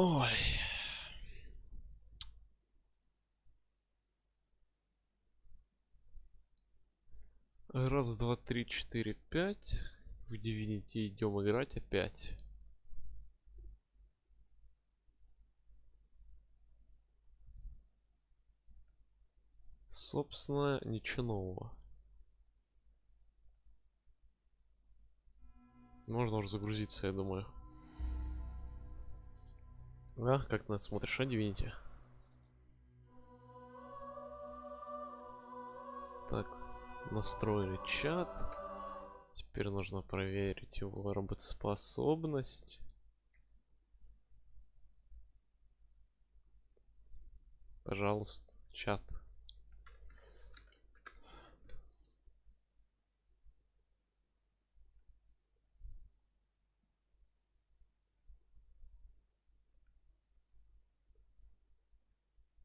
Ой. Раз, два, три, четыре, пять. В Divinity идем играть опять. Собственно, ничего нового. Можно уже загрузиться, я думаю. А, как ты нас смотришь, а, Divinity? Так, настроили чат. Теперь нужно проверить его работоспособность. Пожалуйста, чат.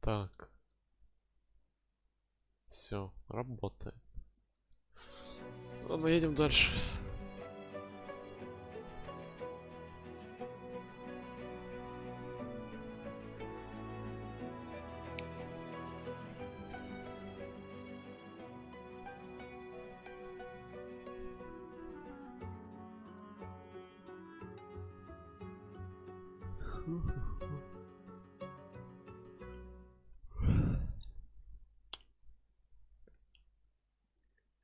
Так. Все, работает. Ладно, едем дальше.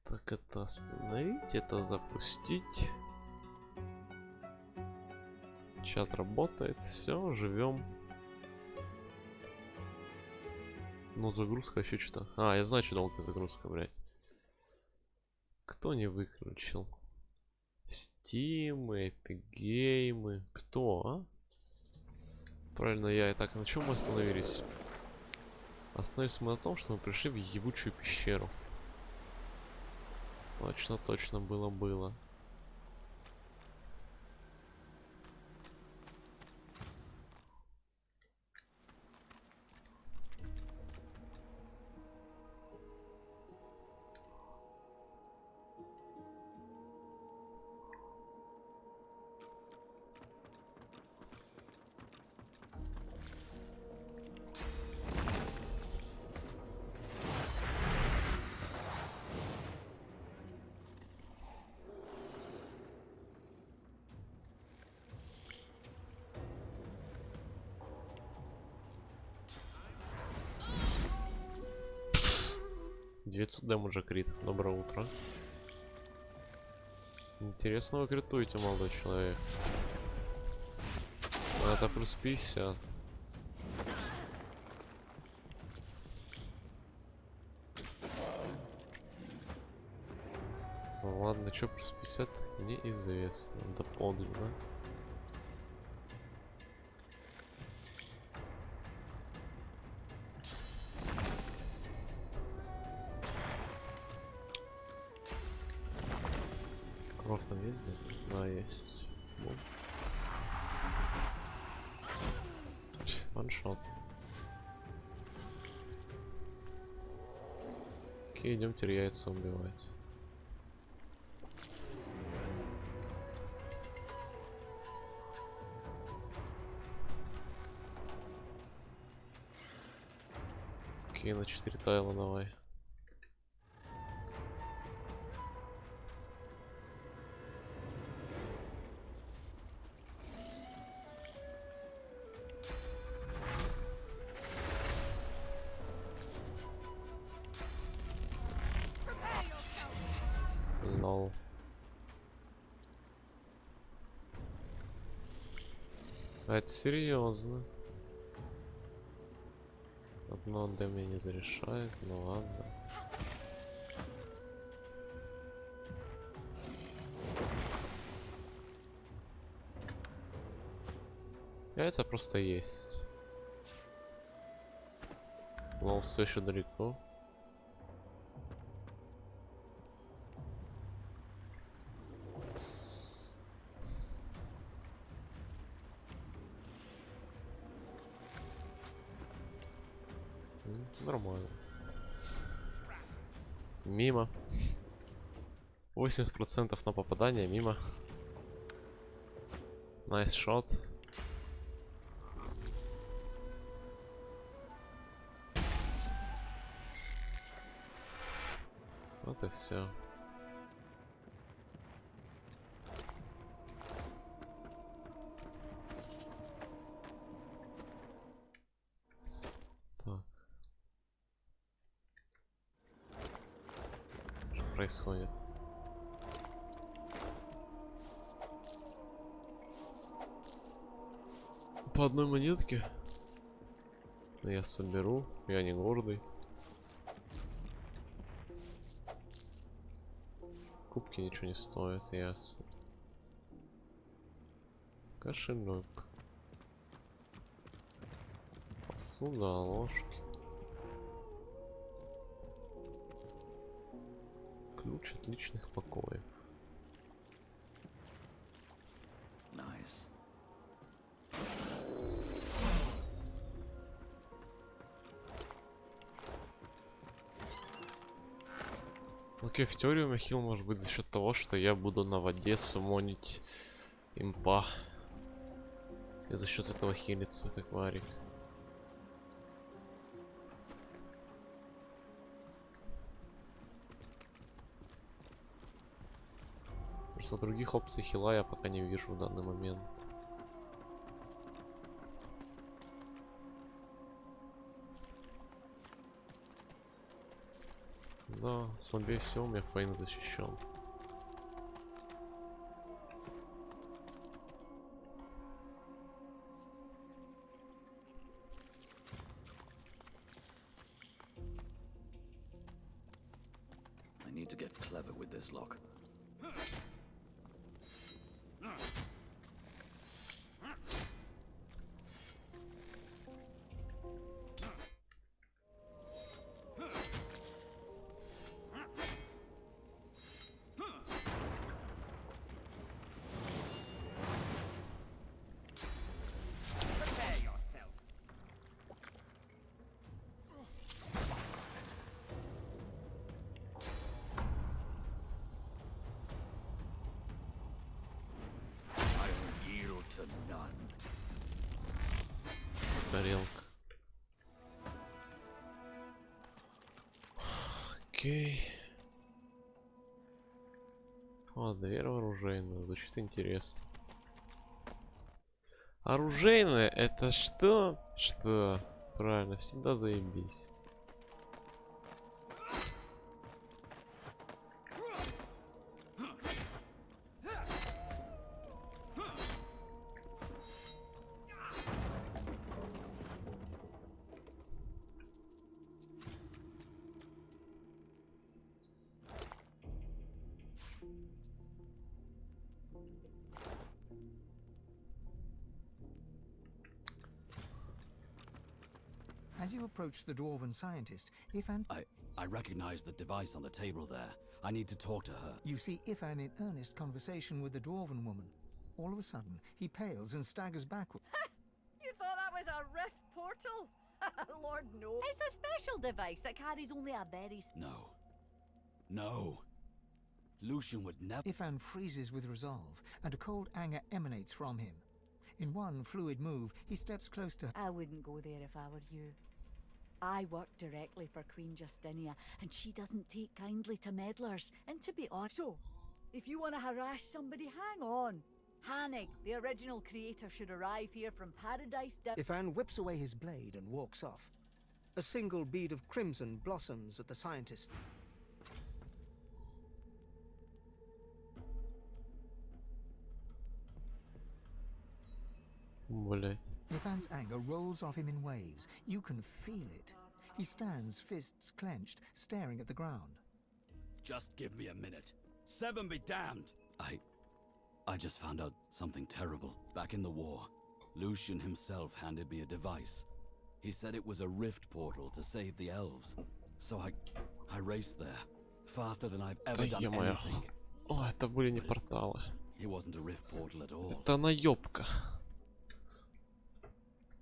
Так, это остановить, это запустить. Чат работает, все, живем. Но загрузка еще что-то. А, я знаю, что долгая загрузка, блядь. Кто не выключил? Steam, Epic Game. Кто, а? Правильно, я. Итак, на чем мы остановились? Остановились мы на том, что мы пришли в ебучую пещеру. Точно было. $900 демеджа крит. Доброе утро. Интересно вы критуете, молодой человек. Это плюс 50. Ладно, что плюс 50, неизвестно. Доподлинно. Кровь там есть где-то? Да, есть. Ну. Ваншот. Окей, идемте яйца убивать. Окей, на 4 тайла давай. Лол. А это серьезно. Одно до меня не зарешает, ну ладно. Яйца просто есть. Лол, все еще далеко. Нормально. Мимо. 80% на попадание, мимо. Найс шот. это все. Так. Что происходит? По одной монетке? Я соберу, я не гордый. Кубки ничего не стоят, ясно. Кошелек. Посуда, ложки. Ключ от личных покоев. Nice. Окей, в теории у меня хил может быть за счет того, что я буду на воде суммонить импа. И за счет этого хилиться, как варик. Просто других опций хила я пока не вижу в данный момент. Да, слабее всего у меня Фейн защищен. I need to get clever with this lock. Тарелка. Окей. О, дверь оружейная. Звучит интересно. Оружейная это что? Что? Правильно, всегда заебись. As you approach the dwarven scientist, Ifan... I recognize the device on the table there. I need to talk to her. You see Ifan in earnest conversation with the dwarven woman. All of a sudden, he pales and staggers backward. You thought that was a rift portal? Lord, no. It's a special device that carries only a very... No. No. Lucian would never... Ifan freezes with resolve, and a cold anger emanates from him. In one fluid move, he steps close to her. I wouldn't go there if I were you. I work directly for Queen Justinia, and she doesn't take kindly to meddlers. And to be honest, so, if you want to harass somebody, hang on. Hannig, the original creator, should arrive here from Paradise. Ifan whips away his blade and walks off. A single bead of crimson blossoms at the scientist. Блять. Ifan's anger rolls off him in waves. You can feel it. He stands, fists clenched, staring at the ground. Just give me a minute. Seven be damned! I just found out something terrible. Back in the war, Lucian himself handed me a device. He said it was a rift portal to save the elves. So I raced there. Faster than I've ever done anything. О, это были не порталы. It wasn't a rift portal at all. Это наебка.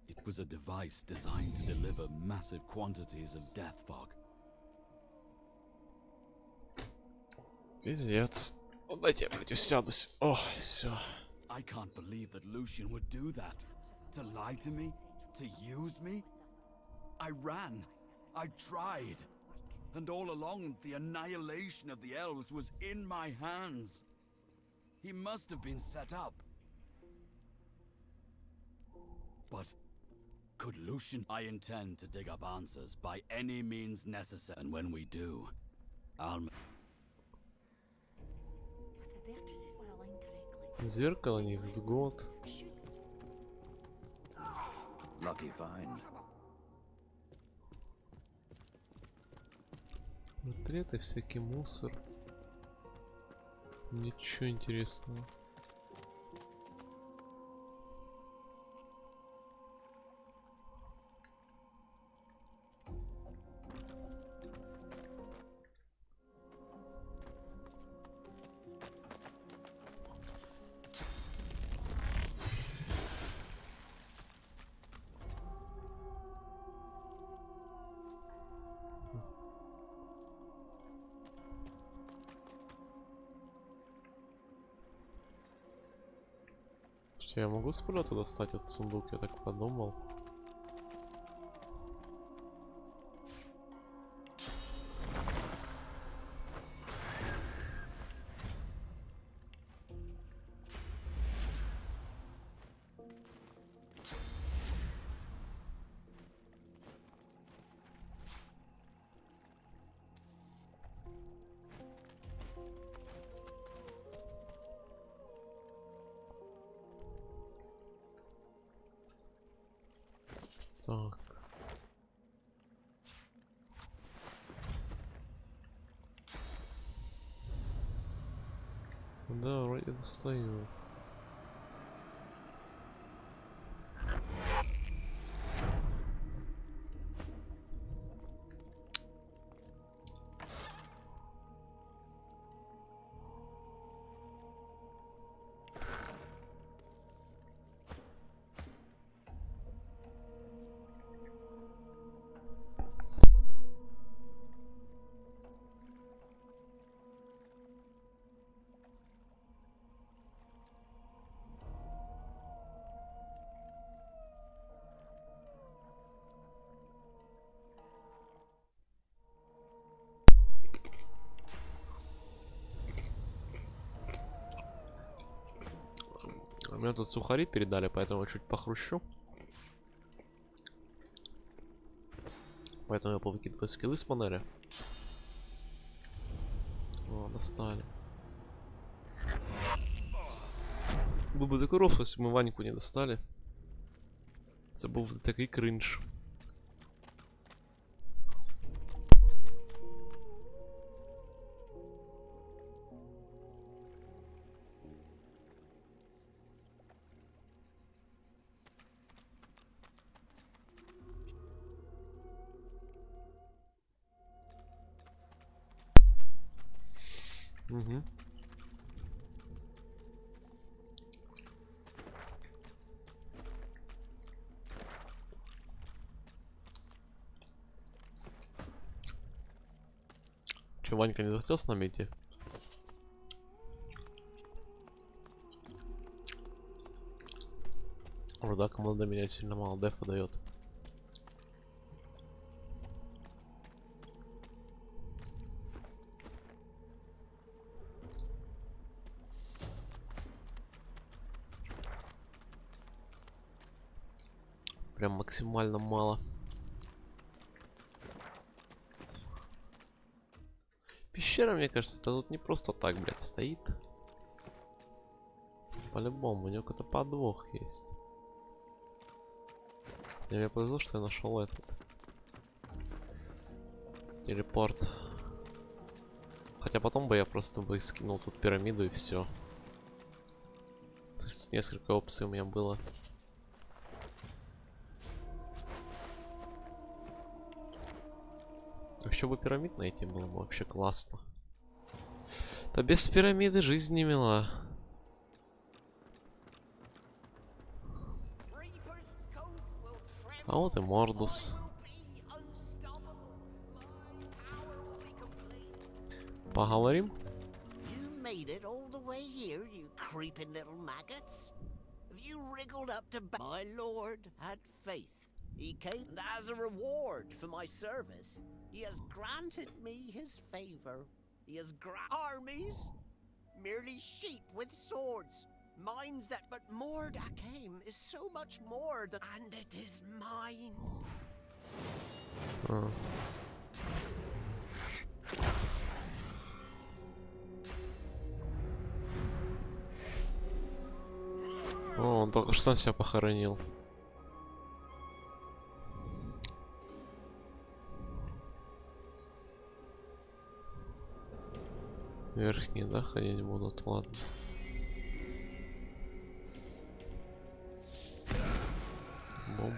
It was a device designed to deliver massive quantities of death fog. Пиздец. Дайте я, блядь, усядусь. О, все. I can't believe that Lucian would do that. To lie to me? To use me? I ran. I tried. And all along, the annihilation of the elves was in my hands. He must have been set up. But could Lucian? I intend to dig up answers by any means necessary. And when we do, I'll... If the vertices were aligned correctly. Зеркало, невзгод. Lucky find. Портреты, всякий мусор. Ничего интересного. Слушайте, я могу с полета достать этот сундук? Я так подумал. Так. Да, вроде достаю. Мне тут сухари передали, поэтому я чуть похрущу. Поэтому я повыкидываю скиллы с панели. О, достали. Был бы такой рофл, если бы мы Ваньку не достали. Это был бы такой кринж. Угу. Че, Ванька не захотел с нами идти? Руда команда меня сильно мало дефа дает. Прям максимально мало. Пещера, мне кажется, это тут не просто так, блядь, стоит. По-любому, у него какой-то подвох есть. И мне повезло, что я нашел этот телепорт. Хотя потом бы я просто бы скинул тут пирамиду и все. То есть тут несколько опций у меня было. Еще бы пирамид найти было бы вообще классно. Да без пирамиды жизнь не мила. А вот и Мордус. Поговорим? My lord had faith. He came, and as a reward for my service, he has granted me his favor. He has armies, merely sheep with swords. Minds that, but more that came is so much more than, and it is mine. А. О, он только что сам себя похоронил. Верхние, да, ходить будут, ладно. Бум.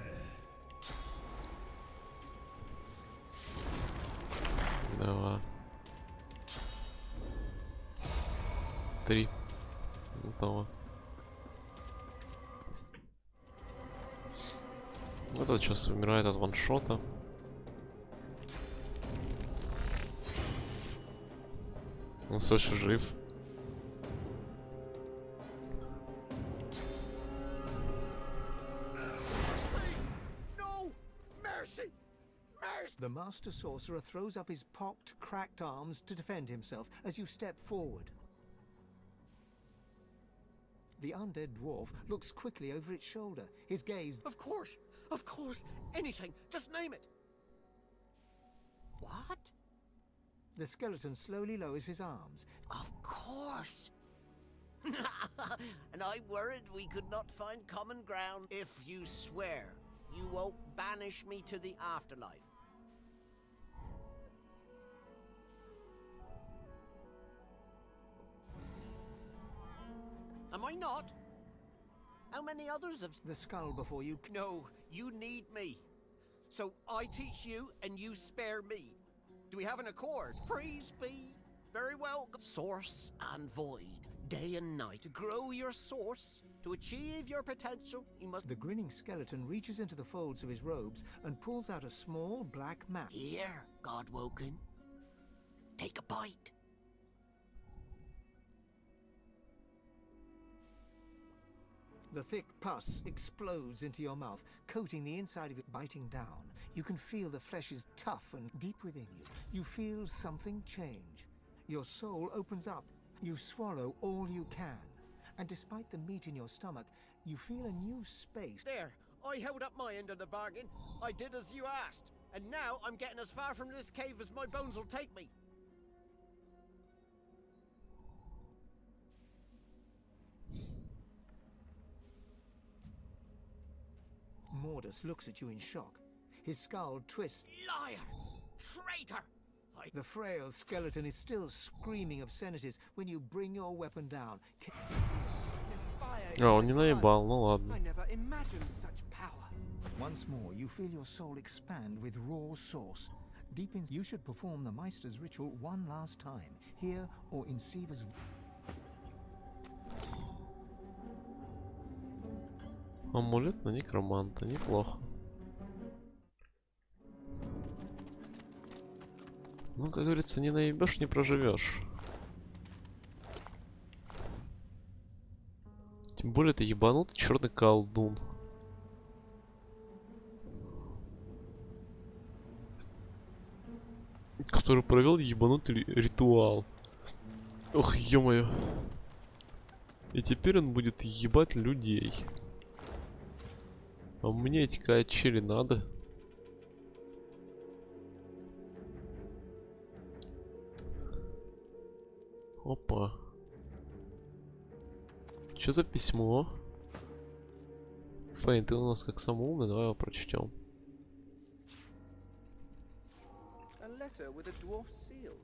Давай. 3. Готово. Этот сейчас умирает от ваншота. Он все еще жив. The Master Sorcerer throws up his pocked, cracked arms to defend himself as you step forward. The undead dwarf looks quickly over its shoulder, his gaze... Of course, anything, just name it. What? The skeleton slowly lowers his arms. Of course. And I worried we could not find common ground. If you swear you won't banish me to the afterlife. Am I not? How many others have... The skull before you... No, you need me. So I teach you and you spare me. Do we have an accord? Praise be. Very well. Source and void, day and night. To grow your source, to achieve your potential, you must... The grinning skeleton reaches into the folds of his robes and pulls out a small black map. Here, Godwoken. Take a bite. The thick pus explodes into your mouth, coating the inside of it, biting down. You can feel the flesh is tough and deep within you. You feel something change. Your soul opens up. You swallow all you can. And despite the meat in your stomach, you feel a new space. There, I held up my end of the bargain. I did as you asked. And now I'm getting as far from this cave as my bones will take me. Mordus looks at you in shock. His skull twists. Liar! Traitor! The frail skeleton is still screaming obscenities when you bring your weapon down. А, он не наебал, ну ладно. Once more, you feel your soul expand with raw source. Deep in, you should perform the Meister's ritual one last time, here or in Siva's. Амулет на некроманта, неплохо. Ну, как говорится, не наебешь, не проживешь. Тем более это ебанутый черный колдун. Который провел ебанутый ритуал. Ох, ё-моё. И теперь он будет ебать людей. А мне эти качели надо. Опа. Что за письмо? Фейн, ты у нас как самый умный, давай его прочтем. With a dwarf seal.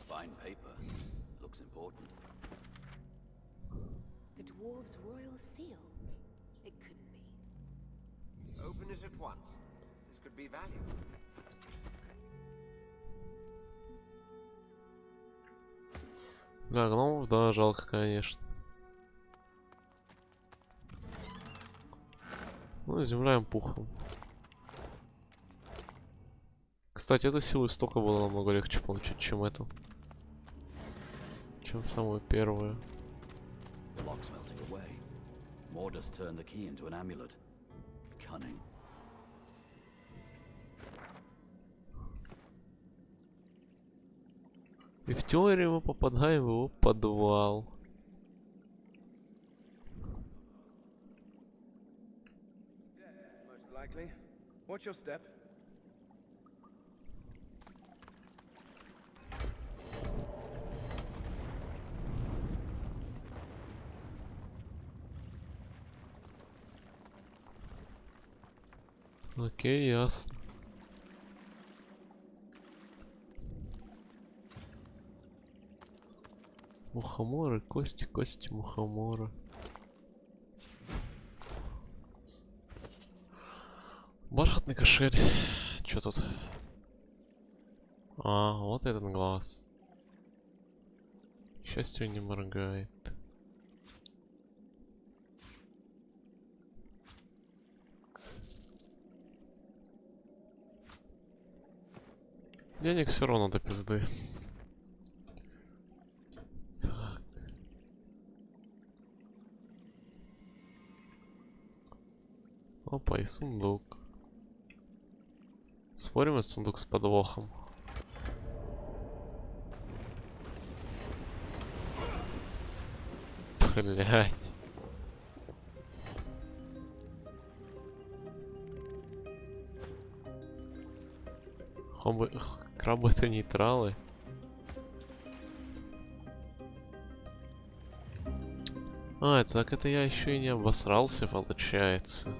Fine paper. Looks important. The dwarves' royal seal? It couldn't be. Open it at once. This could be valuable. Бля, гномов, да, жалко, конечно. Ну, земля им пухом. Кстати, эту силу столько было намного легче получить, чем эту. Чем самую первую. The lock's melting away. Mordus turned the key into an amulet. Cunning. И в теории мы попадаем в его подвал. Most likely. Watch your step. Окей, ясно. Мухоморы, кости, кости мухомора. Бархатный кошель. Чё тут? А, вот этот глаз. К счастью, не моргает. Денег все равно до пизды. Так. Опа, и сундук. Спорим, это сундук с подвохом. Блять. Крабы это нейтралы. А, это так это я еще и не обосрался, получается.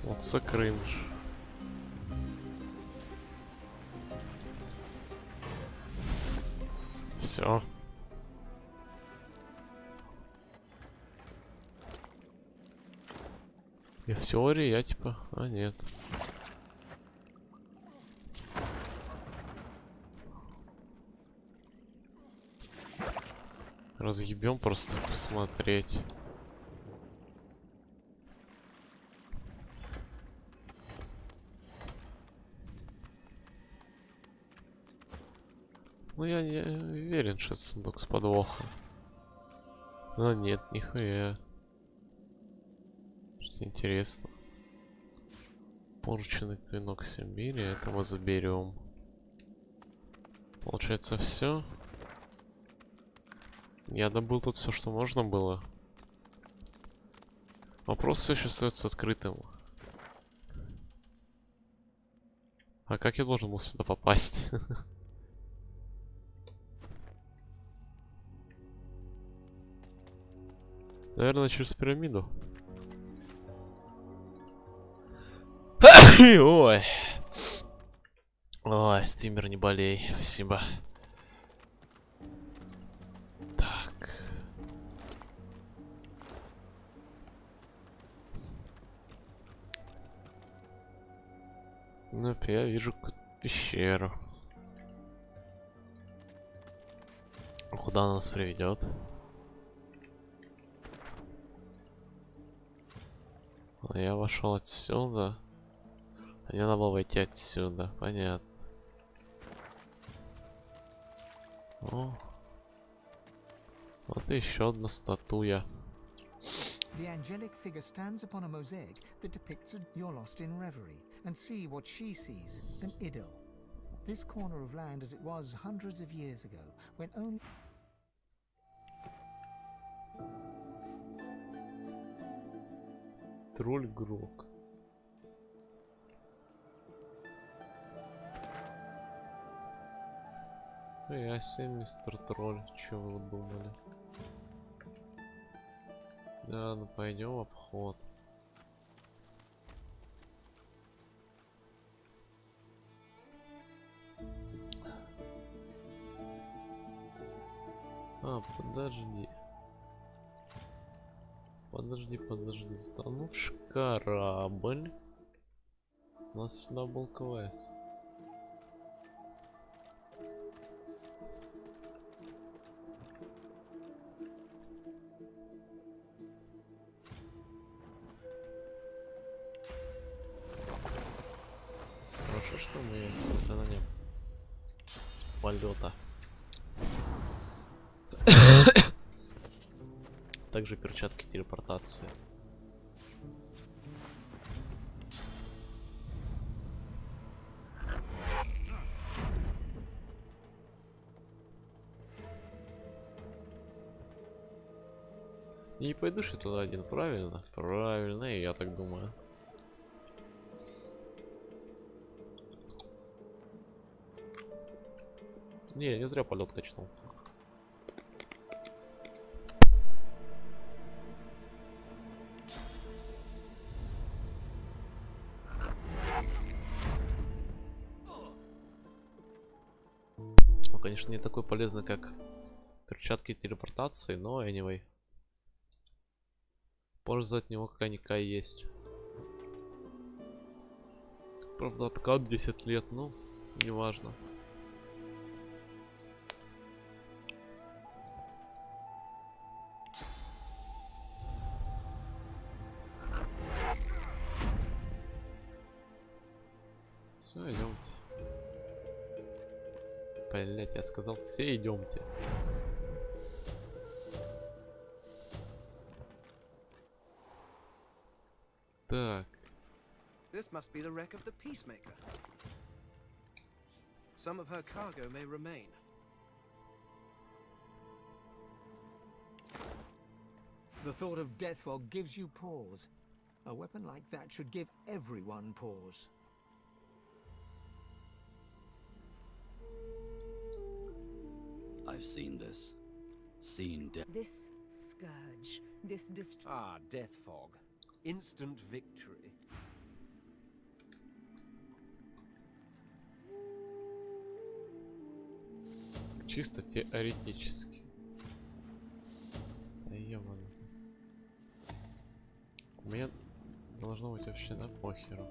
Вот сокрынж. Все. И в теории я типа... А, нет. Разъебем просто посмотреть. Ну я не уверен, что это сундук с подвохом. Но нет, нихуя. Что интересно. Порченный клинок Сибири, это мы заберем. Получается все. Я добыл тут все, что можно было. Вопрос все еще остается открытым. А как я должен был сюда попасть? Наверное, через пирамиду. Ой. Ой, стример, не болей. Спасибо. Так. Ну, я вижу какую-то пещеру. Куда она нас приведет? Я вошел отсюда. Мне надо было войти отсюда. Понятно. О. Вот и еще одна статуя. The angelic figure stands upon a mosaic that depicts you're lost in reverie and see what she sees, an idyll. This corner of land as it was hundreds of years ago, when only... Тролль-грок. Я себе, мистер Тролль, что вы думали? Да, ну пойдем в обход. А, подожди. Подожди. Затонувший корабль. У нас сюда был квест. Хорошо, что мы есть на нем полета. Также перчатки телепортации. Не пойду я туда один, правильно? Правильно, и я так думаю. Не, не зря полет качнул. Ну, конечно, не такой полезный, как перчатки телепортации, но anyway. Польза от него какая-никакая есть. Правда, откат 10 лет, ну, неважно. Все, идемте. Блять, я сказал, все идемте. Так. This must be the wreck of the Peacemaker. Some of her cargo may remain. The thought of death fog gives you pause. A weapon like that should give everyone pause. I've seen this. Seen death. This scourge, this Ah, death fog. Instant victory. Чисто теоретически. Да ебаный. Мне должно быть вообще, да, похеру.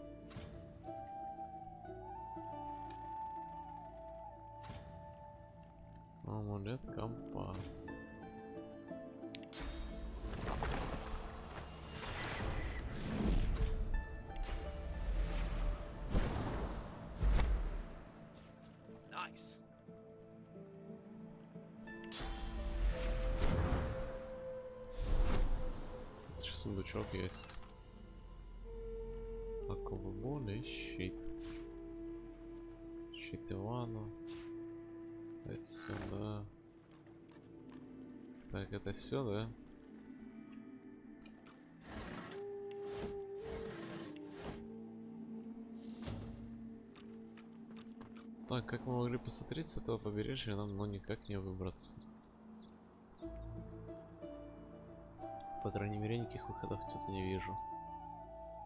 Амулет, компас. Nice. Еще сундучок есть. Акваболи, щит. Щит Ивана. Это сюда. Так, это все, да? Так, как мы могли посмотреть, с этого побережья нам, ну, никак не выбраться. По крайней мере, никаких выходов отсюда не вижу.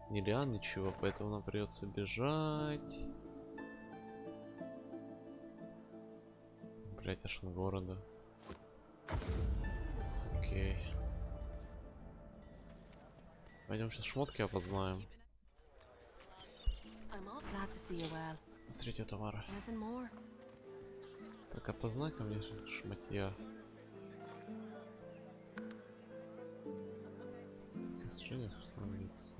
Ни лиан, ничего, поэтому нам придется бежать. Блять, аж от города. Окей. Пойдем сейчас шмотки опознаем. Смотрите товары. Так, опознай ко мне шматья. Сожжение остановиться.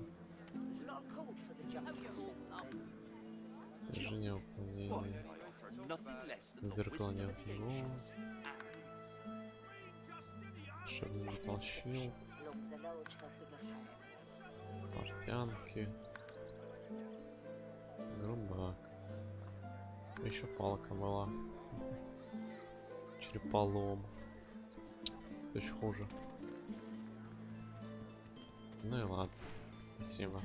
Движение уклонения. Зеркало не взглянул. Шагнул металл щит. Портянки. Грубак. Еще палка была. Череполом. Все еще хуже. Ну и ладно. Спасибо.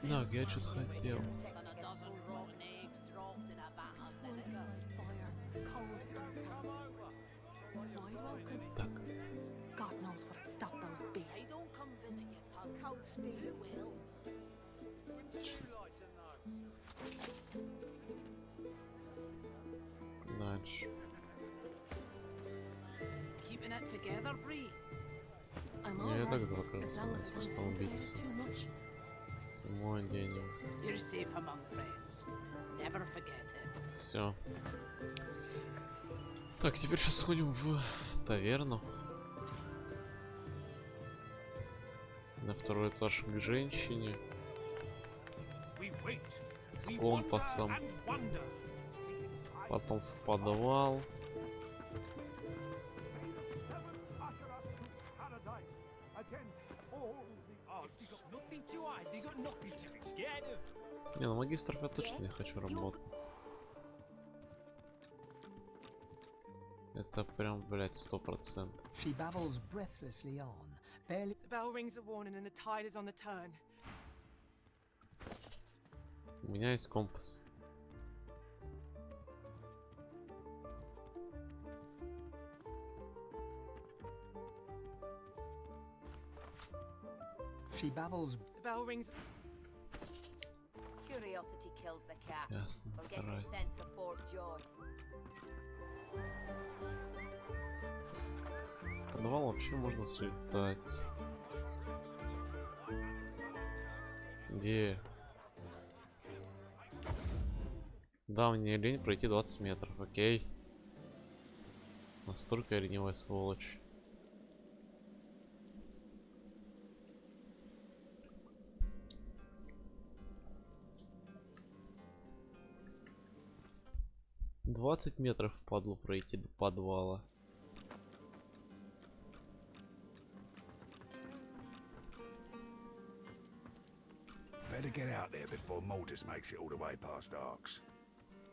Так, я что-то хотел. Так. Дальше. Я так два, кажется, на искусственном убийце. Ему оденем. Все. Так, теперь сейчас сходим в таверну. На второй этаж к женщине. С компасом. Потом в подвал. Не, ну магистров я точно не хочу работать. Это прям, блядь, 100%. She babbles breathlessly on, barely. The bell rings a warning and the tide is on the turn. У меня есть компас. She babbles. The bell rings. Curiosity kills the cat. Ясно, Forget сарай. the sense of Fort Joy. Подвал вообще можно слетать. Где? Да, мне лень пройти 20 метров, окей. Настолько я ленивая сволочь. «20 метров впадлу пройти до подвала». Better get out there before Mortis makes it all the way past Arks.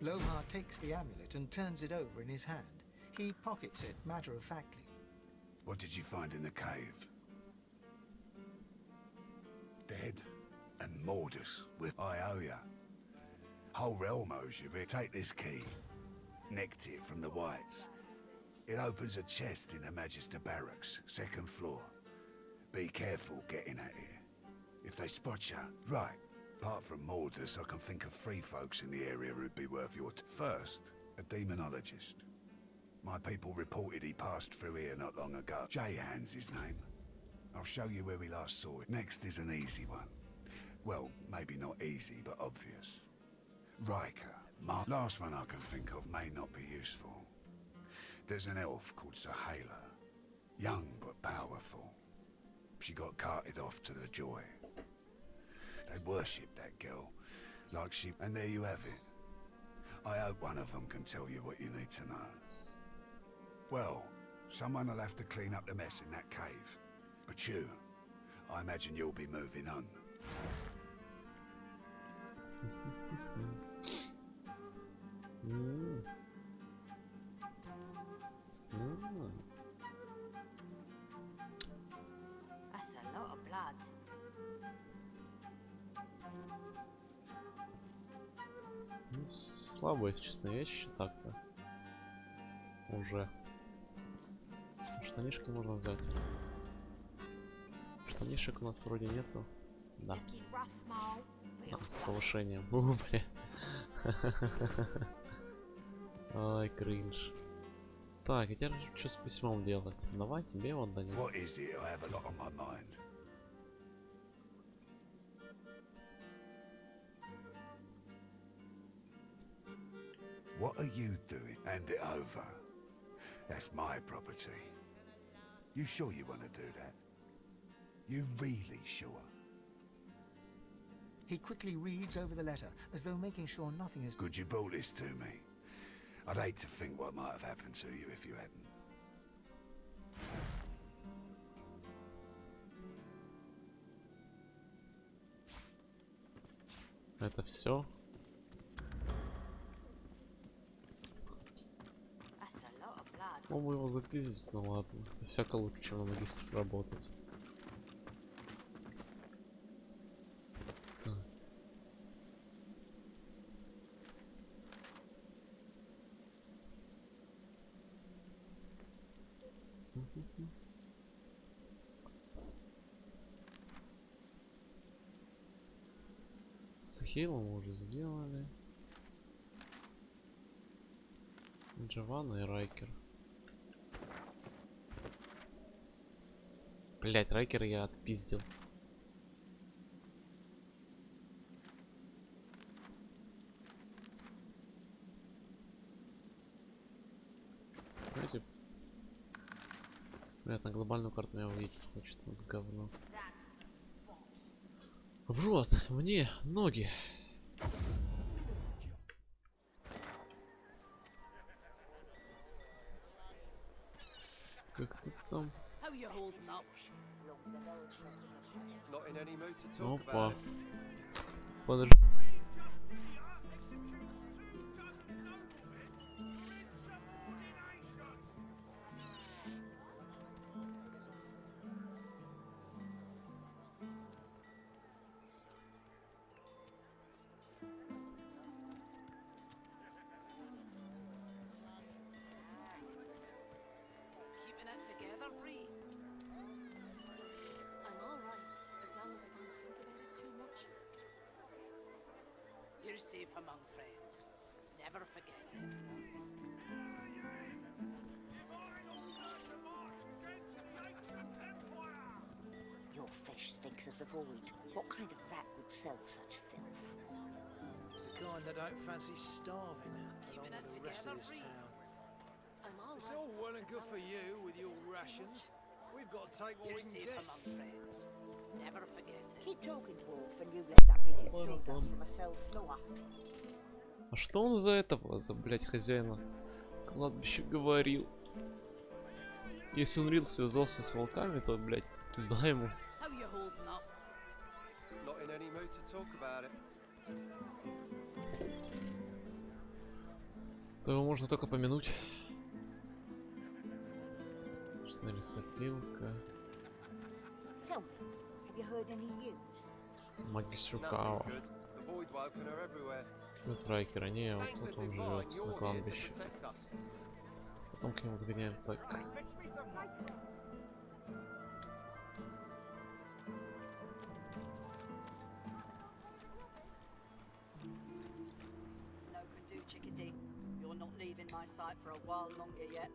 Lomar takes the amulet and turns it over in his hand. He pockets it matter-of-factly. What did you find in the cave? Dead. And Mortis with Ioya. Whole realm owes you. Take this key. Nicked it from the Whites. It opens a chest in the Magister Barracks, 2nd floor. Be careful getting at it. If they spot you, right. Apart from Mortis, I can think of 3 folks in the area who'd be worth your first, a demonologist. My people reported he passed through here not long ago. J-Hand's his name. I'll show you where we last saw it. Next is an easy one. Well, maybe not easy, but obvious. Riker. My last one I can think of may not be useful. There's an elf called Sahela. Young but powerful. She got carted off to the Joy. They worship that girl, like she... And there you have it. I hope one of them can tell you what you need to know. Well, someone will have to clean up the mess in that cave. But you, I imagine you'll be moving on. That's a lot of blood. Ну, слабые, честно, вещи так-то. Уже. Штанишки можно взять. Штанишек у нас вроде нету. Да. Keep rough, Mal. Real С rough. повышением. Бля. Ай, кринж. Так, а теперь что с письмом делать? Давай тебе его отдадим. What is it? I have a lot on my mind. What are you doing? Hand it over. That's my property. You sure you want to do that? You really sure? He quickly reads over the letter, as though making sure nothing is... Good you brought this to me. I'd hate to think what might have happened to you if you hadn't. Это все. That's a lot of blood. Могу его запиздить, ну ладно. Это всяко лучше, чем на магистров работать. Так. С Хейлом мы уже сделали. Джованна и Райкер. Блять, Райкер я отпиздил. Знаете, блять, на глобальную карту меня увидеть хочет, вот говно. В рот, мне ноги. Как ты там? How you holding up? Not in any mood to talk Опа. about it. Подожди. You're safe among friends. Never forget it. Your fish stinks of the void. What kind of rat would sell such filth? The kind that don't fancy starving along with the rest of this town. It's all well and good for you with your rations. We've got to take what You're we can safe get. among friends. Never forget it. Keep talking, dwarf, and you let that idiot sort us from myself, Noah. А что он за этого, за, блять, хозяина кладбища говорил? Если Унрил связался с волками, то, блять, пизда ему. How you holding up? Not in any mood to talk about it. То его можно только помянуть. Что лесопилка. Tell me, have you heard any news? Магистр Nothing Кава. good. The void woken are everywhere. Трайкера, не, вот Thank тут the он divine, живет you're на here to кладбище. protect us. Потом к нему сгоняем. Так. No can do, chickadee. You're not leaving my sight for a while longer yet.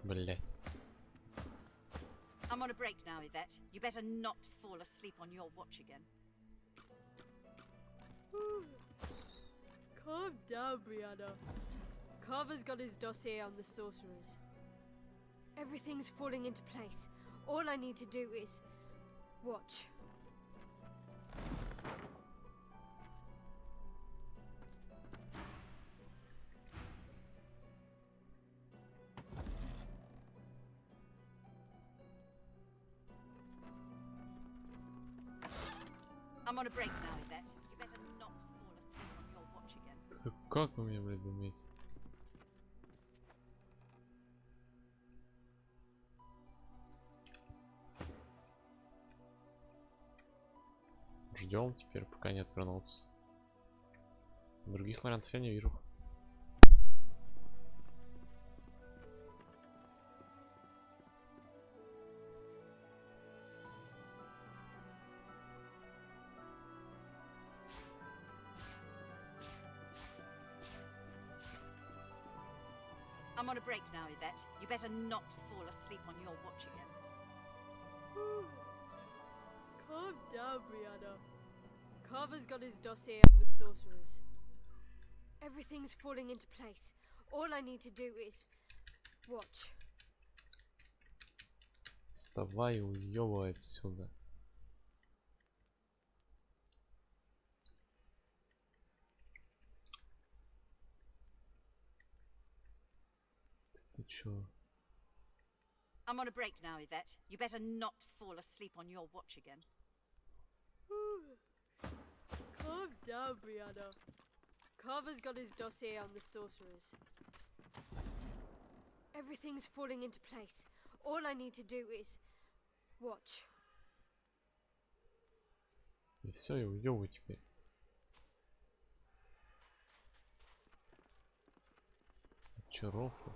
Блять. I'm on a break now, Yvette. You better not fall asleep on your watch again. Calm down, Brianna. Carver's got his dossier on the sorcerers. Everything's falling into place. All I need to do is watch. I'm on a break now, Yvette. You better not fall asleep on your watch again. Как вы меня, блядь, заметите? Ждем теперь, пока не отвернулся. Других вариантов я не вижу. I'm on a break now, Yvette. You better not fall asleep on your watch again. Calm down, Brianna. Carver's got his dossier on the sorcerers. Everything's falling into place. All I need to do is watch. Вставай и уёбывай отсюда. Ты чё? I'm on a break now, Yvette. You better not fall asleep on your watch again. Calm down, Brianna. Carver's got his dossier on the sorcerers. Everything's falling into place. All I need to do is watch. И все, и уёбывай теперь. Чё, рофл?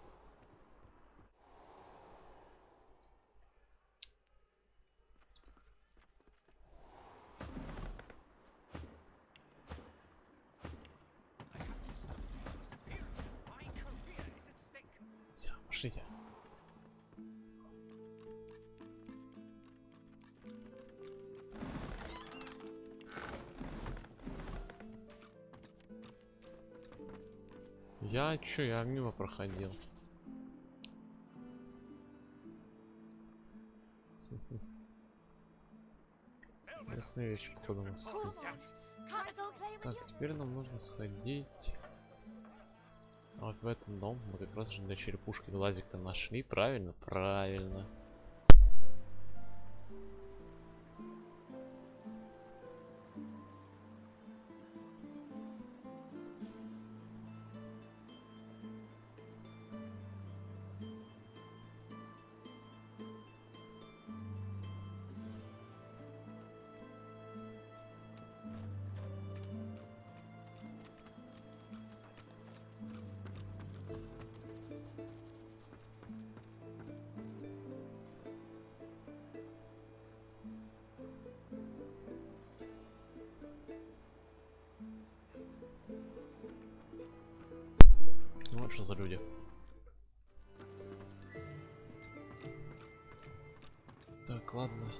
Все, пошлите. Я чё, я мимо проходил. Ясная вещь, походу, у нас сказать. Так, теперь нам нужно сходить. А вот в этот дом мы как раз же для черепушки глазик-то нашли. Правильно? Правильно. Вот что за люди. Так, ладно.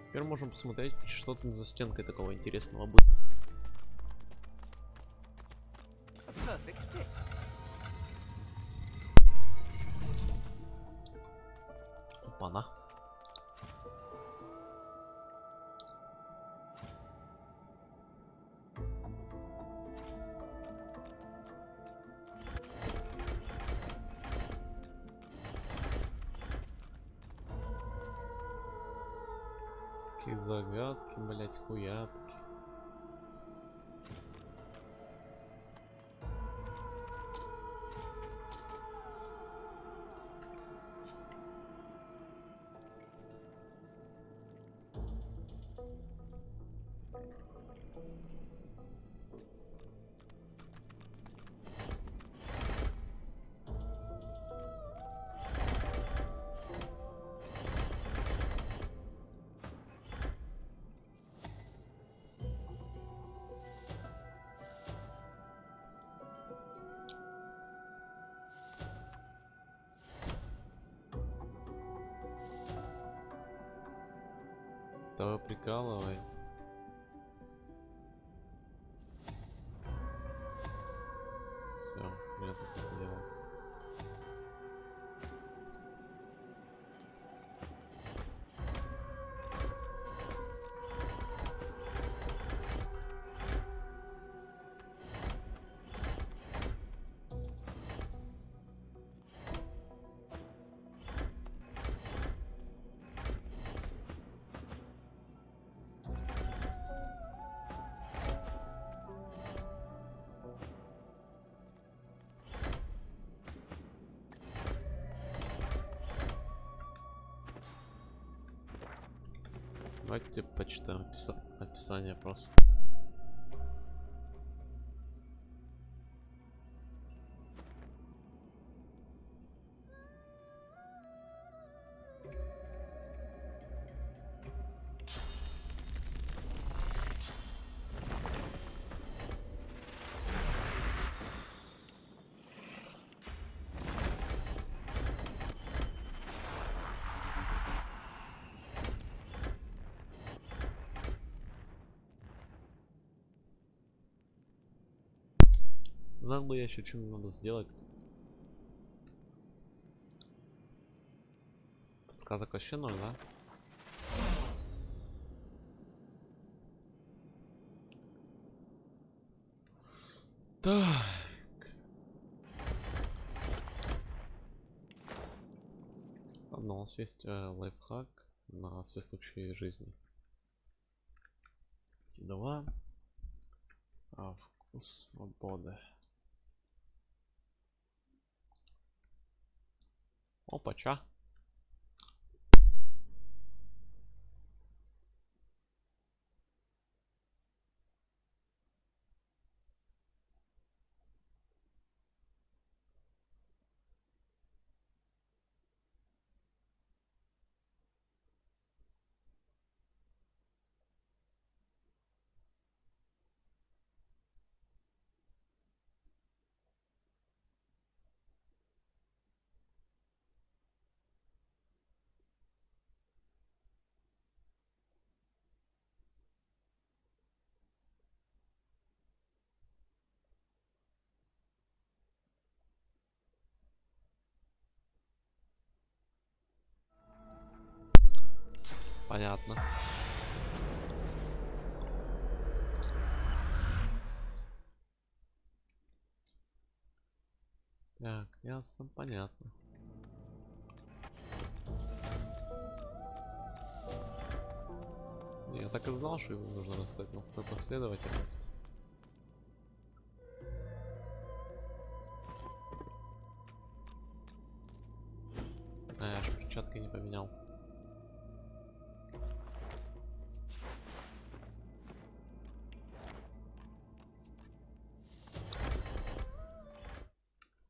Теперь можем посмотреть, что тут за стенкой такого интересного будет. Опа-на. Какие загадки, блять, хуятки. Давай прикалывай. Все, мне тут это делается. Давайте почитаем описание просто. Знал бы я еще, что мне надо сделать. Подсказок вообще ноль, да? Так. Ладно, у нас есть лайфхак на все случаи жизни. 2. Вкус свободы. Опача. Понятно. Так, ясно, понятно. Я так и знал, что его нужно расставить, но в какой последовательности. А, я аж перчатки не поменял.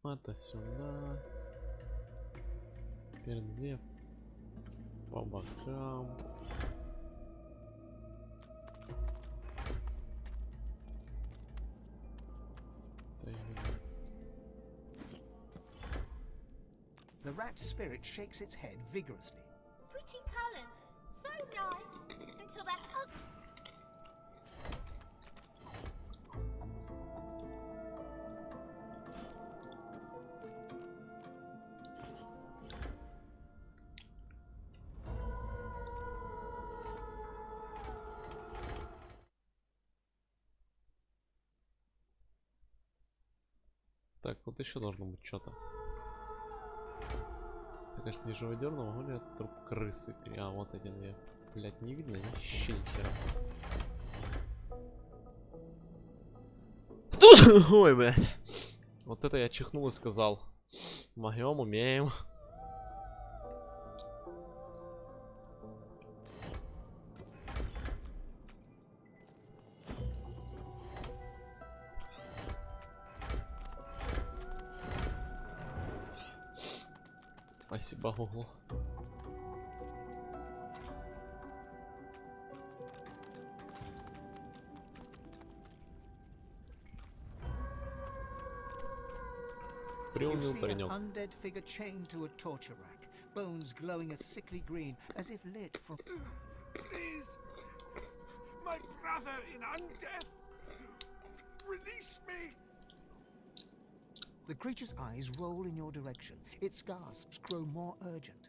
Это сюда. Теперь 2 по бокам. The rat spirit shakes its head vigorously. Pretty colours. So nice. Until that ugly... Так, вот еще должно быть что-то. Так, конечно, не живодерно, могу ли от труп крысы? А, вот эти две. Блять, не видно вообще ни хера. Тут! Ой, блядь. Вот это я чихнул и сказал. Могем, умеем. Спасибо, Гуглу. Приуныл паренек. Undead figure chained to a torture rack, bones glowing a sickly green, as if lit from... Please, my brother in undeath, release me. The creature's eyes roll in your direction. Its gasps grow more urgent.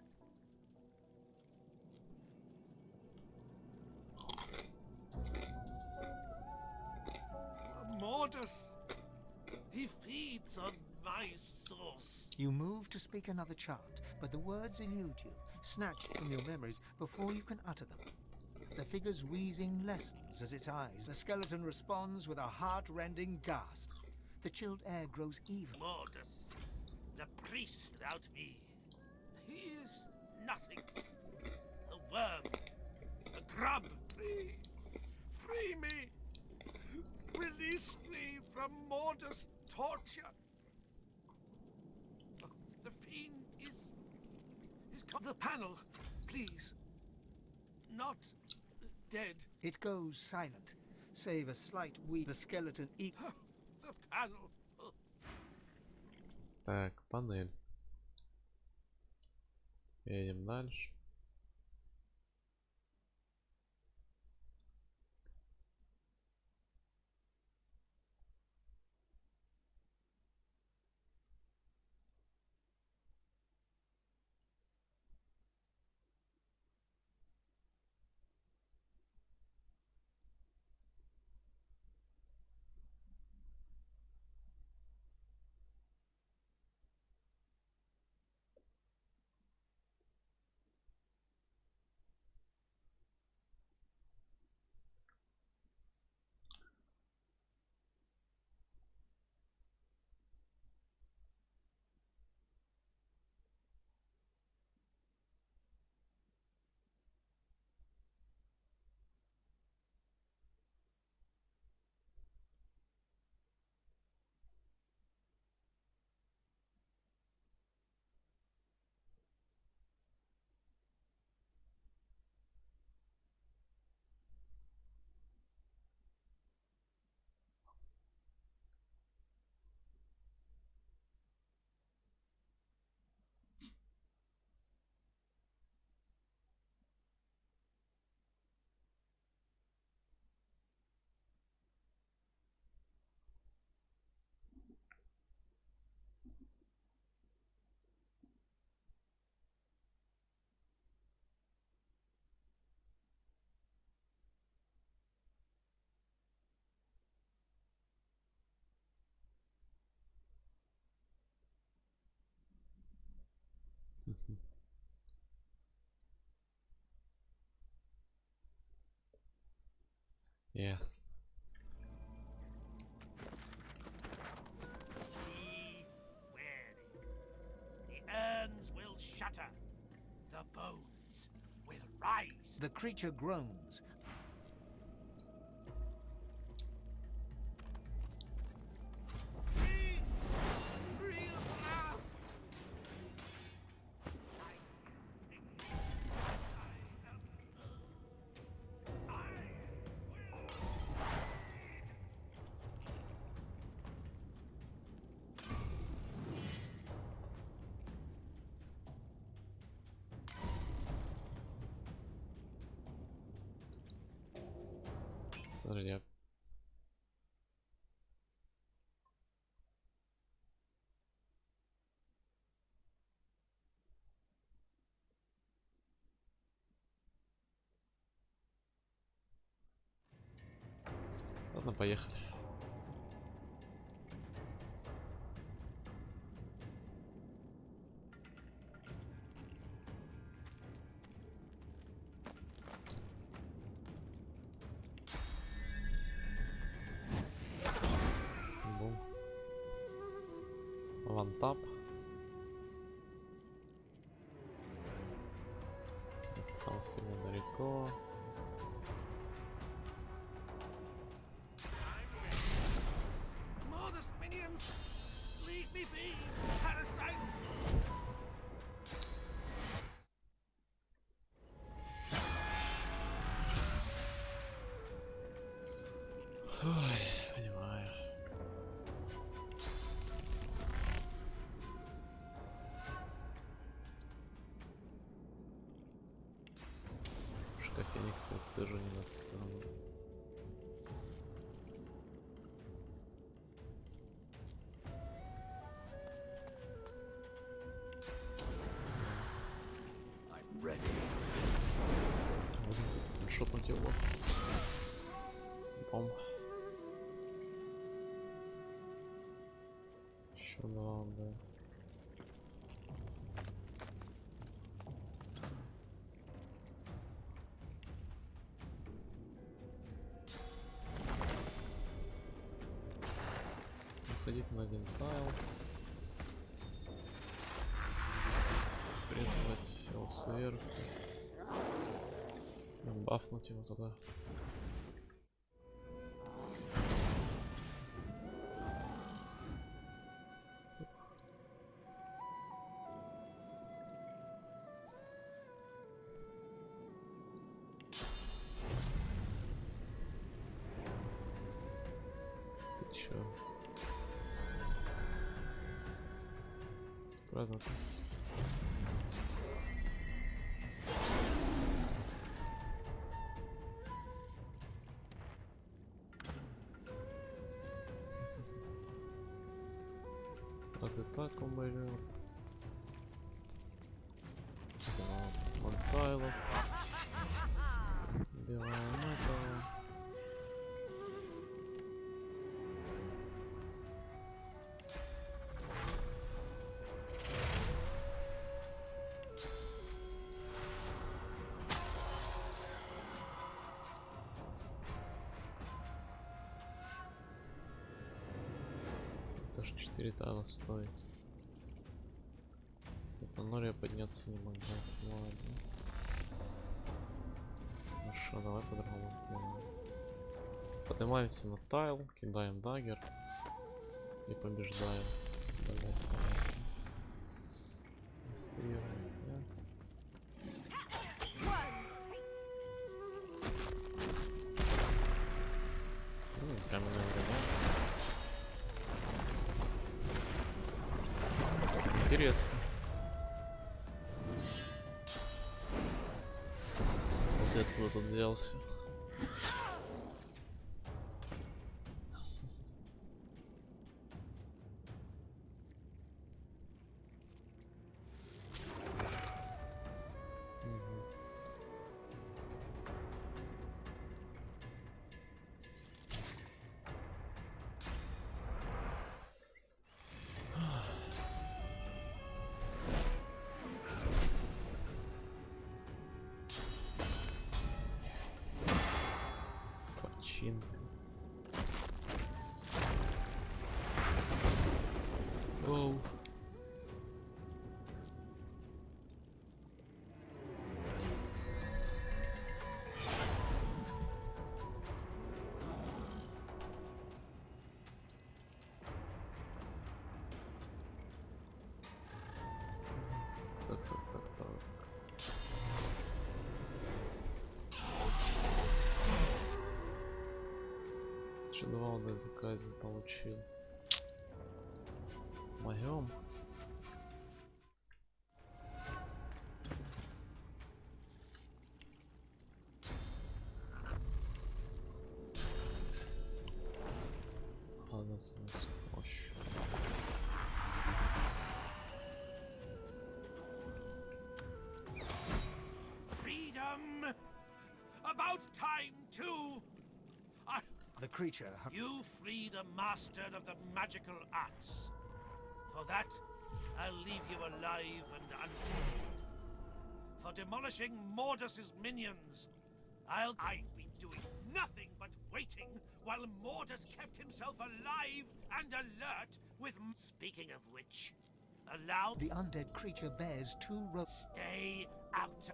Mordus, he feeds on my sauce. You move to speak another chant, but the words elude you, snatched from your memories before you can utter them. The figure's wheezing lessens as its eyes. The skeleton responds with a heart-rending gasp. The chilled air grows even. Mordus, the priest without me. He is nothing. A worm, a grub. Free me. Release me from Mordus' torture. The fiend is the panel, please. Not dead. It goes silent, save a slight wheeze. The skeleton The panel. Так, панель. Едем дальше. Yes. Be wary. The urns will shatter. The bones will rise. The creature groans. Подожди. Ладно, поехали. Бум. Вантап. Там сильно далеко. Modest minions! Leave me be, parasites! Ой, понимаю. Вспышка Феникса тоже не настала. Шотнуть его. Бом. Еще два, да. Заходить на один тайл. Призвать его сверху. Бафнуть его туда. Цух. Ты чё? Правда ты? Разве так умрет? Монтайлов. Убиваем этого. Аж 4 тайла стоит. На ноль я подняться не могу. Ладно. Ну что, давай по-другому сделаем. Поднимаемся на тайл, кидаем даггер и побеждаем. Тестируем тест. Каменная броня. Интересно. Ты откуда тут взялся? Оу. Так. Еще 2 удар заказе получил. Моем. Freedom! About time, too! The creature... You free the master of the magical arts. For that, I'll leave you alive and untested. For demolishing Mordus's minions, I've been doing nothing but waiting while Mordus kept himself alive and alert with... Speaking of which, allow... The undead creature bears 2 ropes. Stay out.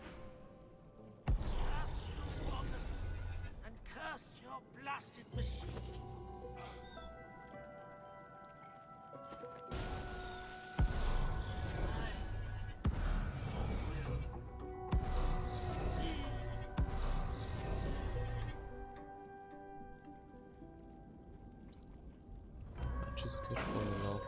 Curse you, Mordus, and curse your blasted machine. Что за книжку он взял?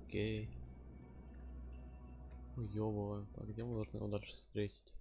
Окей. Уёбываем. А где мы должны его дальше встретить?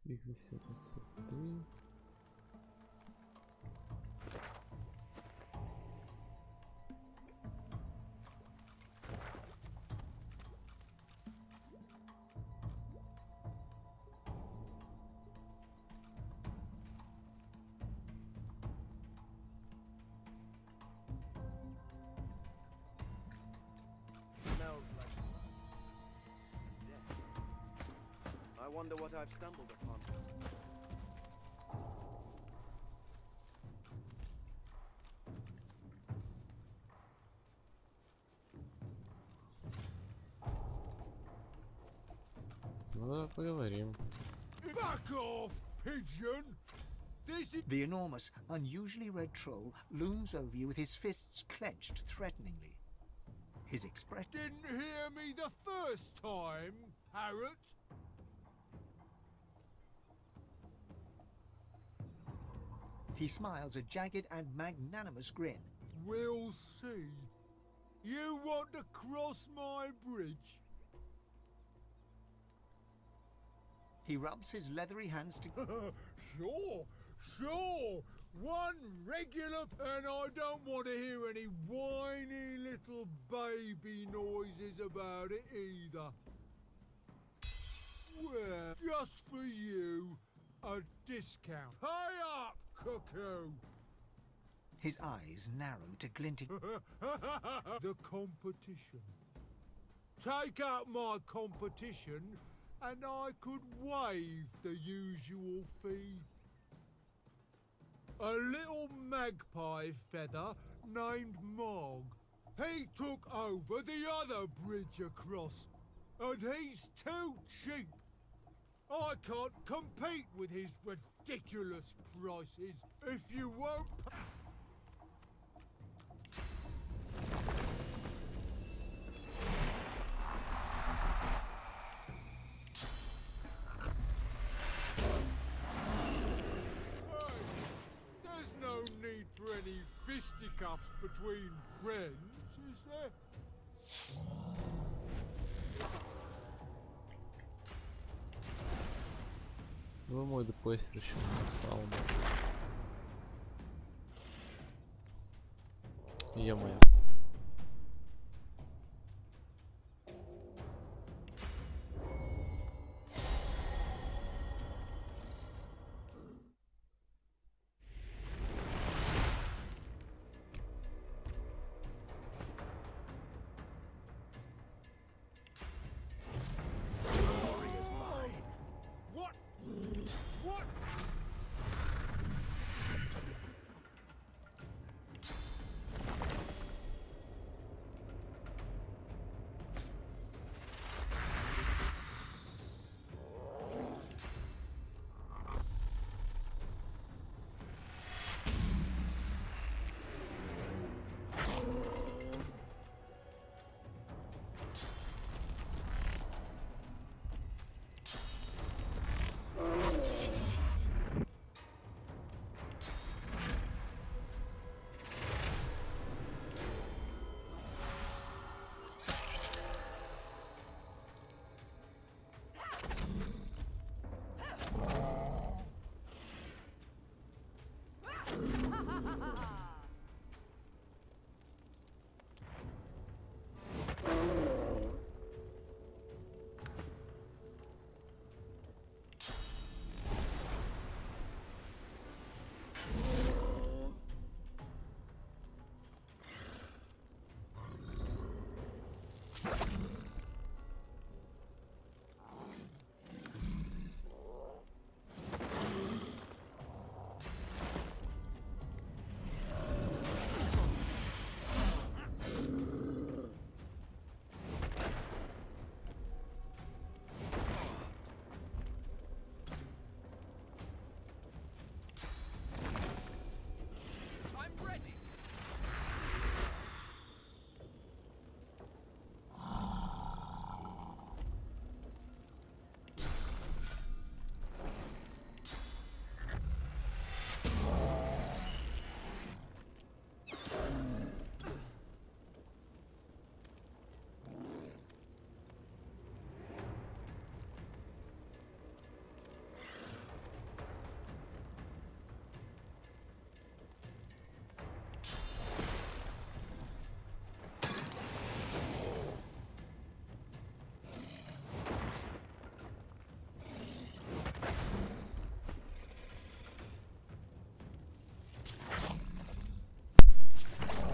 X73. Smells like death. I wonder what I've stumbled upon. Ну да, поговорим. Back off, pigeon! The enormous, unusually red troll looms over you with his fists clenched threateningly. His expression... Didn't hear me the first time, parrot! He smiles a jagged and magnanimous grin. We'll see. You want to cross my bridge? He rubs his leathery hands together. Sure. One regular, and I don't want to hear any whiny little baby noises about it either. Well, just for you, a discount. Pay up, cuckoo! His eyes narrow to glinting. The competition. Take out my competition, and I could waive the usual fee. A little magpie feather named Mog. He took over the other bridge across, and he's too cheap. I can't compete with his ridiculous prices. If you won't... There's no need for any fisticuffs between friends, is there? Вы мой депостер еще не саунд. Е-мое.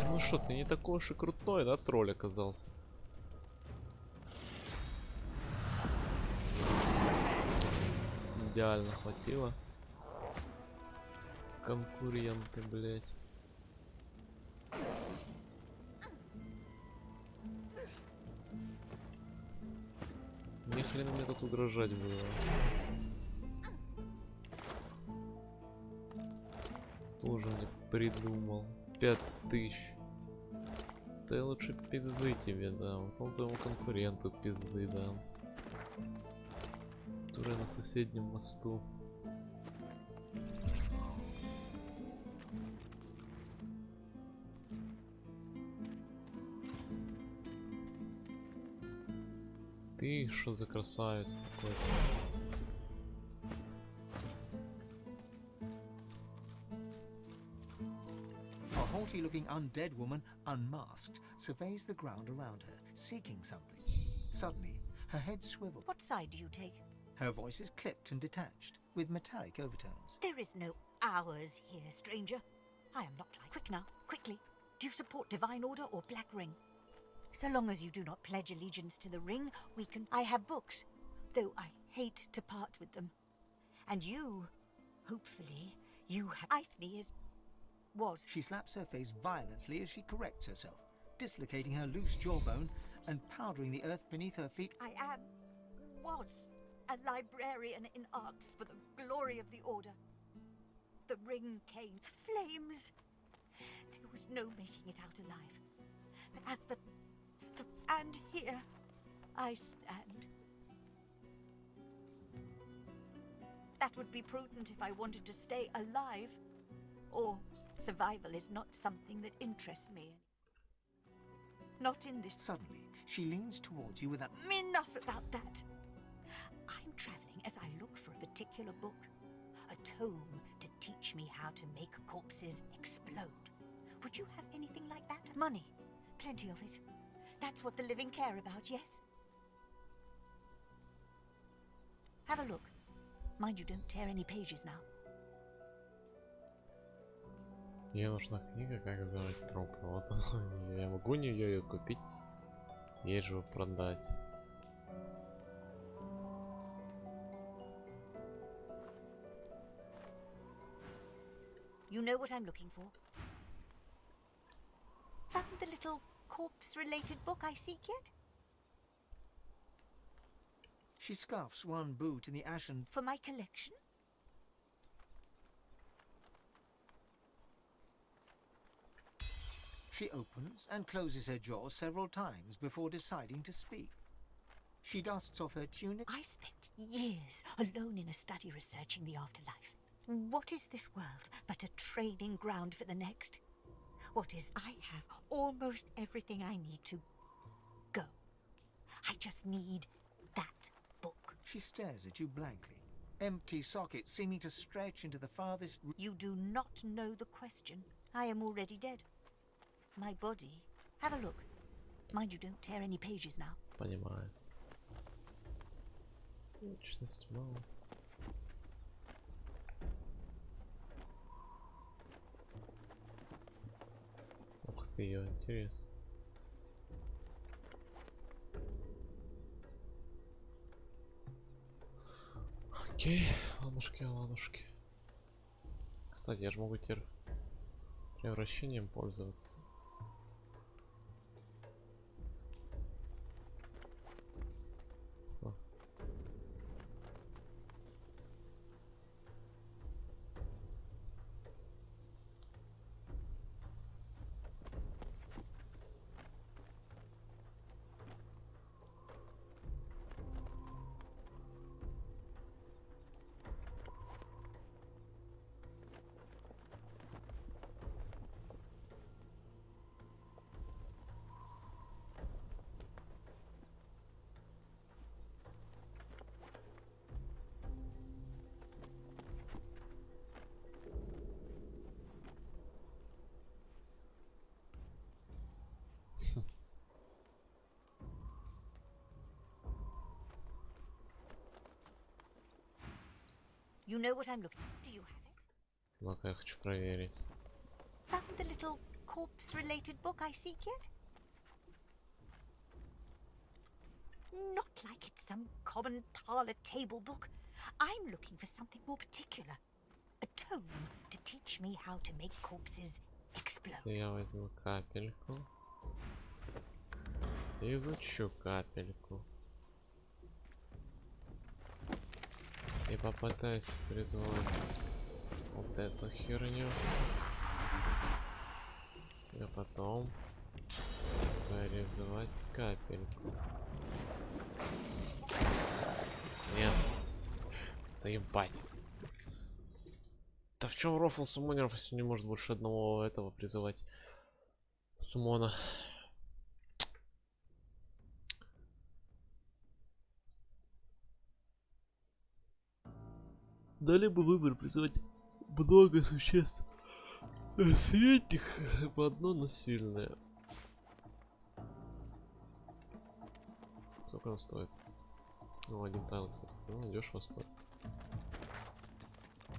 Ну что, ты не такой уж и крутой, да, тролль оказался? Идеально хватило. Конкуренты, блять. Ни хрена мне тут угрожать было. Тоже мне придумал. 5000. Ты лучше пизды тебе дам. Вот он твоему конкуренту пизды дам. Который на соседнем мосту. Ты что за красавец такой? A haughty-looking undead woman, unmasked, surveys the ground around her, seeking something. Suddenly, her head swivels. What side do you take? Her voice is clipped and detached, with metallic overtones. There is no ours here, stranger. I am not like... Quick now, quickly. Do you support Divine Order or Black Ring? So long as you do not pledge allegiance to the Ring, we can... I have books, though I hate to part with them. And you, hopefully, you have... Aithne is... was. She slaps her face violently as she corrects herself, dislocating her loose jawbone and powdering the earth beneath her feet. I am... was a librarian in arts for the glory of the Order. The Ring came... Flames! There was no making it out alive. But as the... And here I stand. That would be prudent if I wanted to stay alive. Or survival is not something that interests me. Not in this... Suddenly, she leans towards you with a... Enough about that. I'm traveling as I look for a particular book. A tome to teach me how to make corpses explode. Would you have anything like that? Money. Plenty of it. That's what the living care about, yes? Have a look. Mind you don't tear any pages now. Мне нужна книга, как сделать труп. Вот она. Я могу не ее купить, ей же продать. You know what I'm looking for? Found the little corpse-related book I seek yet? She scuffs one boot in the ashen. For my collection? She opens and closes her jaw several times before deciding to speak. She dusts off her tunic. I spent years alone in a study researching the afterlife. What is this world but a training ground for the next? What is... I have almost everything I need to go. I just need that book. She stares at you blankly. Empty sockets seeming to stretch into the farthest... You do not know the question. I am already dead. My body... Have a look. Mind you don't tear any pages now. Понимаю. Вечность мало. Ух ты, ее интересно. Окей, ладушки, ладушки. Кстати, я же могу теперь превращением пользоваться. You know what I'm looking... Do you have it? Ну-ка, я хочу проверить. Found the little corpse-related book I seek yet? Not like it's some common parlor table book. I'm looking for something more particular. A tome to teach me how to make corpses explode. Если я возьму капельку. Изучу капельку. И попытаюсь призвать вот эту херню. И потом призвать капельку. Нет. Да ебать. Да в чем рофл суммонеров, если не может больше одного этого призывать суммона? Дали бы выбор призывать много существ средних, по одно, но сильное. Сколько он стоит? Ну, один тайл, кстати. Ну, дешево стоит.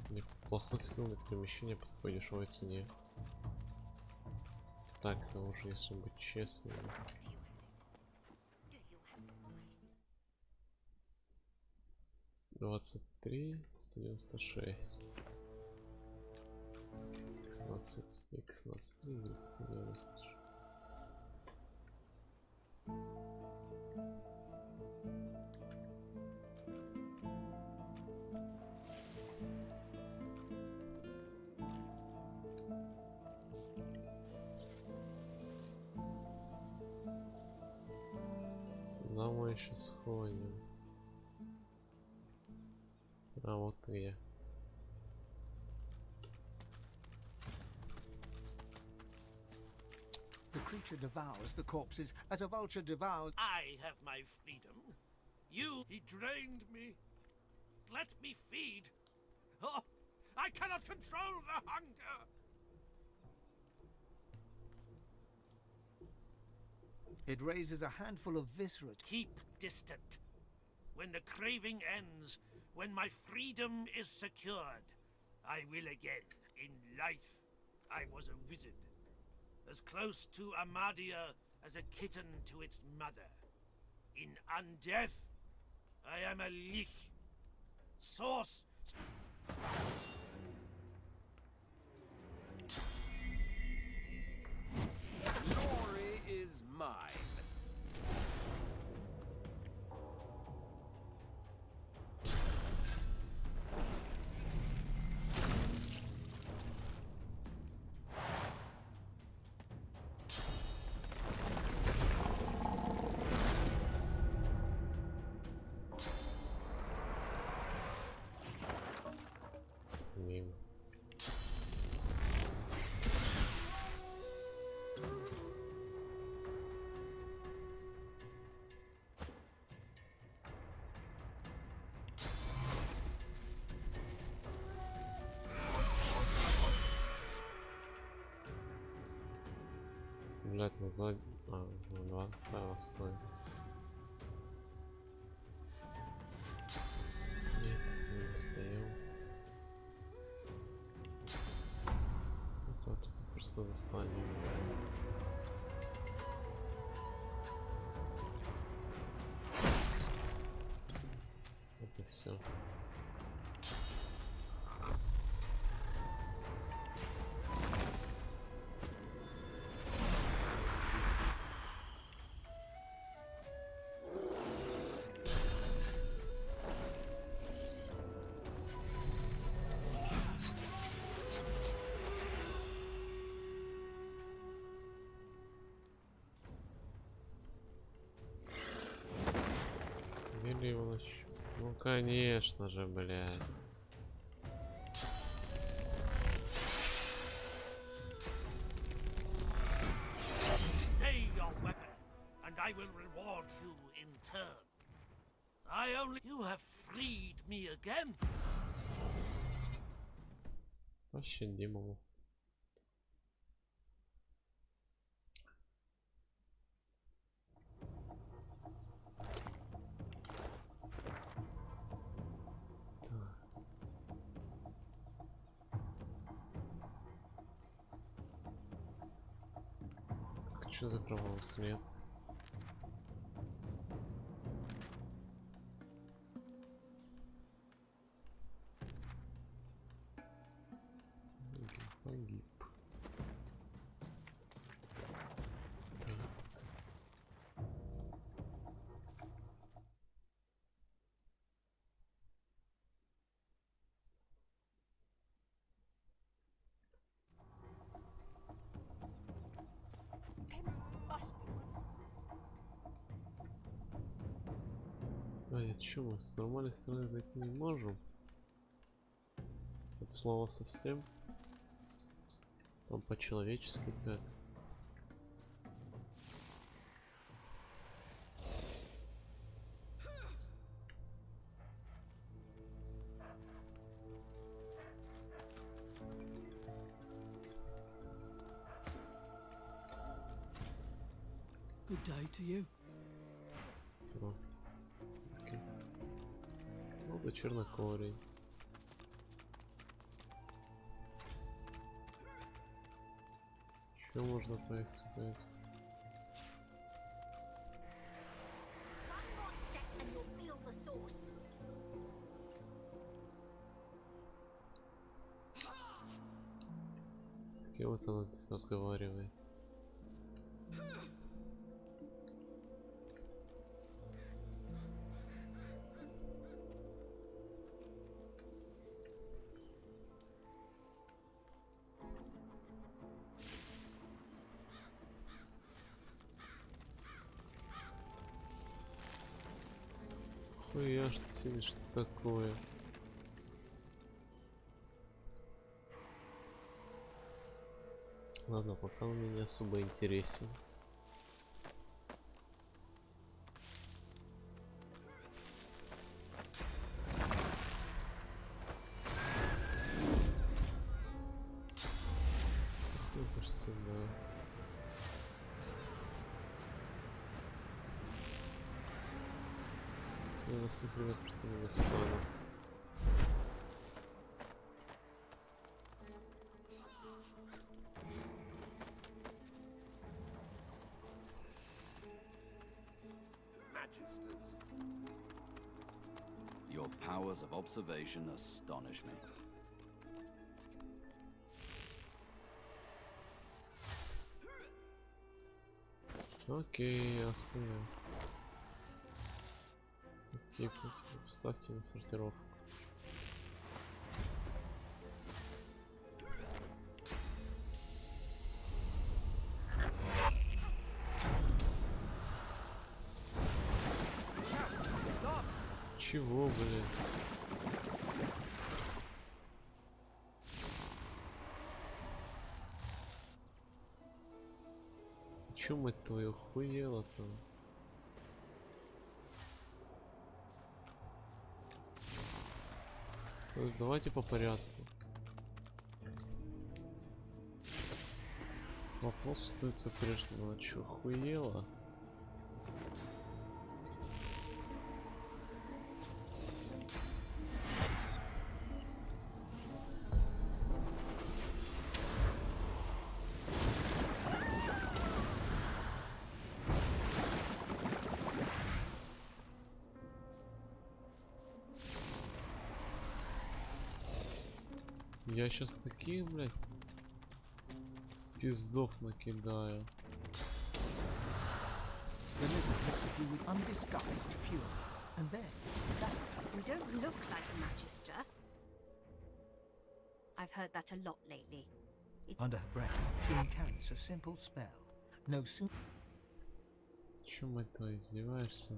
Неплохой скилл на перемещение по такой дешевой цене. Так, это уже, если быть честным. $23, 196. X15, X23, X196. Да, мы сейчас сходим. А вот где. The creature devours the corpses as a vulture devours... I have my freedom. You, he drained me. let me feed. Oh, I cannot control the hunger. It raises a handful of viscera. Keep distant. When the craving ends, when my freedom is secured, I will again. In life, I was a wizard. As close to Amadia as a kitten to its mother. In undeath, I am a lich. Source. Glory is mine. Мимо. Блять, назад. А, ну да, того стоит. Нет, не достаем. Вот просто застанем. Это все. Или его нащупать? Ну конечно же, блядь. Stay your weapon, and I will reward you in turn. I only... You have freed me again. Пощадим его. Что за кровавый след? Погиб. Так. А чё, мы с нормальной стороны зайти не можем? От слова совсем. Там по-человечески как. Good day to you. О. Окей. Ну да, чернокорень. Что можно поискать? С кем вот она здесь разговаривает? Хуяж ты, что такое? Ладно, пока он мне не особо интересен. на своих ребят просто не достану. Your powers of observation astonish me. Окей, ясно, ясно. Типа, вставьте на сортировку. Чего, блин? Чё, мать твою, охуела-то? Давайте по порядку. Вопрос остается прежним. А чё, охуела? Я сейчас такие, блядь, пиздов накидаю. The lizard looks at you with undisguised fury, and then that. You don't look like a magister. I've heard that a lot lately. Under her breath, she incants a simple spell. No sooner. С чем это издеваешься?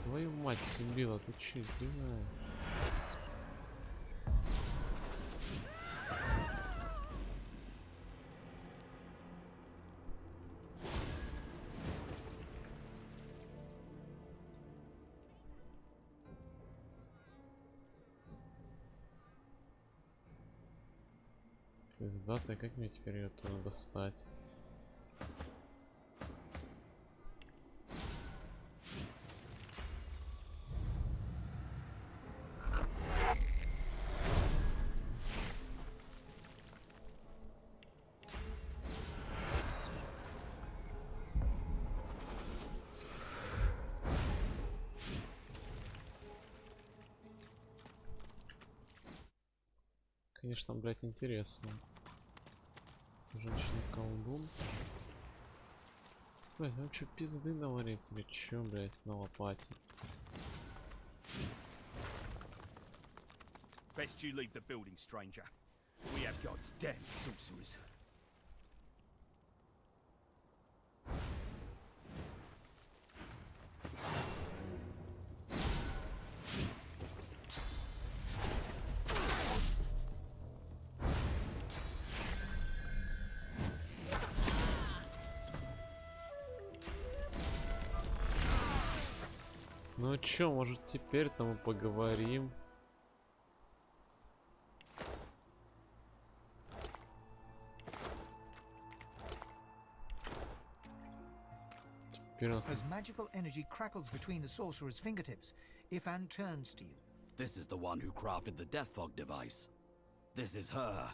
Твою мать, Сибила, ты че, издеваешь? Пизда, как мне теперь ее туда достать? Конечно, блять, интересно. Женщина-колдун. Блять, ну что, пизды наварить или чё, блять, на лопате? Best you leave the building, stranger. We have God's damn sorcerers. Ну чё, может теперь-то мы поговорим? As magical energy crackles between the sorcerer's fingertips, Ifan turns to you. This is the one who crafted the death fog device. This is her.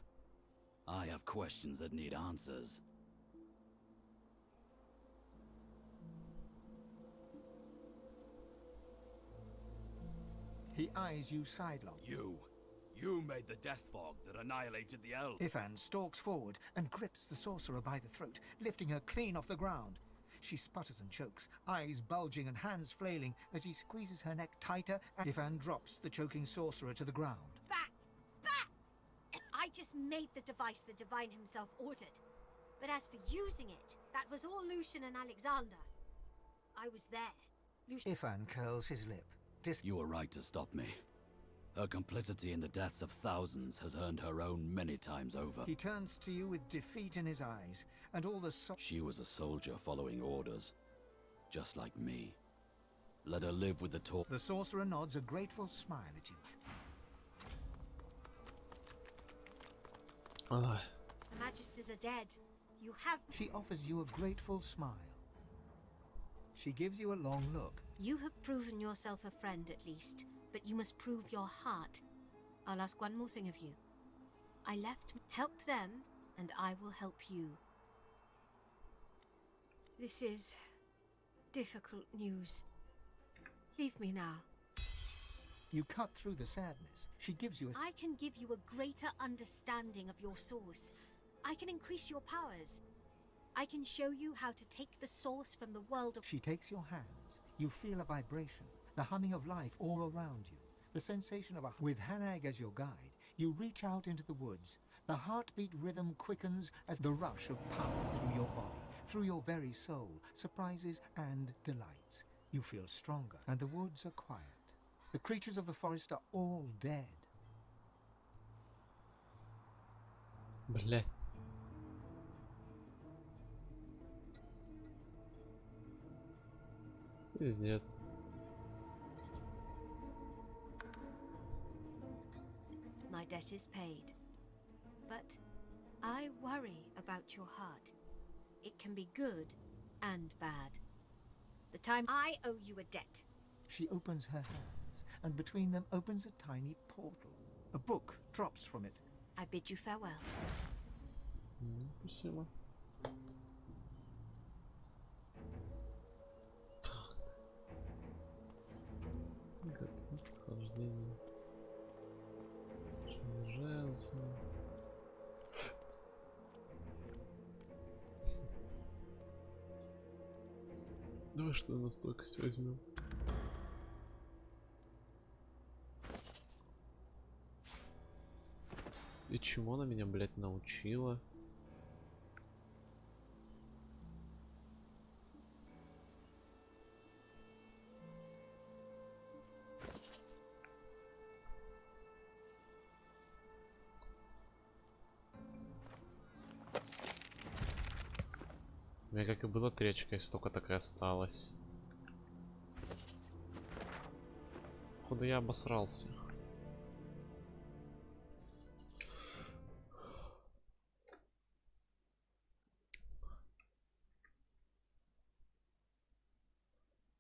I have questions that need answers. He eyes you sidelong. You made the death fog that annihilated the elves. Ifan stalks forward and grips the sorcerer by the throat, lifting her clean off the ground. She sputters and chokes, eyes bulging and hands flailing as he squeezes her neck tighter, and Ifan drops the choking sorcerer to the ground. Back! Back! I just made the device the Divine himself ordered. But as for using it, that was all Lucian and Alexander. I was there. Ifan curls his lip. You were right to stop me. Her complicity in the deaths of thousands has earned her own many times over. He turns to you with defeat in his eyes, and all the She was a soldier following orders. just like me. Let her live with the talk. The sorcerer nods a grateful smile at you. The magisters are dead. You have... She offers you a grateful smile. She gives you a long look. You have proven yourself a friend at least, but you must prove your heart. I'll ask one more thing of you. I left... Help them, and I will help you. This is... difficult news. Leave me now. You cut through the sadness. She gives you a... I can give you a greater understanding of your source. I can increase your powers. I can show you how to take the source from the world of... She takes your hands. You feel a vibration, the humming of life all around you. The sensation of a... With Hanag as your guide, you reach out into the woods. The heartbeat rhythm quickens as the rush of power through your body, through your very soul, surprises and delights. You feel stronger, and the woods are quiet. The creatures of the forest are all dead. Блять. Пиздец. My debt is paid. But I worry about your heart. It can be good and bad. The time I owe you a debt. She opens her hands, and between them opens a tiny portal. A book drops from it. I bid you farewell. Спасибо. Так. Хождение. Железо. Давай что на стойкость возьмем. И чему она меня, блядь, научила? У меня как и была тречка, и столько так и осталось. Походу я обосрался.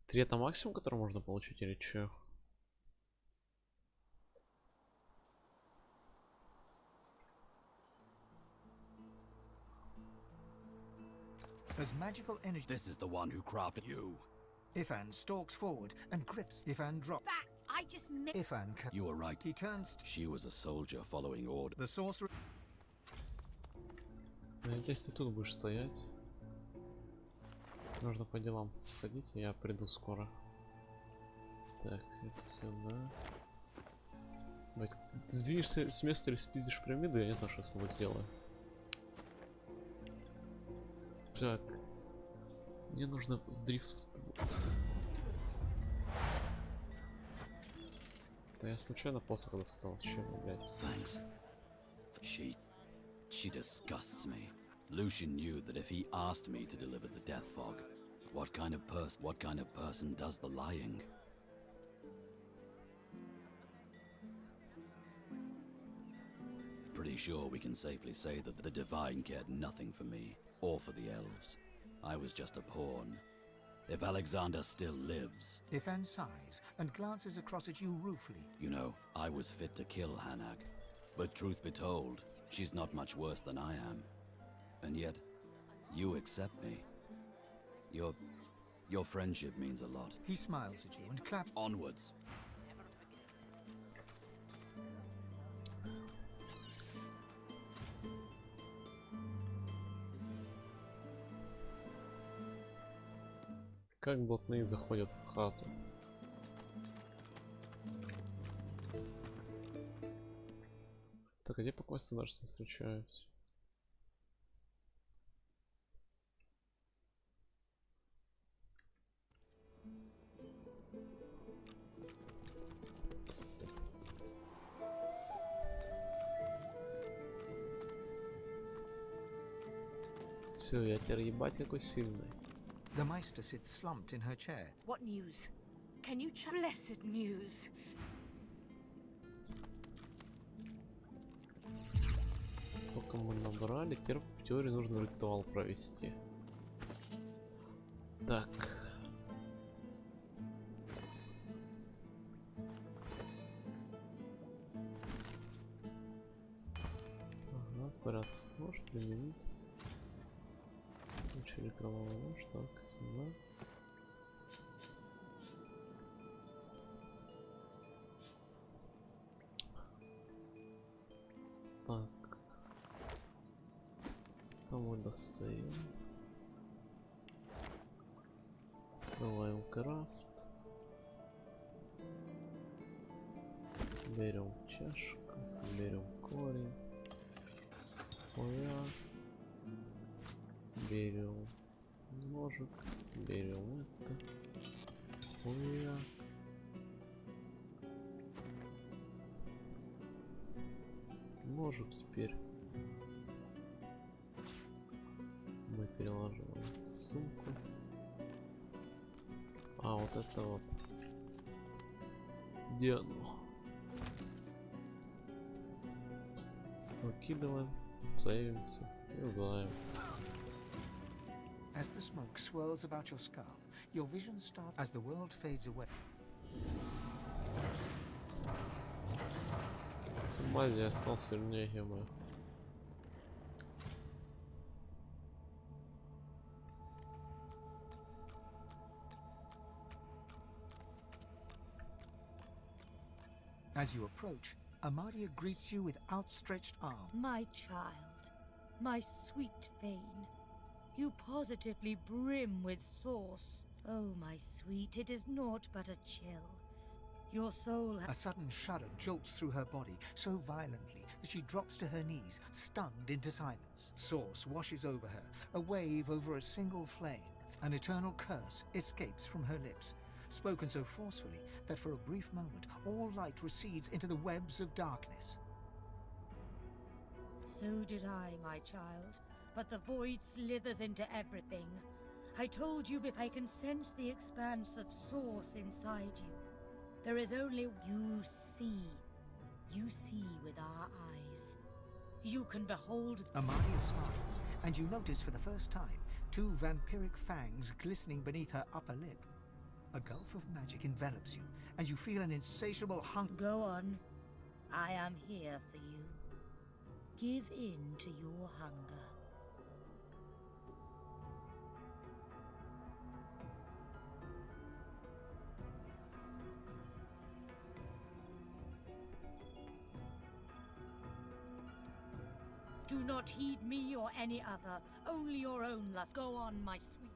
Три это максимум, который можно получить, или че? As magical energy... This is the one who crafted you. Ifan stalks forward and grips. Ifan drops. Back! I just missed... Ifan... You were right. He turns... She was a soldier following order. The sorcerer... Надеюсь, ты тут будешь стоять. Нужно по делам сходить, я приду скоро. Так, это сюда. Блять, ты сдвинешься с места или спиздишь пирамиду, я не знаю, что я с тобой сделаю. Так. Мне нужно в дрифт. Да я случайно посох достал. Чем, блядь? Thanks. She disgusts me. Lucian knew that if he asked me to deliver the death fog, what kind of person does the lying? Pretty sure we can safely say that the Divine cared nothing for me, or for the elves. I was just a pawn. If Alexander still lives... Ifan sighs and glances across at you ruefully. You know, I was fit to kill Hanag. But truth be told, she's not much worse than I am. And yet, you accept me. Your friendship means a lot. He smiles at you and claps. Onwards. Как блатные заходят в хату? Так, а где по квесту даже с ним встречаюсь? Все, я теперь ебать какой сильный. The Meister sits slumped in her chair. What news? Can you blessed news? Столько мы набрали. Теперь в теории нужно ритуал провести. Так. Ага, порядок. Можешь применить. Учили кровавый нож. Так, сюда. Так. Там мы достаем. Открываем крафт. Берем чашку. Берем корень. Хуя. Берем ножик. Берем это. Хуя. Ножик теперь мы переложим в сумку. А вот это вот. Где оно? Выкидываем, сейвимся, вязаем. As the smoke swirls about your skull, your vision starts as the world fades away. Суммарий остался сильнее геома. As you approach, Amadia greets you with outstretched arms. My child, my sweet Fane, you positively brim with sauce. Oh, my sweet, it is naught but a chill. Your soul A sudden shudder jolts through her body so violently that she drops to her knees, stunned into silence. Sauce washes over her, a wave over a single flame. An eternal curse escapes from her lips, spoken so forcefully that for a brief moment all light recedes into the webs of darkness. So did I, my child, but the void slithers into everything. I told you I can sense the expanse of source inside you. There is only you see. You see with our eyes. You can behold. Amadia smiles, and you notice for the first time 2 vampiric fangs glistening beneath her upper lip. A gulf of magic envelops you, and you feel an insatiable hunger. Go on. I am here for you. Give in to your hunger. Do not heed me or any other, only your own lust. Go on, my sweet.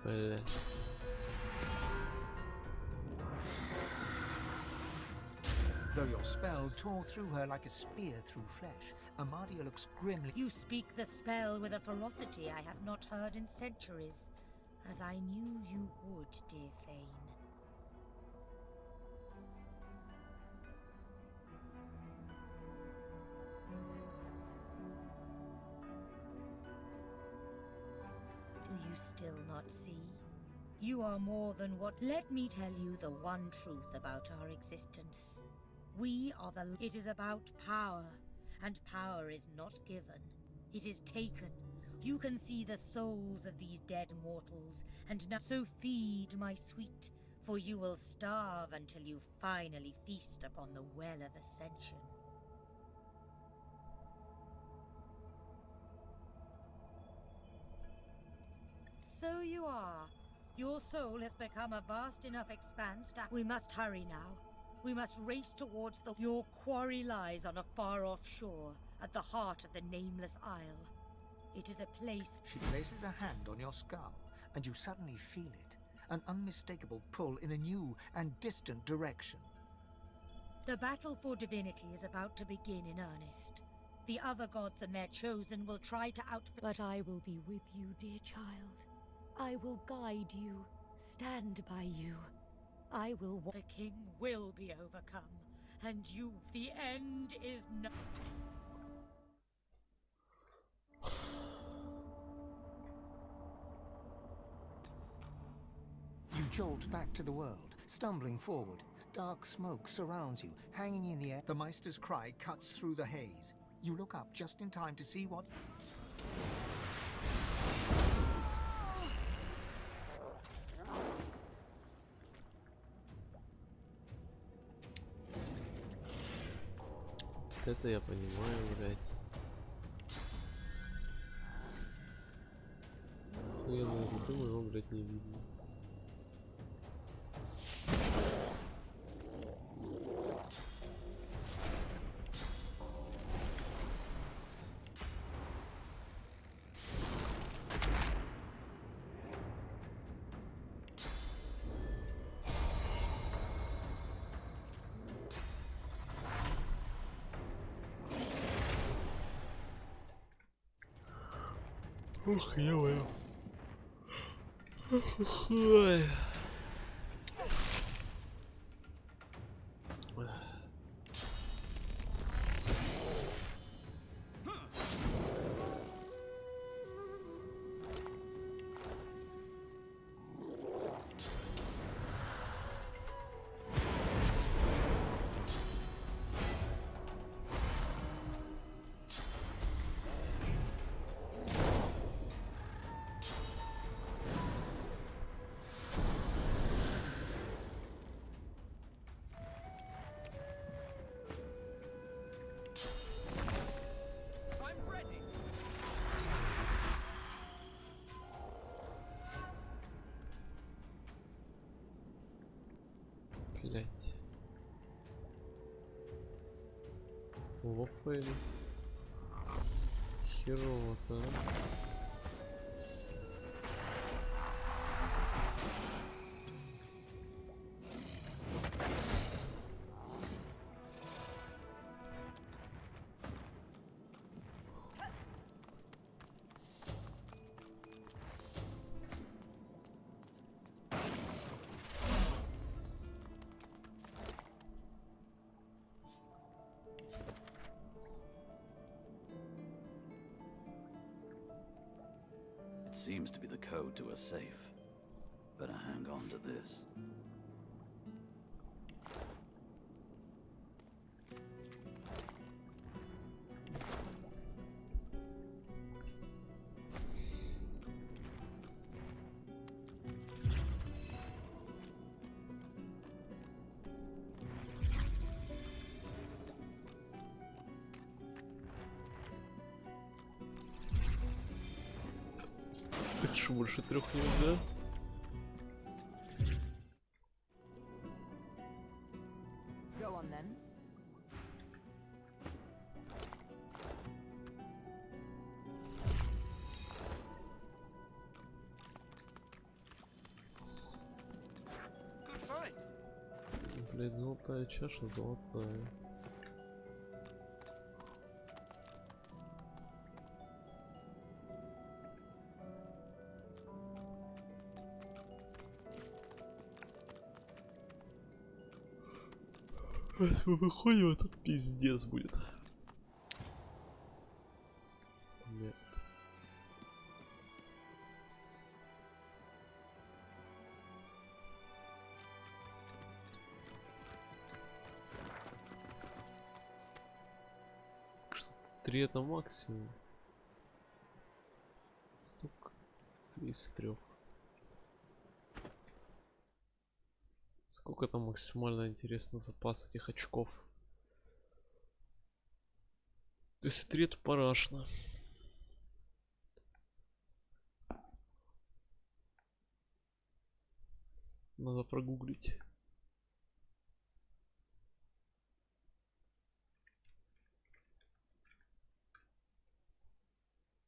Блять. Though your spell tore through her like a spear through flesh, Amadia looks grimly. You speak the spell with a ferocity I have not heard in centuries, as I knew you would, dear Fane. Do you still not see? You are more than what. Let me tell you the one truth about our existence. We are the. It is about power, and power is not given. It is taken. You can see the souls of these dead mortals, and now so feed, my sweet, for you will starve until you finally feast upon the well of ascension. So you are. Your soul has become a vast enough expanse to... We must hurry now. We must race towards the... Your quarry lies on a far-off shore, at the heart of the Nameless Isle. It is a place... She places a hand on your skull, and you suddenly feel it. An unmistakable pull in a new and distant direction. The battle for divinity is about to begin in earnest. The other gods and their chosen will try to But I will be with you, dear child. I will guide you, stand by you. I will... The king will be overcome, and you... The end is no... jolt back to the world, stumbling forward. Dark smoke surrounds you, hanging in the air. The Meister's cry cuts through the haze. You look up just in time to see what... Это я понимаю, блядь. Охуенные задумы, его, блядь, не видно. Ух, ё-моё. Ой. Блять. Лофейн. Херово-то, а? It seems to be the code to a safe. Better hang on to this. Так что больше 3 нельзя? Go on then. Good fight. Блять, золотая чаша, золотая. Если мы выходим, это пиздец будет. Нет. Кажется, 3 это максимум. Столько из 3. Сколько там максимально интересно запас этих очков? Если 3, это парашно. Надо прогуглить.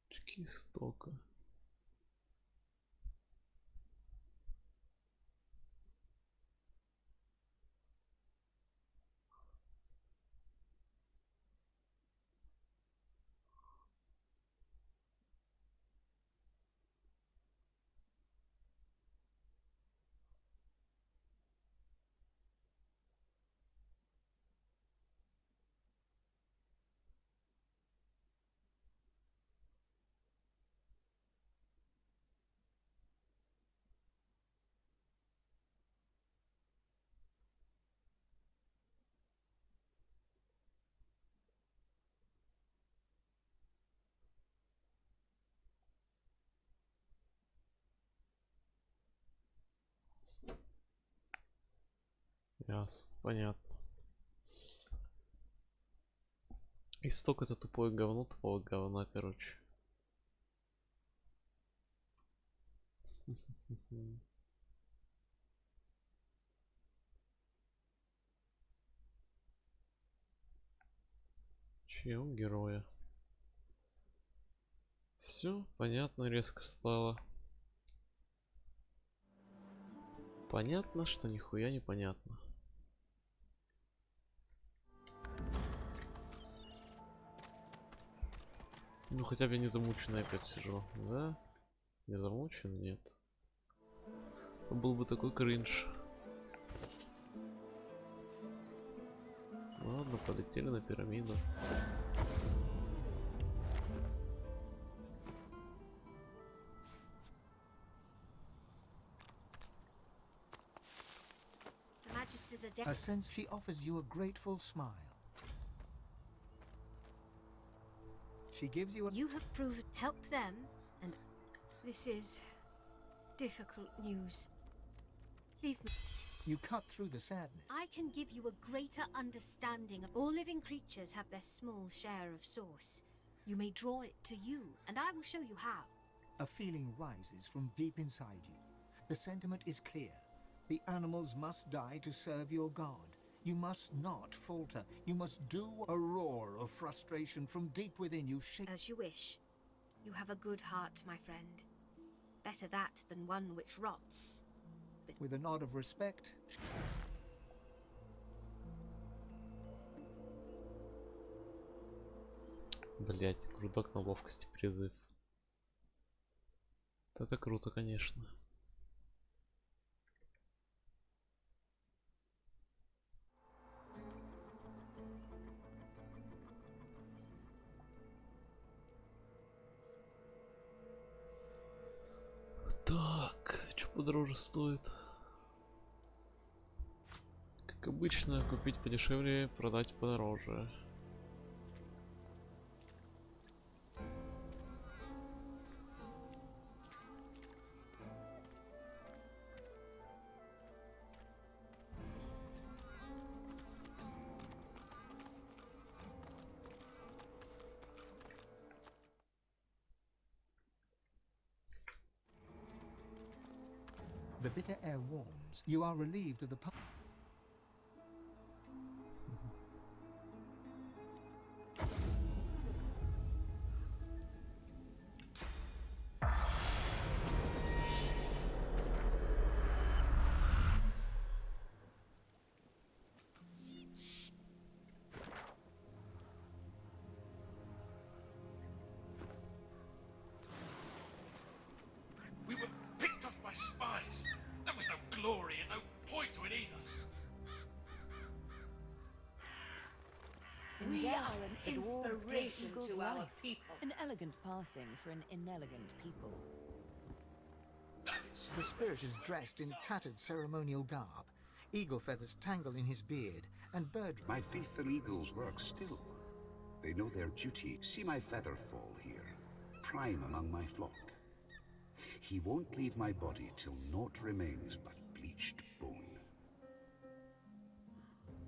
Очки стока. Ясно, понятно. Исток это тупое говно, тупого говна, короче. Чьего героя? Все понятно, резко стало. Понятно, что нихуя не понятно. Ну хотя бы я не замученный опять сижу, да? Не замучен? Нет. Это был бы такой кринж. Ладно, полетели на пирамиду. A sense she offers you a grateful smile. She gives you a... You have proved help them, and this is difficult news. Leave me. You cut through the sadness. I can give you a greater understanding of all living creatures have their small share of source. You may draw it to you, and I will show you how. A feeling rises from deep inside you. The sentiment is clear. The animals must die to serve your god. You must not falter. You must do. A roar of frustration from deep within you shakes. As you wish. You have a good heart, my friend. Better that than one which rots. But with a nod of respect. Блять, круток на ловкости призыв. Это круто, конечно. Так, что подороже стоит? Как обычно, купить подешевле, продать подороже. The bitter air warms. You are relieved of the... We were picked off by spies. There was no glory and no point to it either. We are are an an inspiration inspiration to our life. people. An elegant passing for an inelegant people. The spirit is dressed in tattered ceremonial garb. Eagle feathers tangle in his beard, and bird... My faithful eagles work still. They know their duty. See my feather fall here, prime among my flock. He won't leave my body till naught remains but bleached bone.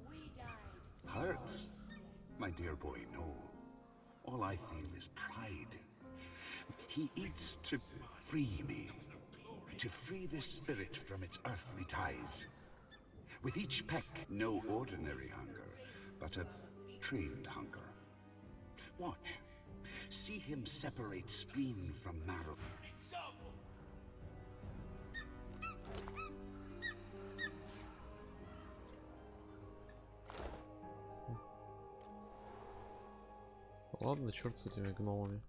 We died. Hurts? My dear boy, no. All I feel is pride. He eats to free me. To free this spirit from its earthly ties. With each peck, no ordinary hunger, but a trained hunger. Watch. See him separate spleen from marrow. Ладно, черт с этими гномами.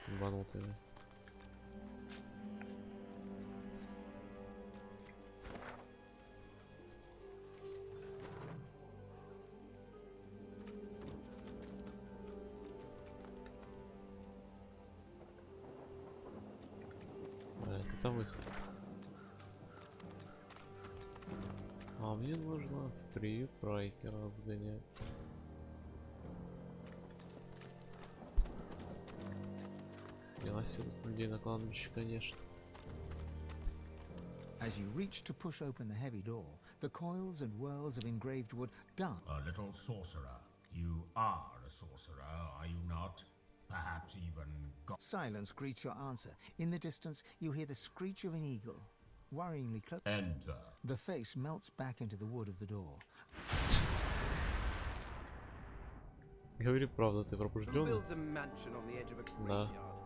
Ебанутыми. Это выход. А мне нужно в приют Райкера сгонять. Хрена себе тут людей на кладбище, конечно. As you reach to push open the heavy door, The coils and whirls of engraved wood dance. A little sorcerer. You are a sorcerer, are you not? Perhaps even God. Silence greets your answer. In the distance, you hear the screech of an eagle. Worryingly close. Enter. The face melts back into the wood of the door. Говори правду, ты пробуждённый? builds a mansion on the edge of a Да. graveyard?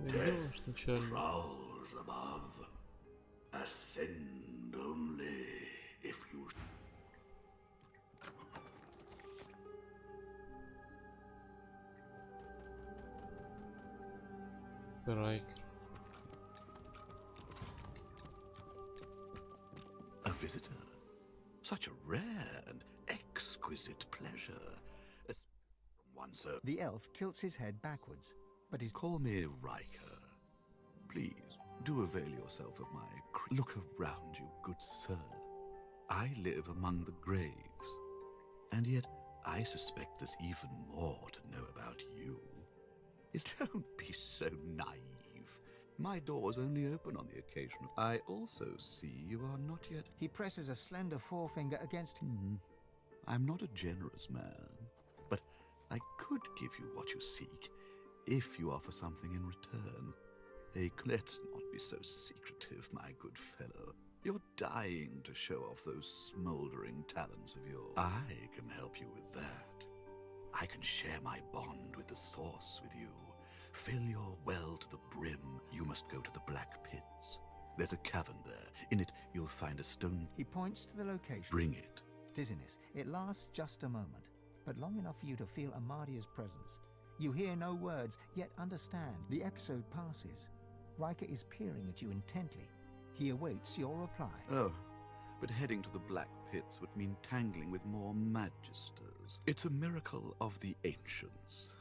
Death prowls above. Ascend only if you. Райкер. A visitor. Such a rare and exquisite pleasure. As from one sir. The elf tilts his head backwards, but he's. Call me Riker. Please, do avail yourself of my. Look around you, good sir. I live among the graves. And yet, I suspect there's even more to know about you. Don't be so naive. My doors only open on the occasion. I also see you are not yet. He presses a slender forefinger against. I'm not a generous man, but I could give you what you seek if you offer something in return. Let's not be so secretive, my good fellow. You're dying to show off those smoldering talents of yours. I can help you with that. I can share my bond with the source with you. Fill your well to the brim. You must go to the Black Pits. There's a cavern there. In it, you'll find a stone. He points to the location. Bring it. Dizziness. It lasts just a moment, but long enough for you to feel Amadia's presence. You hear no words, yet understand. The episode passes. Riker is peering at you intently. He awaits your reply. Oh, but heading to the Black Pits would mean tangling with more magisters. It's a miracle of the ancients.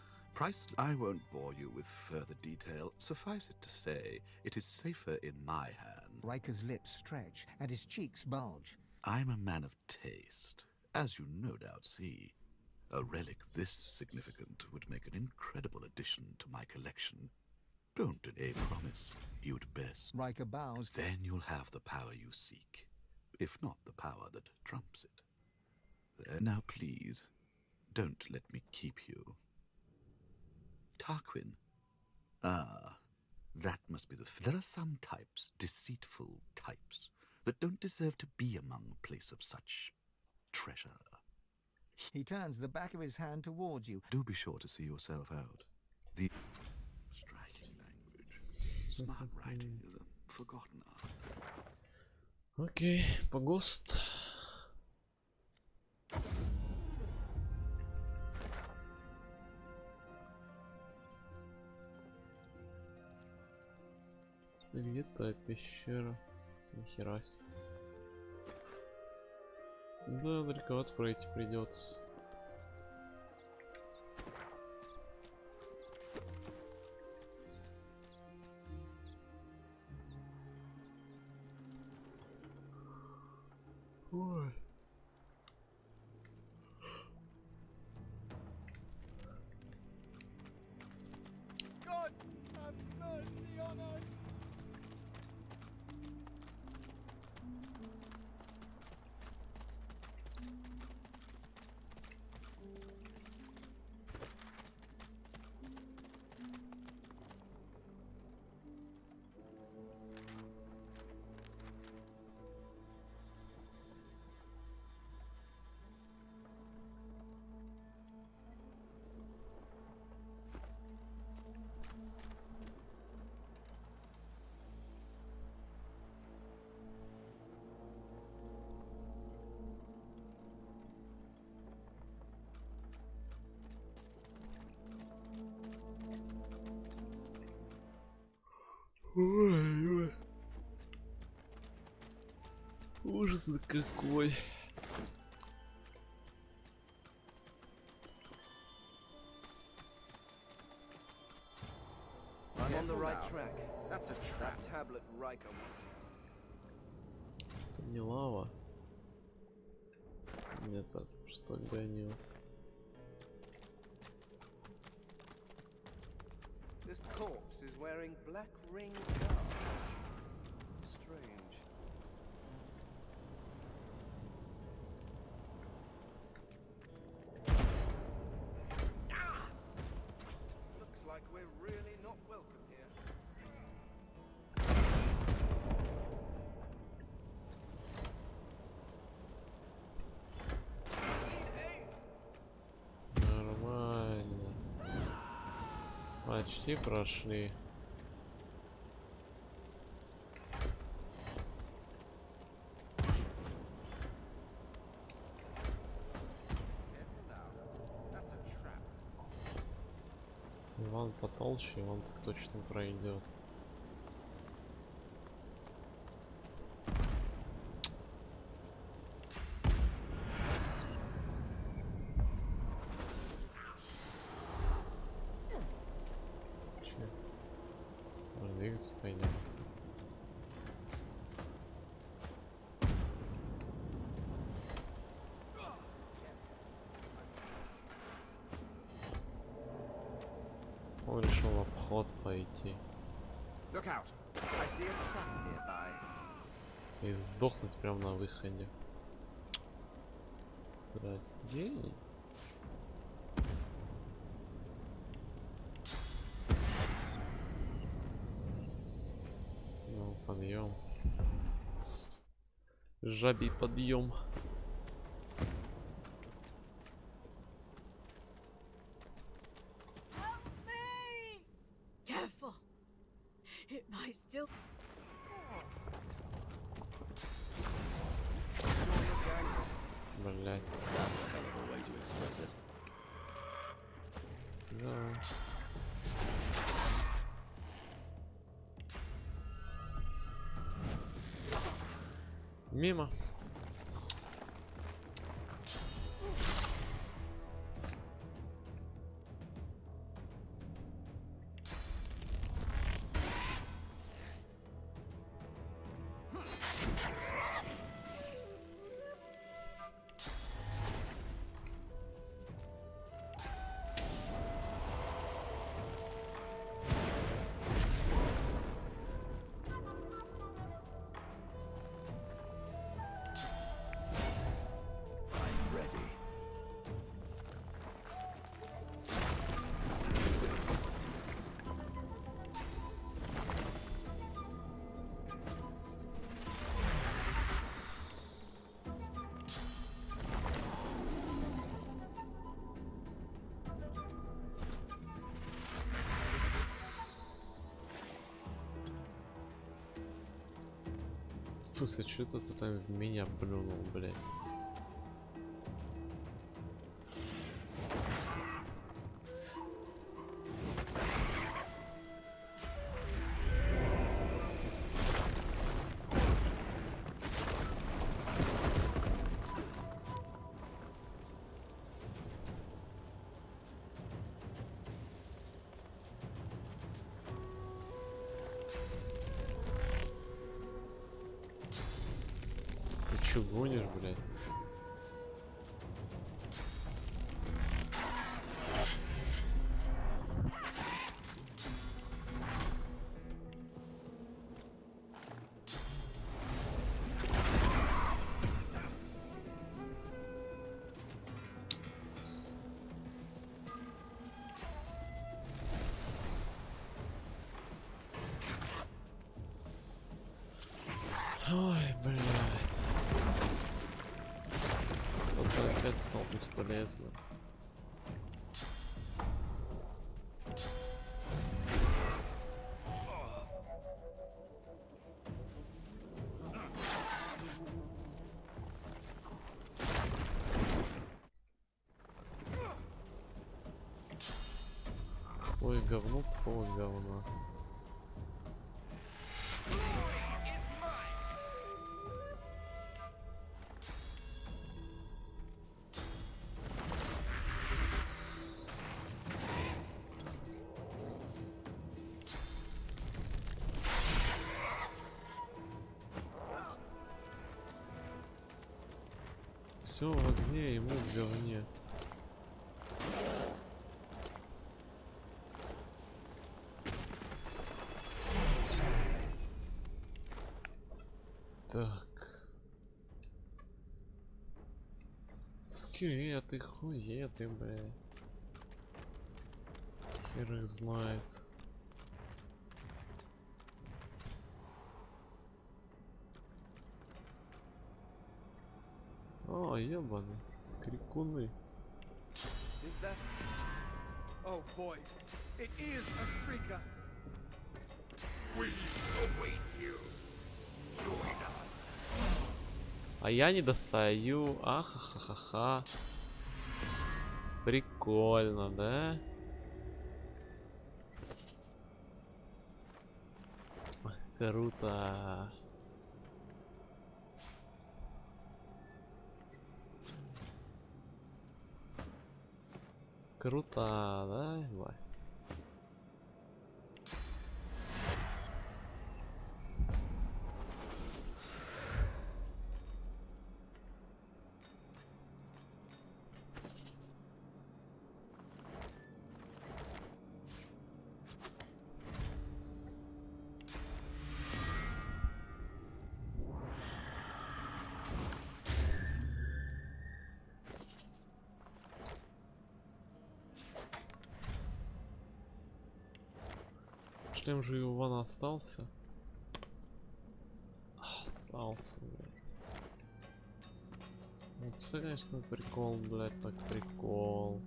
I won't bore you with further detail. Suffice it to say, it is safer in my hand. Riker's lips stretch and his cheeks bulge. I'm a man of taste, as you no doubt see. A relic this significant would make an incredible addition to my collection. Don't delay promise, you'd best. Riker bows. Then you'll have the power you seek, if not the power that trumps it. There. Now please, don't let me keep you. Tarquin. Ah, that must be there are some types, deceitful types, that don't deserve to be among a place of such treasure. He turns the back of his hand towards you. Do be sure to see yourself out. The striking language. Smart writing is a forgotten art. Окей, погост. Где та пещера? Нихера себе. Да, далековато пройти придется. Ой. God have mercy on us! Ой, ой. Ужас какой. I'm on the right track. That's a trap. That tablet Riker wants. Это не лава. Нет, это просто гоню. This corpse is wearing black ring garb. Strange. Looks like we're really not welcome here. Нормально. Почти прошли. Иван потолще, он так точно пройдет. Двигаться пойдем. Он решил обход пойти. И сдохнуть прямо на выходе. Блять, гений. Ну, подъем. Жабий подъем. Careful. It might still. Блять. Да. Мимо. Слушай, что-то ты там в меня плюнул, блядь. Чё гонишь, блядь? Ой, блядь. Кто-то опять стал бесполезным. Ой, говно, такого говна. Все в огне, ему в говне. Так. Скелеты, хуеты, бля. Хер их знает. О, ебаный. Крикуны. Is that? Oh, void. It is a shrieker. We await you. Join us. А я не достаю. Ахахахаха. Прикольно, да? Круто. Круто, да? Давай. Шлем же у Ивана остался. Остался, блядь. Это, конечно, прикол, блядь, так прикол.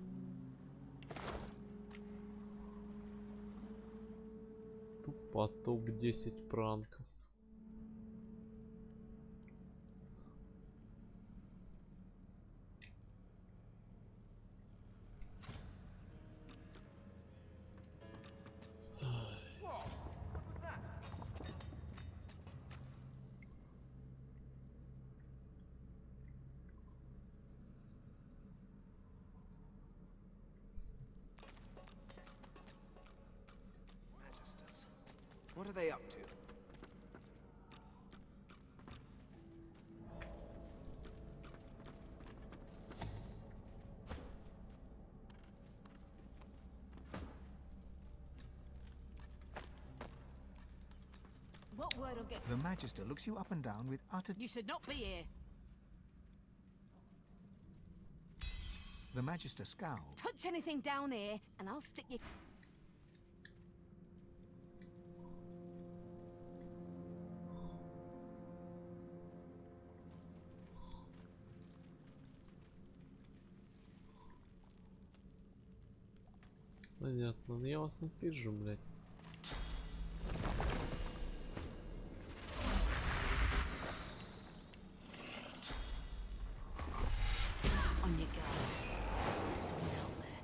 Тупо топ-10 пранков. Magisters. What are they up to? What word will get? The Magister looks you up and down with utter... You should not be here. The Magister scowls. Touch anything down here, and I'll stick you. Понятно, но я вас не вижу, блядь. On your guard. There's someone out there.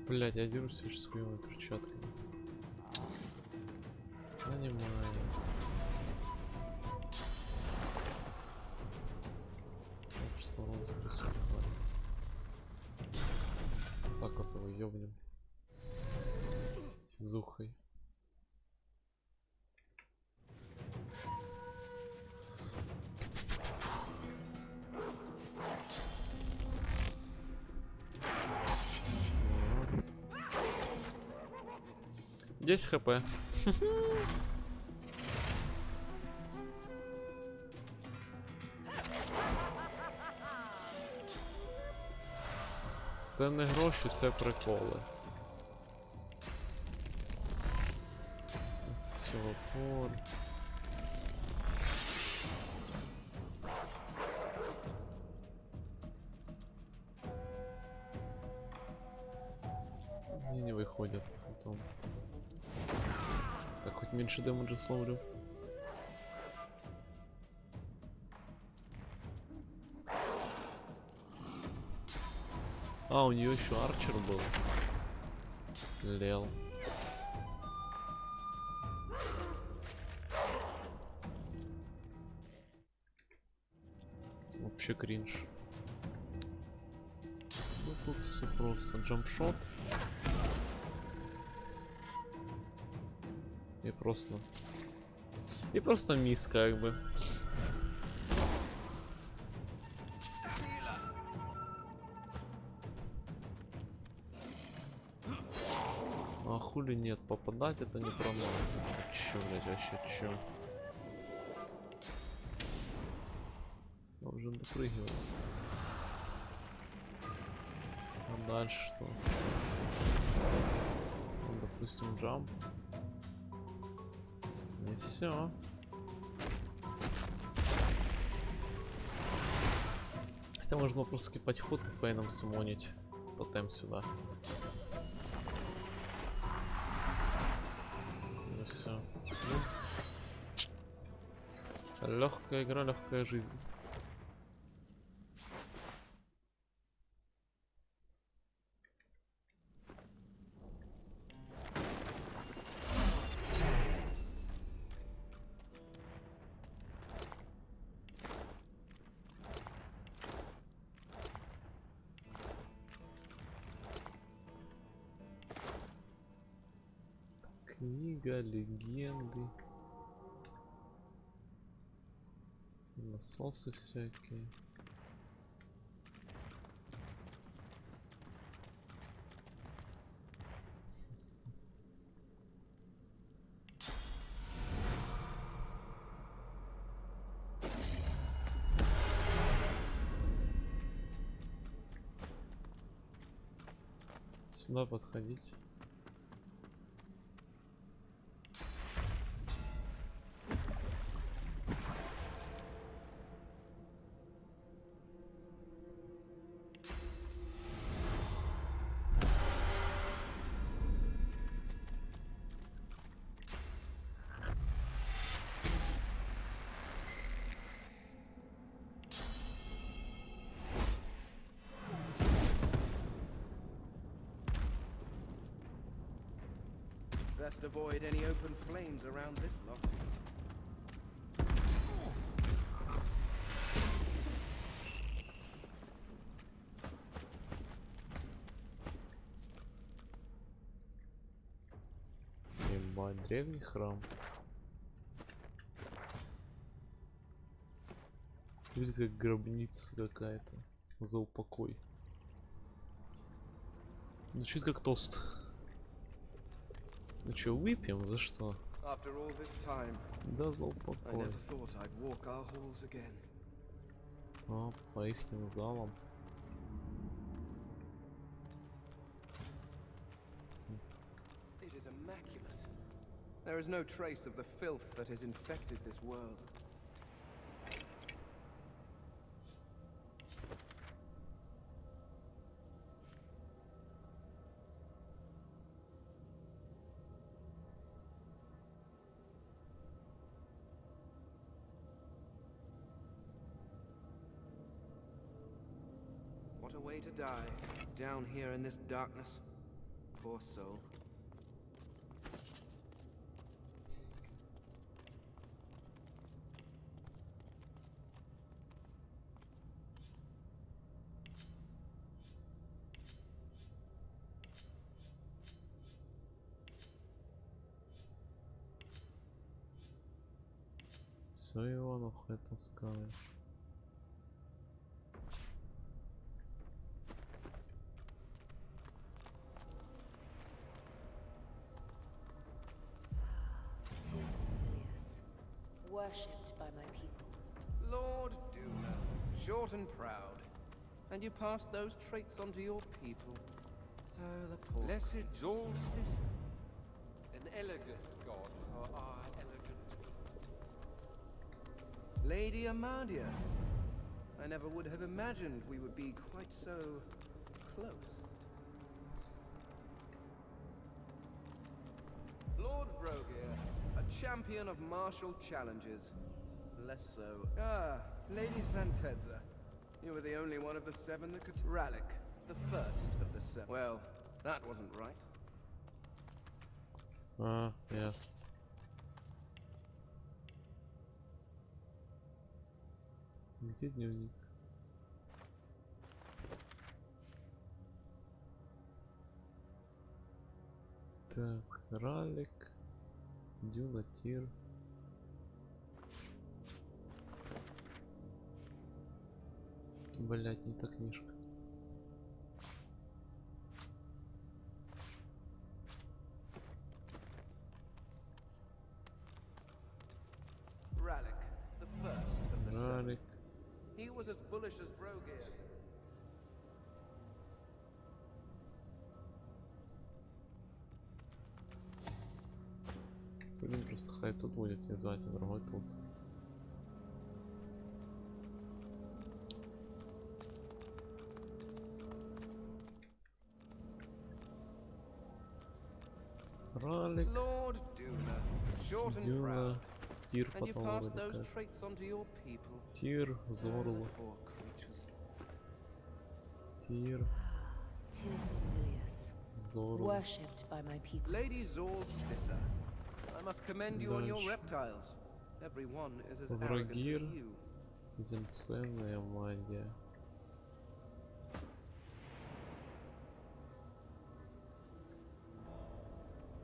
Блять, я дерусь с своими перчатками. Понимаю. Общество урон запустил. Так вот его ёбнем. Физухой. 10 хп. Це не гроші, це приколи. Всього пор. И не выходят потом. Так, хоть меньше дэмэджа словлю. А, у нее еще арчер был. Лел. Вообще кринж. Ну тут все просто. Джампшот. И просто. И просто мисс как бы. А хули нет, попадать это не про нас. Чё, блядь, вообще чё? Он уже допрыгивает. А дальше что? Ну, допустим, джамп. И все. Хотя можно просто скипать ход и фейном сумонить тотем сюда. И все. Легкая игра, легкая жизнь. Книга легенды. Насосы всякие. Сюда подходить. Best avoid any open flames around this lot. Ебать, древний храм. Видите, как гробница какая-то. За упокой. Звучит как тост. Ну чё, выпьем? За что? Да, за упокой. А, по ихним залам. There is no trace of the filth that has infected this world. What a way to die, down here in this darkness. Poor soul. Все его нахуй таскаешь. worshipped by my people. Lord Duna, short and proud. And you passed those traits on to your people. Oh, the poor Blessed creatures. Solstice, an elegant god for our elegant people. Lady Amadia. I never would have imagined we would be quite so close. Lord Vrogir, a champion of martial challenges. Less so. Ah, Lady Santedza. You were the only one of the seven that could... Ralik, the first of the seven. Well, that wasn't right. А, ясно. Где дневник? Так, Ралик, Дюна, Тир. Блять, не та книжка. Ralik, the first of the seven. Ралик. He was as bullish as Vrogir. Один просто хай тут будет связать, а другой тут. Ралик, Lord Duna, short and Дюна, proud. Тир And you потом passed вроде those как. traits on to your people. Тир, Oh, Зорлу, the poor creatures. Тир, Tilsindilius, Зорлу. worshipped by my people. Lady Zorstissa, I must commend you on your Дальше. reptiles. Every one is as arrogant Врагир, as you. Земценная Мадия.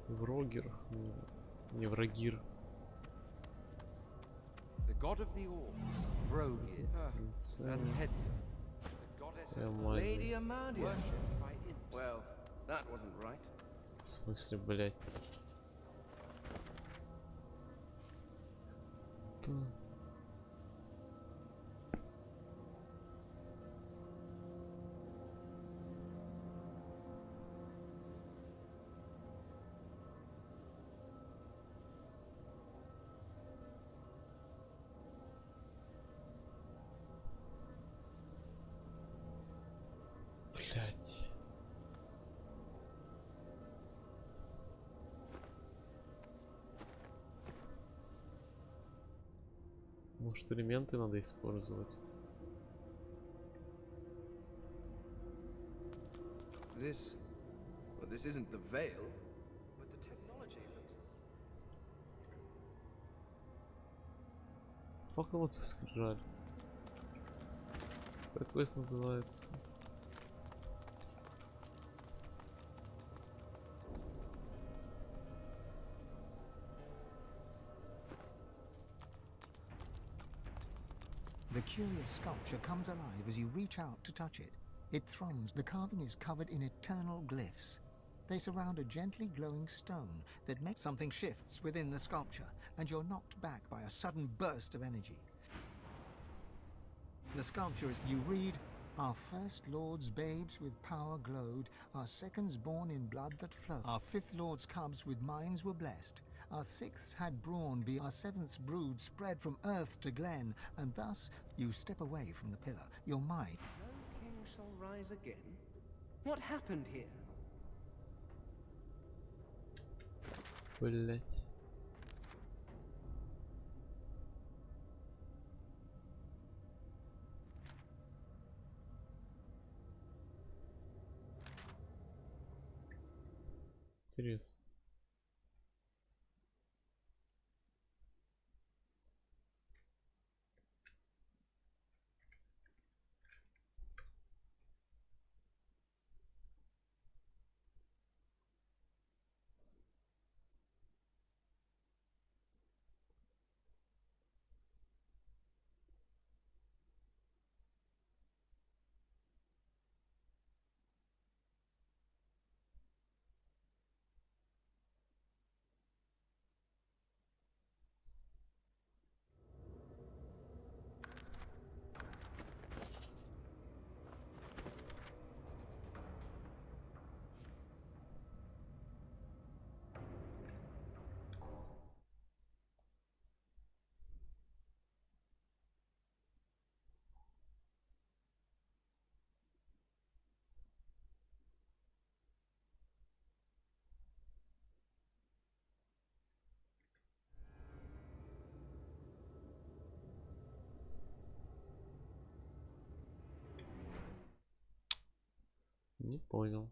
Врогер, не Врагир. The god of the orcs, Vrogir, Santedza, the goddess of Lady Amadia. worshipped by imps. Well, that wasn't right. В смысле, блять? Блять. Может, элементы надо использовать? This... Well, this isn't the veil, but the technology looks... Пока вот скрижаль. Как квест называется? The curious sculpture comes alive as you reach out to touch it. It thrums. The carving is covered in eternal glyphs. They surround a gently glowing stone that makes something shifts within the sculpture, and you're knocked back by a sudden burst of energy. The sculpture is, you read, "Our first lord's babes with power glowed, our seconds born in blood that flowed. Our fifth lord's cubs with minds were blessed. Our sixths had brawn, be our seventh's brood spread from earth to glen, and thus you step away from the pillar. Your mind..." No king shall rise again? What happened here? Блять. Интересно. Не понял.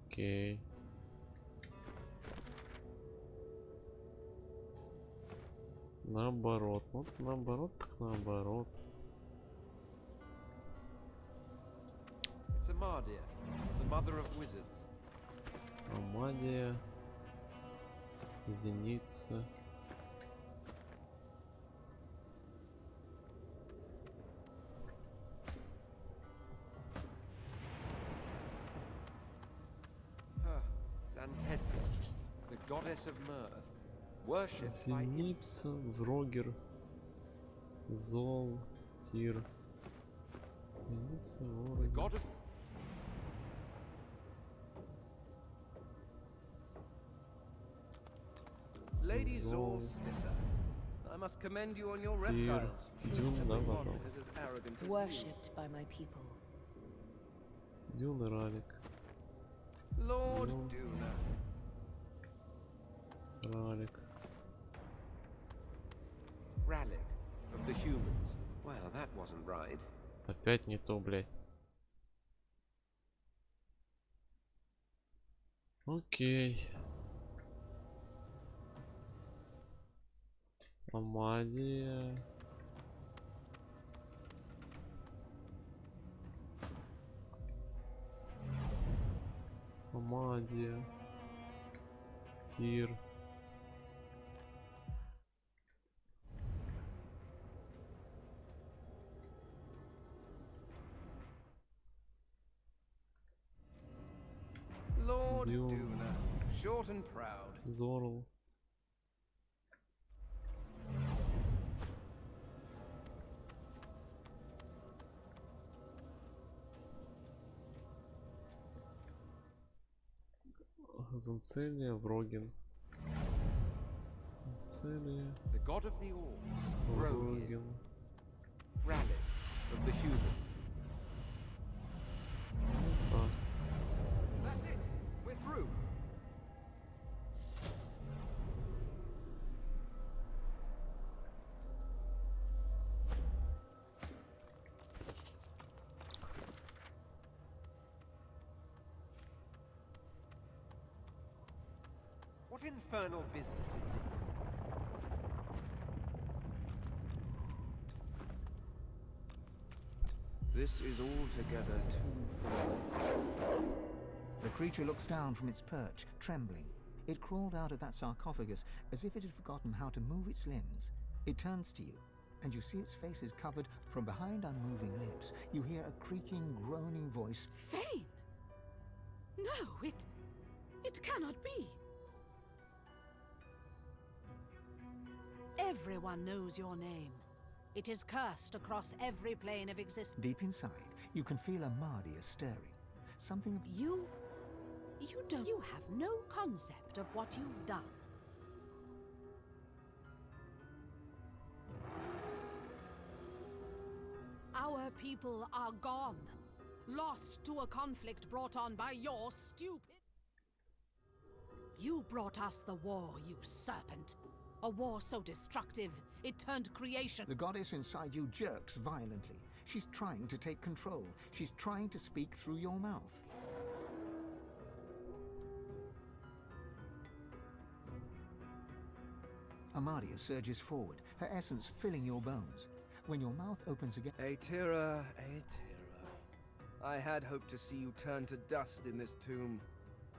Окей. Наоборот. Вот наоборот, так наоборот. It's Amadia, the mother of wizards. Амадия. Зеница. Zantedza, the goddess of mirth, worshipped by Зеница, Врогер, Зол, Тир. Зеница, the god of Lady Зол, Zorstissa, I must commend you on your Тир, reptiles. Дюн, да, базал. Is as arrogant as you. Worshipped by my people. Дюн и Ралик. Lord Дюн, Duna. Ралик. Ralik of the humans. Well, that wasn't right. Опять не то, блядь. Окей. Амадия. Амадия. Тир. Lord Дюн. Duna, short and proud. Зорл. Занцелия, Вроген. Занцелия, The god of the orcs, Vrogir. Вроген. Ralik of the humans. А, That's it. We're through. What infernal business is this? This is altogether too familiar. The creature looks down from its perch, trembling. It crawled out of that sarcophagus as if it had forgotten how to move its limbs. It turns to you, and you see its face is covered from behind unmoving lips. You hear a creaking, groaning voice. Fane! No, it cannot be. Everyone knows your name. It is cursed across every plane of existence. Deep inside, you can feel Amadia stirring. Something... You have no concept of what you've done. Our people are gone. Lost to a conflict brought on by your stupid... You brought us the war, you serpent. A war so destructive, it turned creation... The goddess inside you jerks violently. She's trying to take control. She's trying to speak through your mouth. Amadia surges forward, her essence filling your bones. When your mouth opens again... Aetira, Aetira. I had hoped to see you turn to dust in this tomb.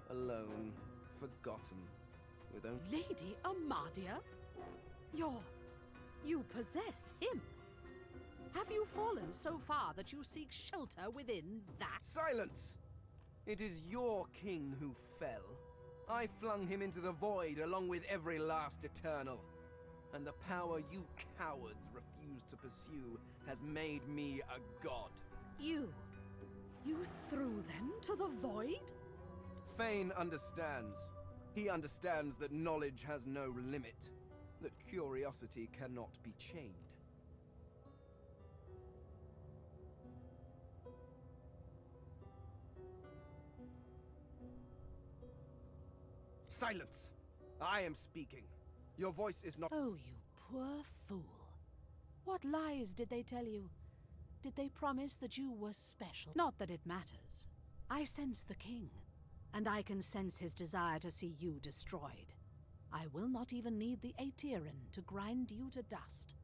Alone, forgotten, with only... Lady Amadia? You possess him. Have you fallen so far that you seek shelter within that? Silence! It is your king who fell. I flung him into the void along with every last eternal. And the power you cowards refuse to pursue has made me a god. You threw them to the void? Fane understands. He understands that knowledge has no limit, that curiosity cannot be chained. Silence! I am speaking. Your voice is not— Oh, you poor fool. What lies did they tell you? Did they promise that you were special? Not that it matters. I sense the king, and I can sense his desire to see you destroyed. I will not even need the Aetiran to grind you to dust.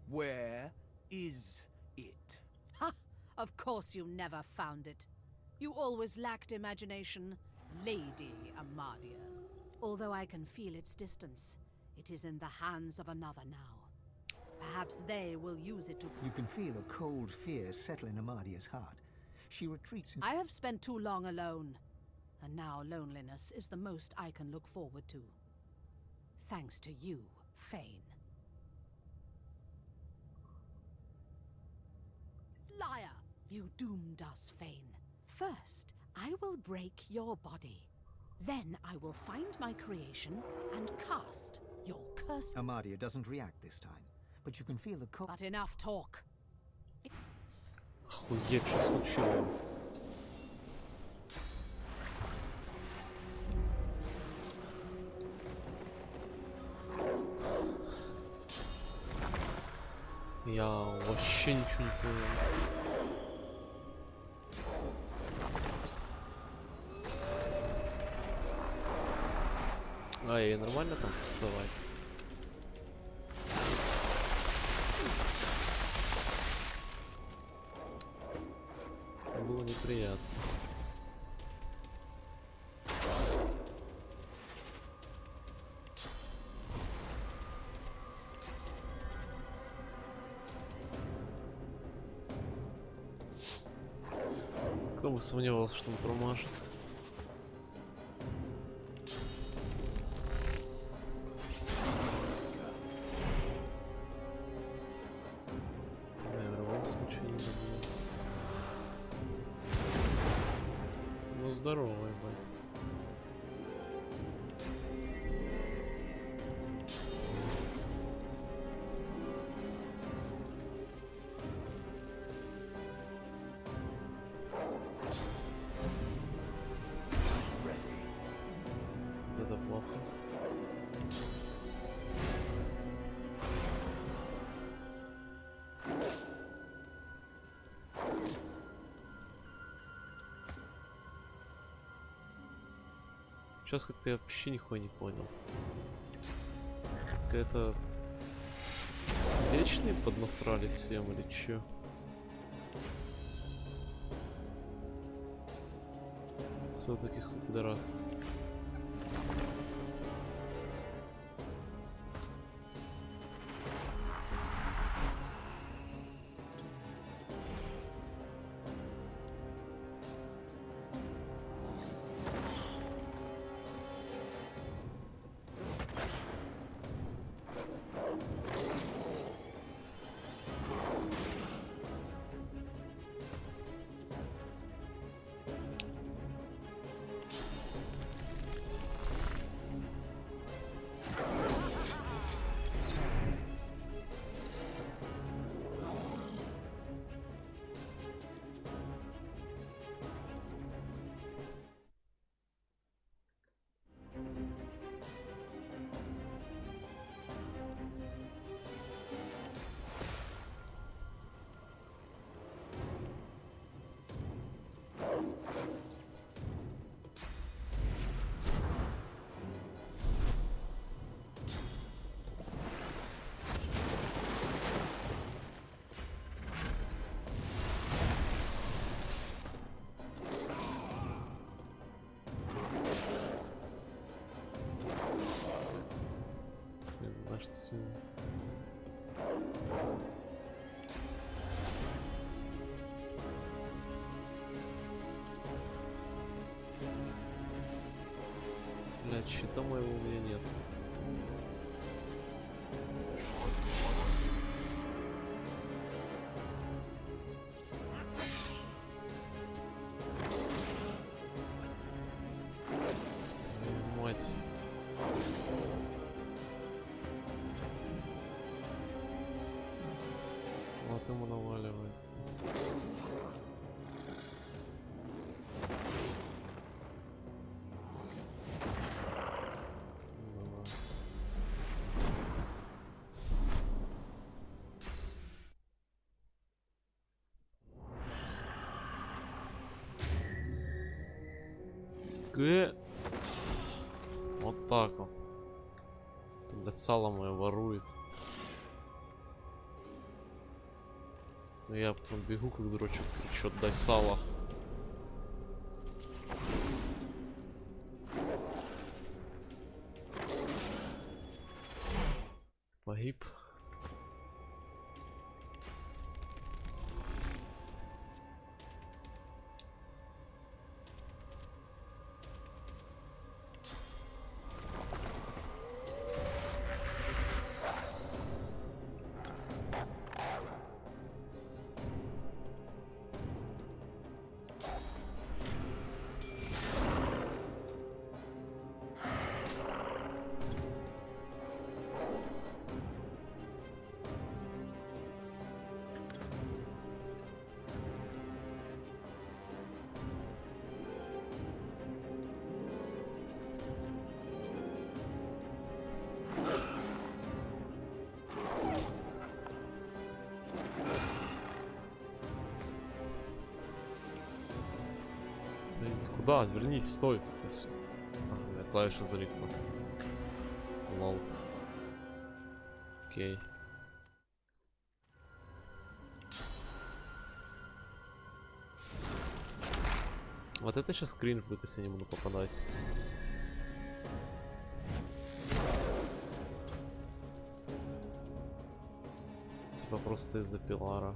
Where is it? Ha! Of course you never found it. You always lacked imagination, Lady Amadia. Although I can feel its distance, it is in the hands of another now. Perhaps they will use it to— You can feel a cold fear settle in Amadia's heart. She retreats. I have spent too long alone, and now loneliness is the most I can look forward to. Thanks to you, Fane. Liar! You doomed us, Fane. First, I will break your body. Then I will find my creation and cast your curse. Amadia doesn't react this time, but you can feel the cold. But enough talk. Охуеть, что случилось? Я вообще ничего не понял. А, ей нормально там вставать? Это было неприятно. Кто бы сомневался, что он промажет. В любом случае не забыл. Ну здорово, ебать. Это плохо. Сейчас как-то я вообще нихуя не понял. Какая-то вечные поднасрали всем или чё? Все таких пидорас. Кажется. Блядь, щита моего у меня нет. Г. Вот так вот. Это, блядь, сало мое ворует. Но я потом бегу, как дурачок, кричу: отдай сало. Погиб. Куда? Вернись, стой. А, клавиша залипла. Лол. Окей. Вот это сейчас кринж будет, если я не буду попадать. Типа просто из-за пилара.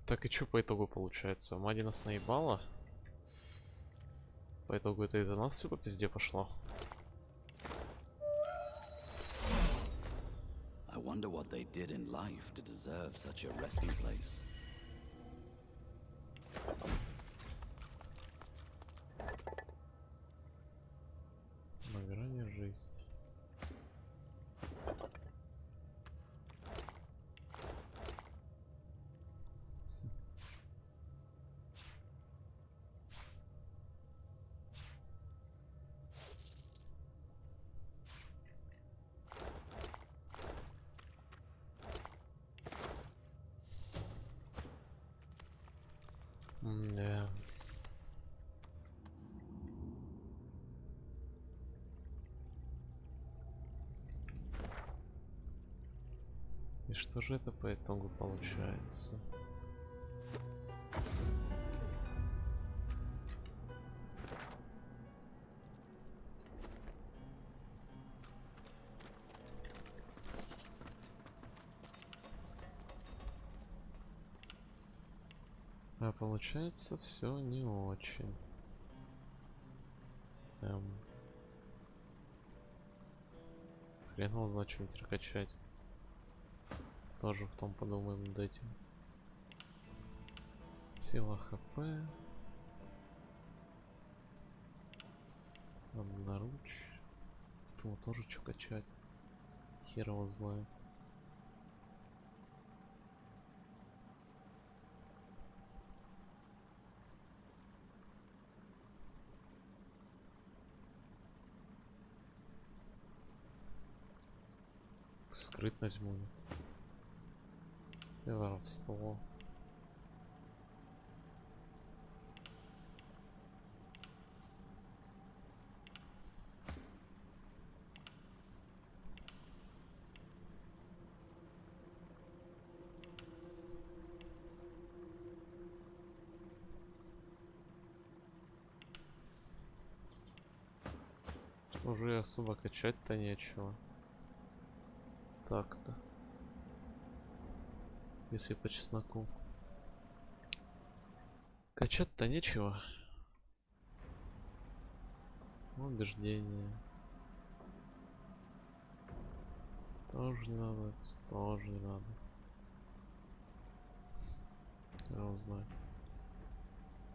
Так, и что по итогу получается? Мади нас наебала? По итогу это из-за нас все по пизде пошло. I wonder what they did in life to deserve such a resting place. На грани жизни. Да. И что же это по итогу получается? А получается все не очень. Хрен его знает, что теперь качать. Тоже в том подумаем над этим. Сила хп. Обнаруч. Этому тоже что качать. Хер его знает. Скрытность будет. И воровство. Уже особо качать-то нечего. Так-то. Если по чесноку. Качать-то нечего. Убеждение. Тоже не надо, тоже не надо. Я его знаю.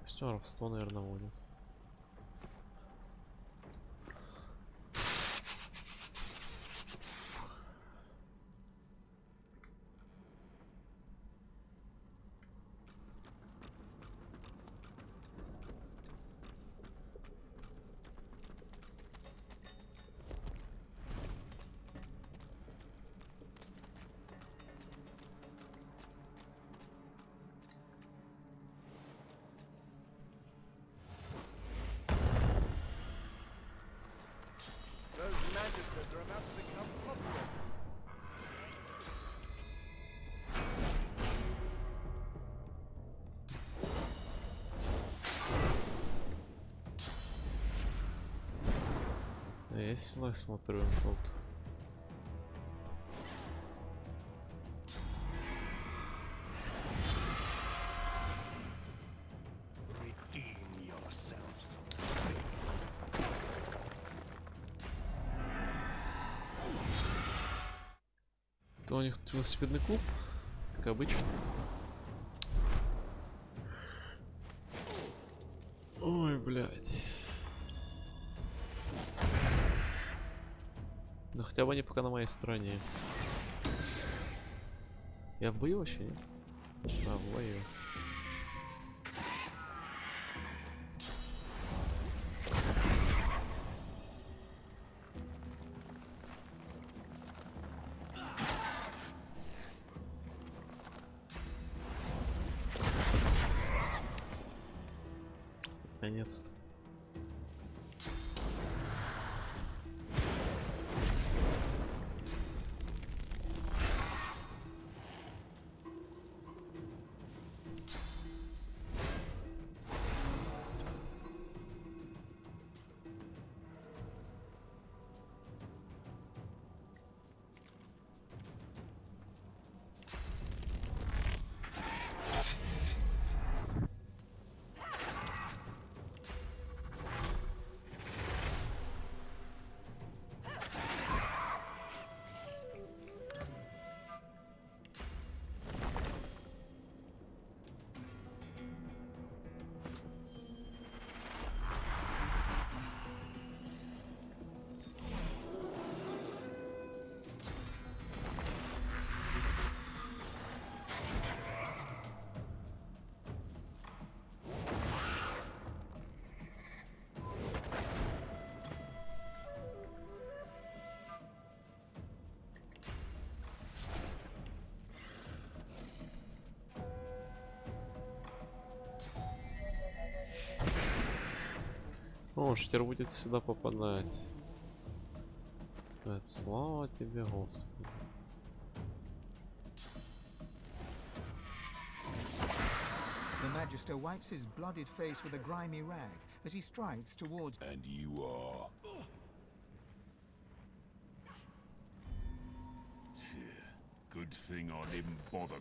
Пусть воровство, наверное, будет. Those magisters are about to become popular. Я сюда смотрю тут. Это у них велосипедный клуб, как обычно. Ой, блядь. Ну хотя бы они пока на моей стороне. Я в бою вообще, нет? А, в бою. Наконец-то. О, штер будет сюда попадать. Слава тебе, Господи. The Magister wipes his blooded face with a grimy rag as he strides towards... And you are... Good thing I didn't bother.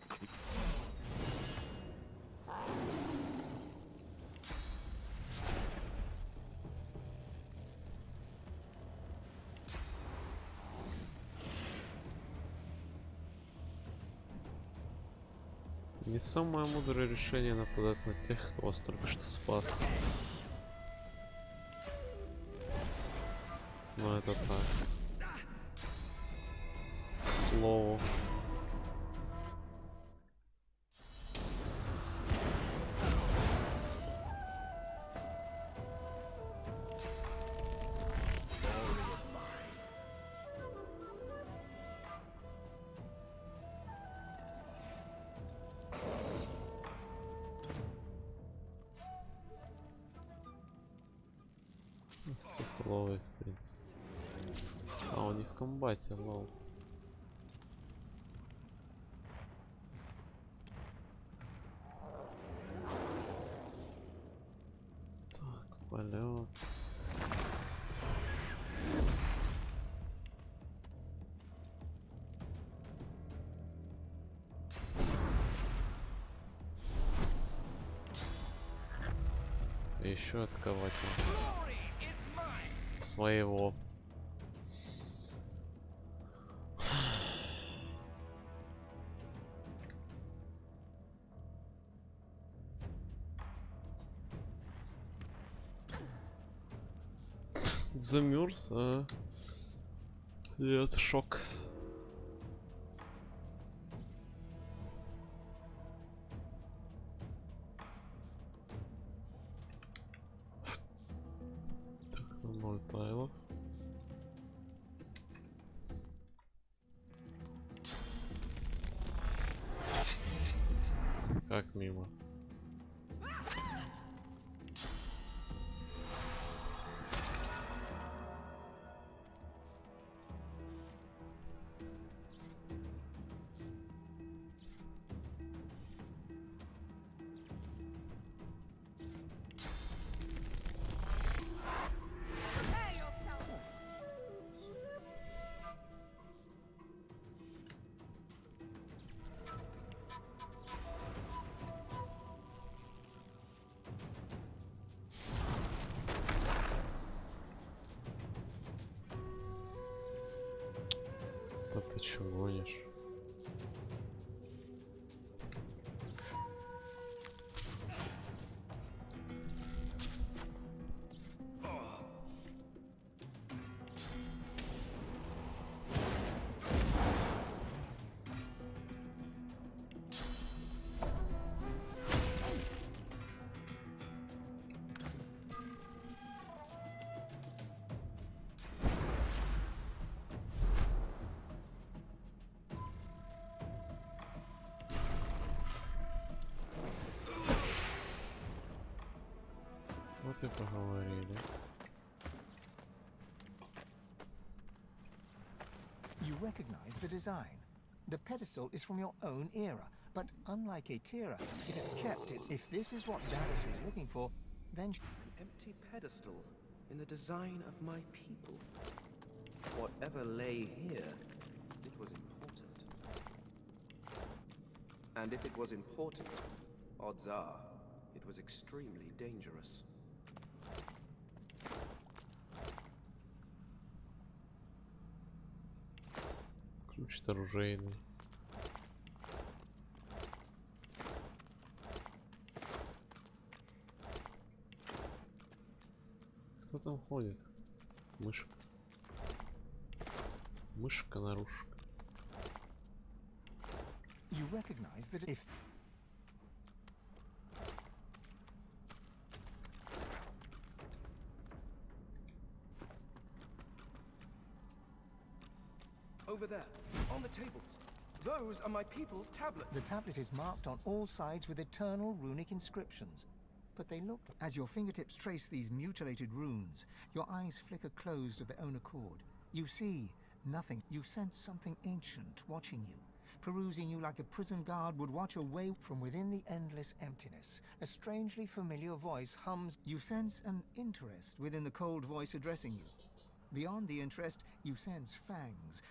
Не самое мудрое решение нападать на тех, кто вас только что спас. Но это так. К слову. Суфловый, в принципе. А, он не в комбате, лол. Так, полет. Еще отковать надо. Своего. Замерз, а? Нет, шок. Так, 0 тайлов. Как мимо? Да ты чё гонишь? Вот и поговорили. You recognize the design. The pedestal is from your own era, but unlike a Tira, it has kept its... If this is what Dallas was looking for, then... An empty pedestal in the design of my people. Whatever lay here, it was important. And if it was important, odds are, it was extremely dangerous. Ключ оружейный. Кто там ходит? Мышка. Мышка-нарушка. You recognize that if... Over there, on the tables. Those are my people's tablets. The tablet is marked on all sides with eternal runic inscriptions. But they look... As your fingertips trace these mutilated runes, your eyes flicker closed of their own accord. You see nothing. You sense something ancient watching you, perusing you like a prison guard would watch away from within the endless emptiness. A strangely familiar voice hums. You sense an interest within the cold voice addressing you. Beyond the interest, you sense fangs.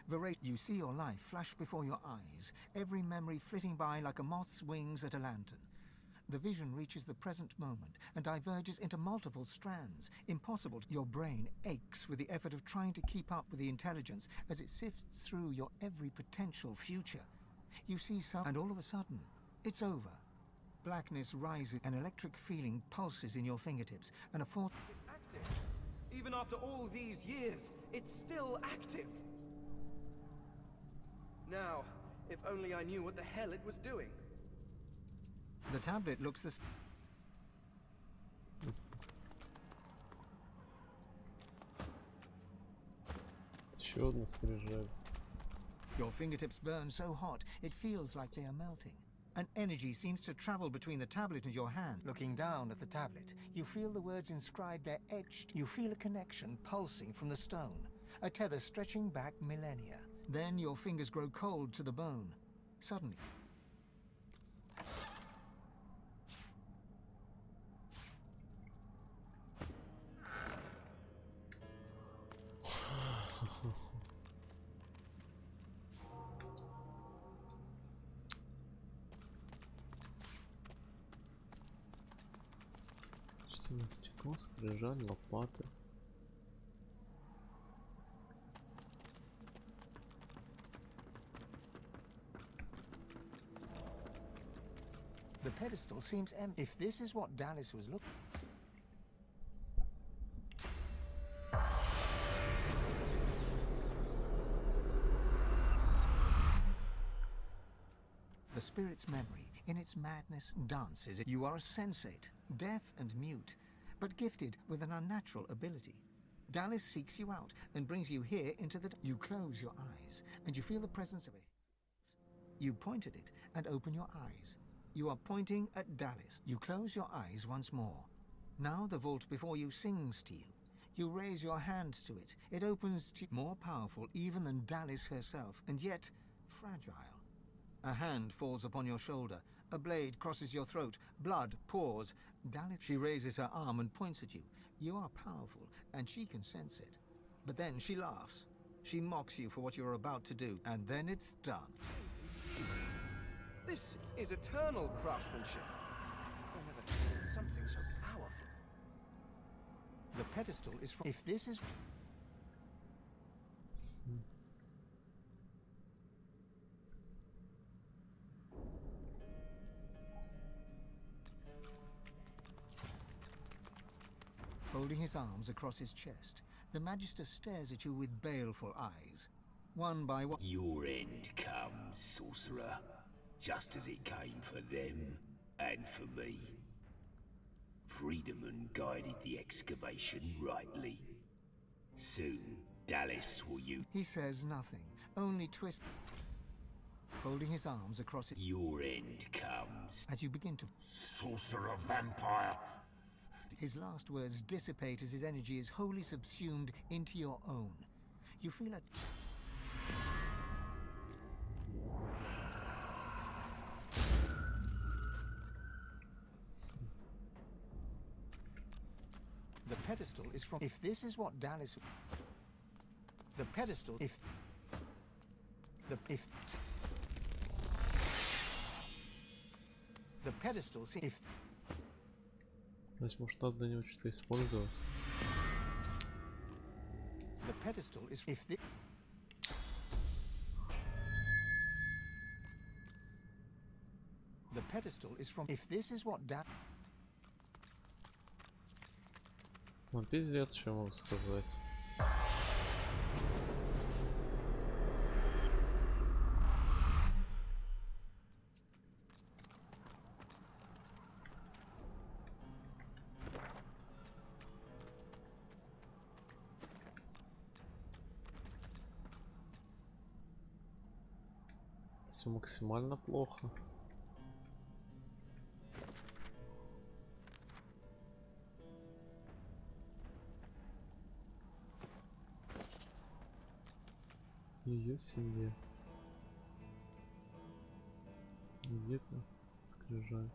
You see your life flash before your eyes, every memory flitting by like a moth's wings at a lantern. The vision reaches the present moment and diverges into multiple strands. Impossible. Your brain aches with the effort of trying to keep up with the intelligence as it sifts through your every potential future. You see some... And all of a sudden, it's over. Blackness rises, an electric feeling pulses in your fingertips, and a fourth... It's active. Even after all these years, it's still active. Now, if only I knew what the hell it was doing. The tablet looks the... Еще одна скрижаль. Your fingertips burn so hot, it feels like they are melting. An energy seems to travel between the tablet and your hand. Looking down at the tablet, you feel the words inscribed there etched. You feel a connection pulsing from the stone, a tether stretching back millennia. Then your fingers grow cold to the bone. Suddenly... Плавительное стекло, скрижаль, лопаты. The pedestal seems empty. If this is what Dallas was looking... The spirit's memory, in its madness, dances. You are a sensate, deaf and mute, but gifted with an unnatural ability. Dallas seeks you out and brings you here into the... You close your eyes, and you feel the presence of it. You point at it and open your eyes. You are pointing at Dallas. You close your eyes once more. Now the vault before you sings to you. You raise your hand to it. It opens to you, more powerful even than Dallas herself, and yet fragile. A hand falls upon your shoulder. A blade crosses your throat. Blood pours. Dallas... She raises her arm and points at you. You are powerful, and she can sense it. But then she laughs. She mocks you for what you're about to do, and then it's done. This is eternal craftsmanship. I never thought something so powerful. The pedestal is from... If this is... Folding his arms across his chest, the Magister stares at you with baleful eyes. One by one... Your end comes, sorcerer, just as it came for them and for me. Freedman guided the excavation rightly. Soon, Dallas will you... He says nothing, only twist... Folding his arms across it... Your end comes. As you begin to... Sorcerer vampire! His last words dissipate as his energy is wholly subsumed into your own. You feel it. The pedestal is from... If this is what Dallas... The pedestal... If... The pedestal... If... То есть, может, надо на него что-то использовать. The pedestal is... If the... The pedestal is from... If this is what Dallas... Ну, пиздец, что могу сказать. Все максимально плохо. Ее семье. Где-то скрижаль.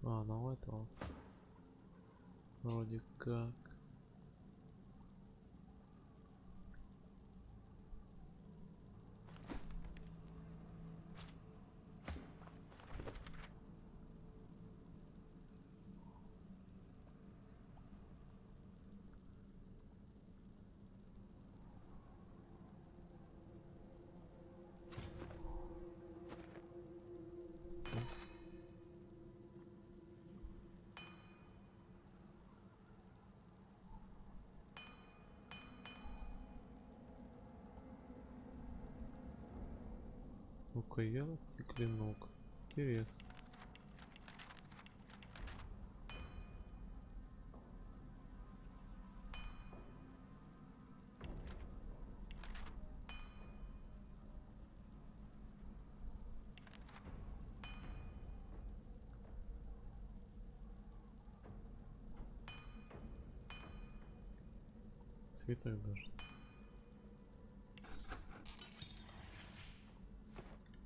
А, ну этого. Вроде как. Рукоять и клинок. Интересно. Цветок даже.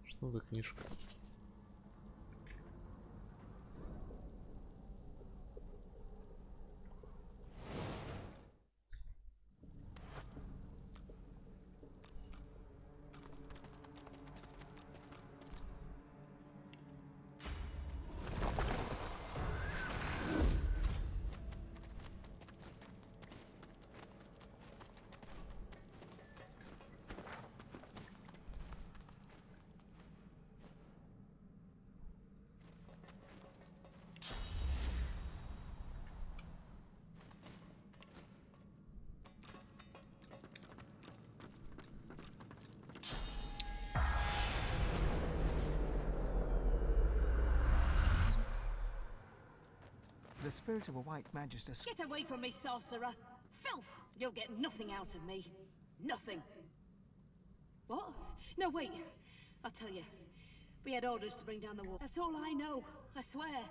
Что за книжка? The spirit of a white magister. Get away from me, sorcerer! Filth! You'll get nothing out of me. Nothing. What? No, wait. I'll tell you. We had orders to bring down the wall. That's all I know. I swear.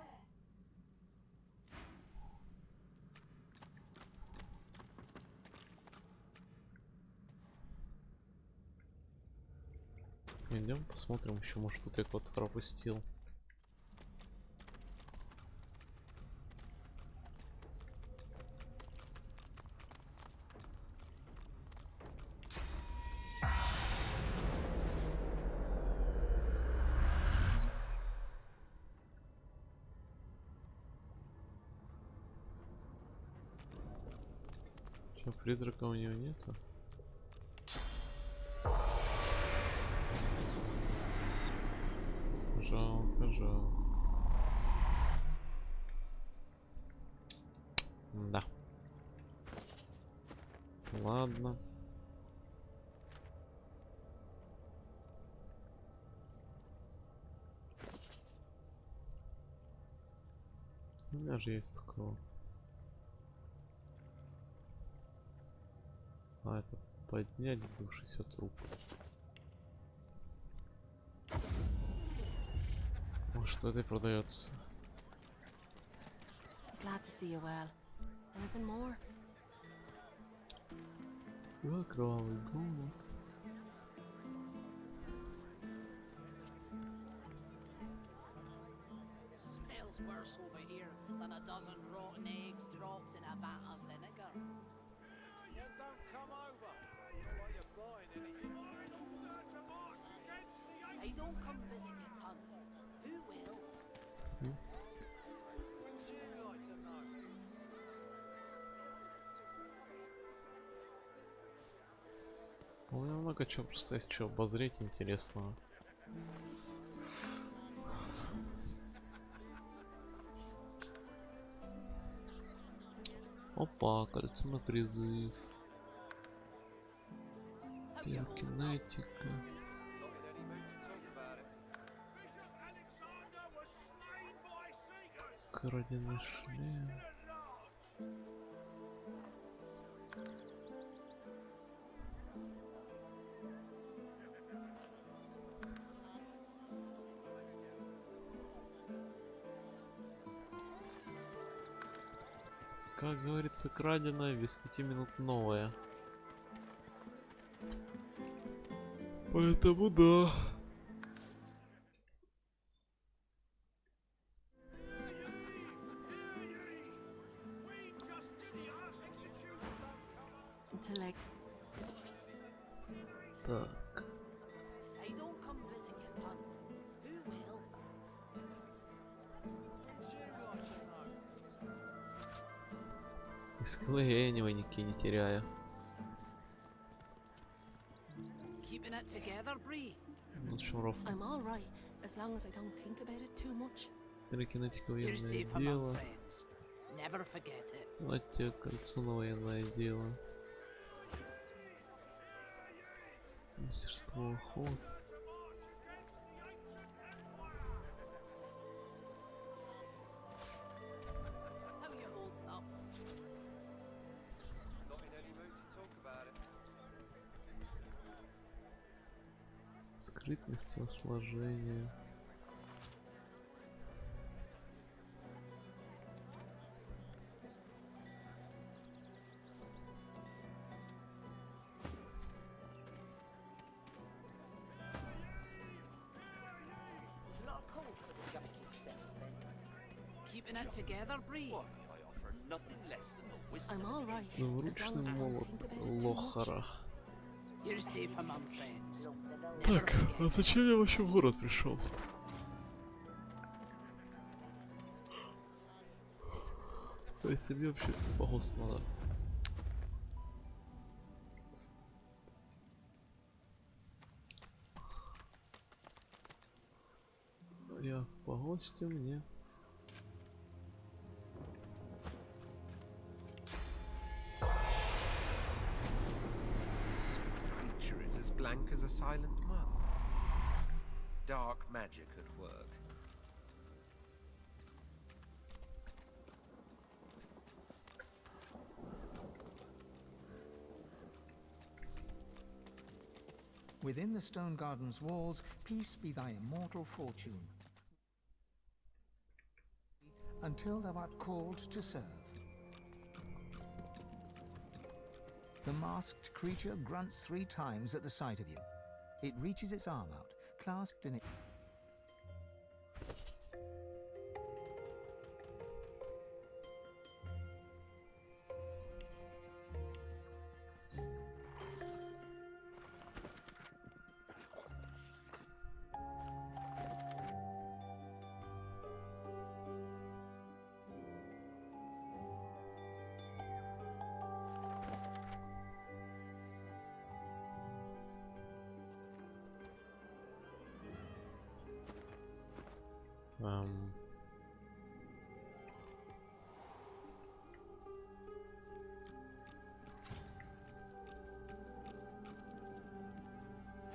Идем посмотрим еще, может тут я кого-то пропустил. Че, призрака у него нету? Жалко, жалко. Да. Ладно. У меня же есть такого. А, это поднять вздувшийся труп. Что это продается? Glad to see you well. Anything more? Кровавый голубь. Smells worse over here than a dozen rotten eggs dropped in a vat of vinegar. You don't come over. While you're buying anything. I don't come visit your tongue. Who will? Wouldn't you like to know? У меня много чего, просто есть что обозреть интересного. Опа, кольцо на призыв. Кинетика. Краденый шлем. Как говорится, краденое без 5 минут новое. Поэтому да. Так. I don't come visit your tongue. Who will? Из клея никакие не теряю. Keeping it together, Bree. I'm all right, as long as I don't think about it too much. Кинетика You're военное safe among дело. friends. Never forget it. Платье, кольцо на военное дело. Мастерство охоты. How you holding up? Not in any mood to talk about it. Скрытность, сложение. Keeping it together, Bree. I'm all right. Двуручный молот Лохара. You're safe among friends. Так, а зачем я вообще в город пришел? Если мне вообще погост надо. Я в погосте мне. Blank as a silent monk. Dark. dark magic at work. Within the stone garden's walls, peace be thy immortal fortune, until thou art called to serve. The masked creature grunts 3 times at the sight of you. It reaches its arm out, clasped in it.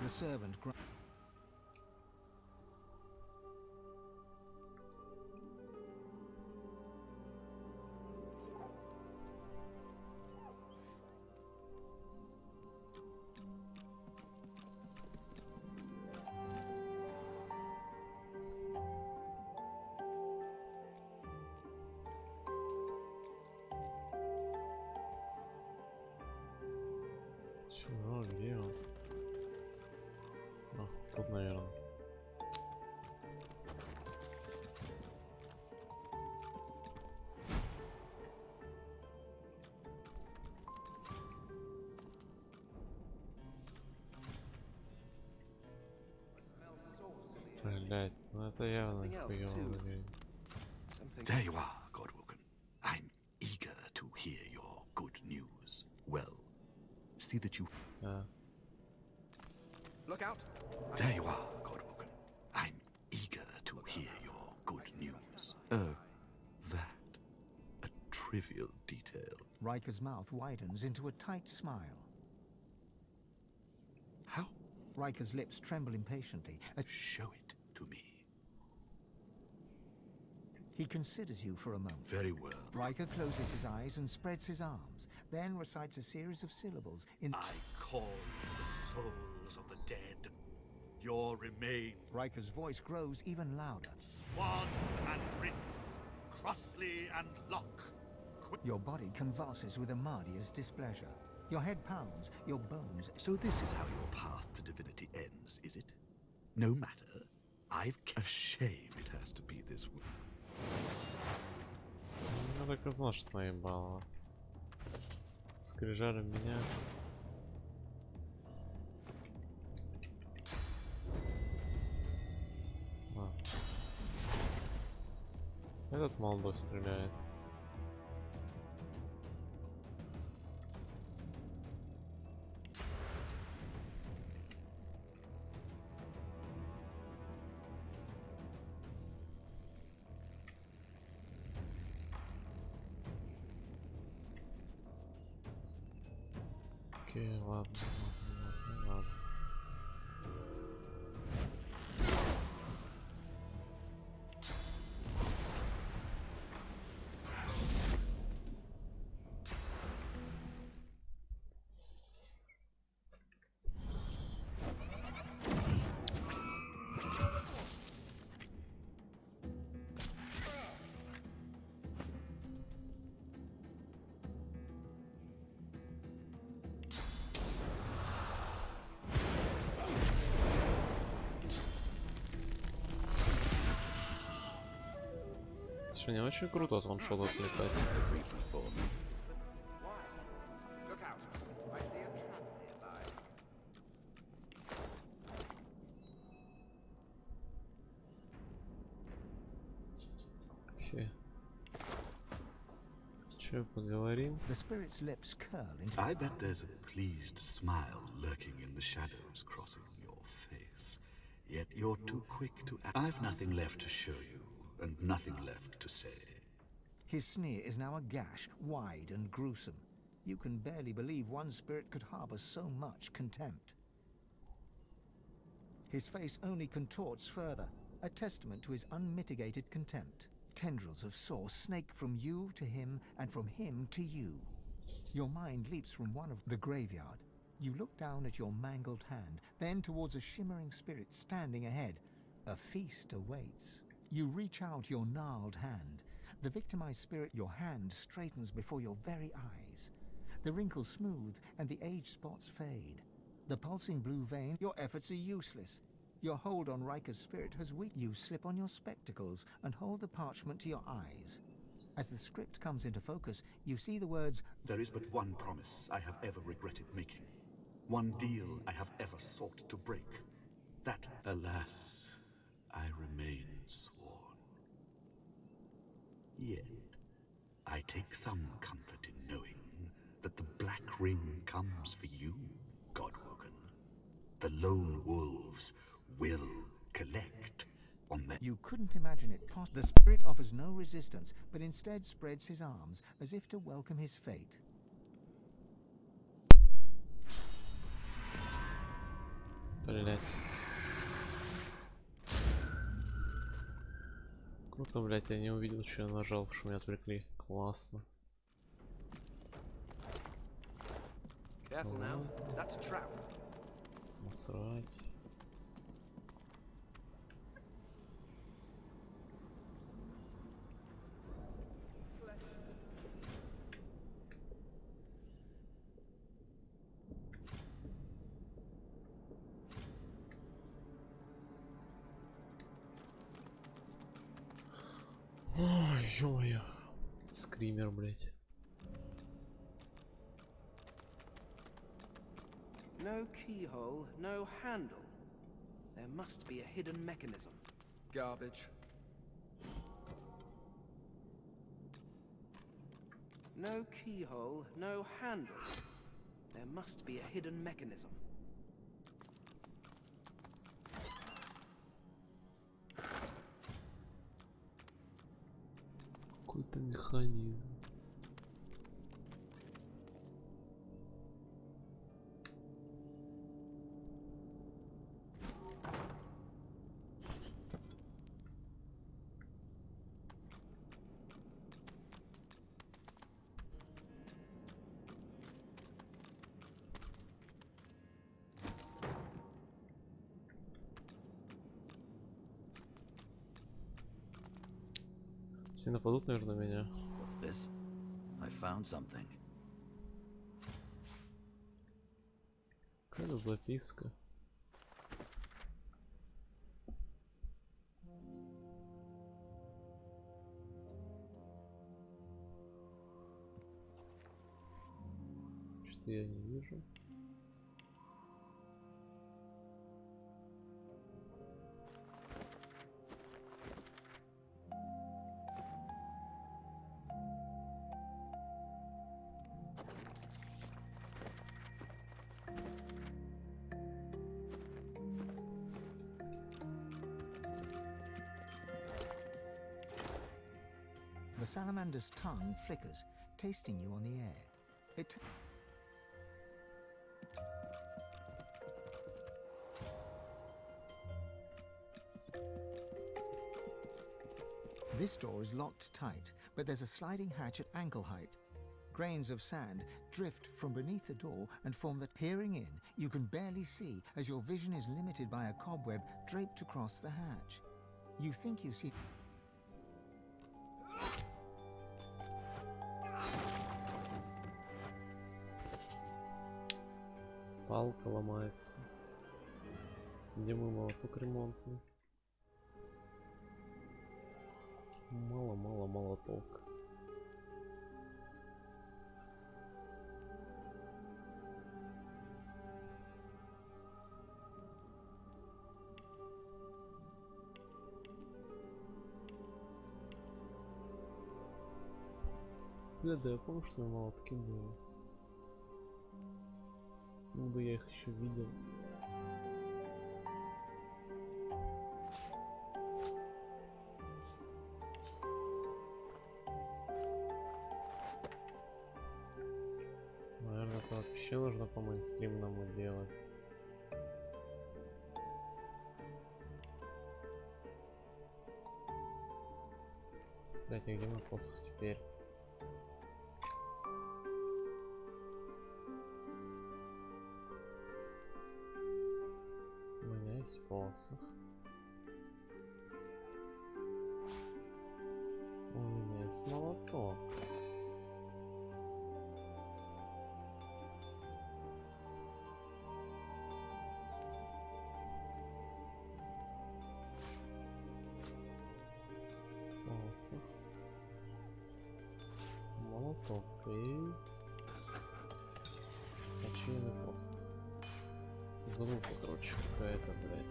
The servant Чего? Где он? А, тут, наверное. Блять, ну это явно хуёво выглядит. There you are, Godwoken. I'm eager to hear your good news. Well, see that you... Look out! There you are, Godwoken. I'm eager to hear your good news. Oh, that. A trivial detail. Riker's mouth widens into a tight smile. How? Riker's lips tremble impatiently as... Show it to me. He considers you for a moment. Very well. Riker closes his eyes and spreads his arms, then recites a series of syllables in... I call to the souls of the dead. Your remains. Riker's voice grows even louder. Swan and Ritz, Crossley and Locke. Your body convulses with Amadia's displeasure. Your head pounds, your bones... So this is how your path to divinity ends, is it? No matter. A shame it has to be this way. Я так и знал, что наебало. Скрижали меня. Этот молодой стреляет. Окей, ладно. Что, не очень круто от ваншота отлетать. Че, поговорим? I bet there's a pleased smile lurking in the shadows crossing your face. Yet you're too quick to act. I've nothing left to show you. And nothing left to say. His sneer is now a gash, wide and gruesome. You can barely believe one spirit could harbor so much contempt. His face only contorts further, a testament to his unmitigated contempt. Tendrils of source snake from you to him, and from him to you. Your mind leaps from one of the graveyard. You look down at your mangled hand, then towards a shimmering spirit standing ahead. A feast awaits. You reach out your gnarled hand. The victimized spirit, your hand straightens before your very eyes. The wrinkles smooth and the age spots fade. The pulsing blue vein, your efforts are useless. Your hold on Riker's spirit has weakened. You slip on your spectacles and hold the parchment to your eyes. As the script comes into focus, you see the words, "There is but one promise I have ever regretted making. One deal I have ever sought to break. That, alas, I remain sworn. Yet, I take some comfort in knowing that the Black Ring comes for you, Godwoken. The lone wolves will collect on the... You couldn't imagine it possible. The spirit offers no resistance, but instead spreads his arms as if to welcome his fate. Блять. Круто, блять, я не увидел, что я нажал, потому что меня отвлекли. Классно. Careful now. That's a trap. Насрать. Ой, ё-моё. Скример, блять. No keyhole, no handle. There must be a hidden mechanism. Garbage. No keyhole, no handle. There must be a hidden mechanism. Какой-то механизм. Все нападут, наверное, на меня. This, I found something. Какая записка? Что я не вижу. The salamander's tongue flickers, tasting you on the air. This door is locked tight, but there's a sliding hatch at ankle height. Grains of sand drift from beneath the door and form the... Peering in, you can barely see as your vision is limited by a cobweb draped across the hatch. You think you see... Палка ломается. Где мой молоток ремонтный? Мало молоток. Бля, да я помню, что у меня молотки были. Ну бы я их еще видел. Наверное, это вообще нужно по мейнстримному делать. Блять, а где мой посох теперь? есть посох. У меня есть молоток. Посох. Молоток и... Очевидный посох. Залупа, короче, какая-то, блядь.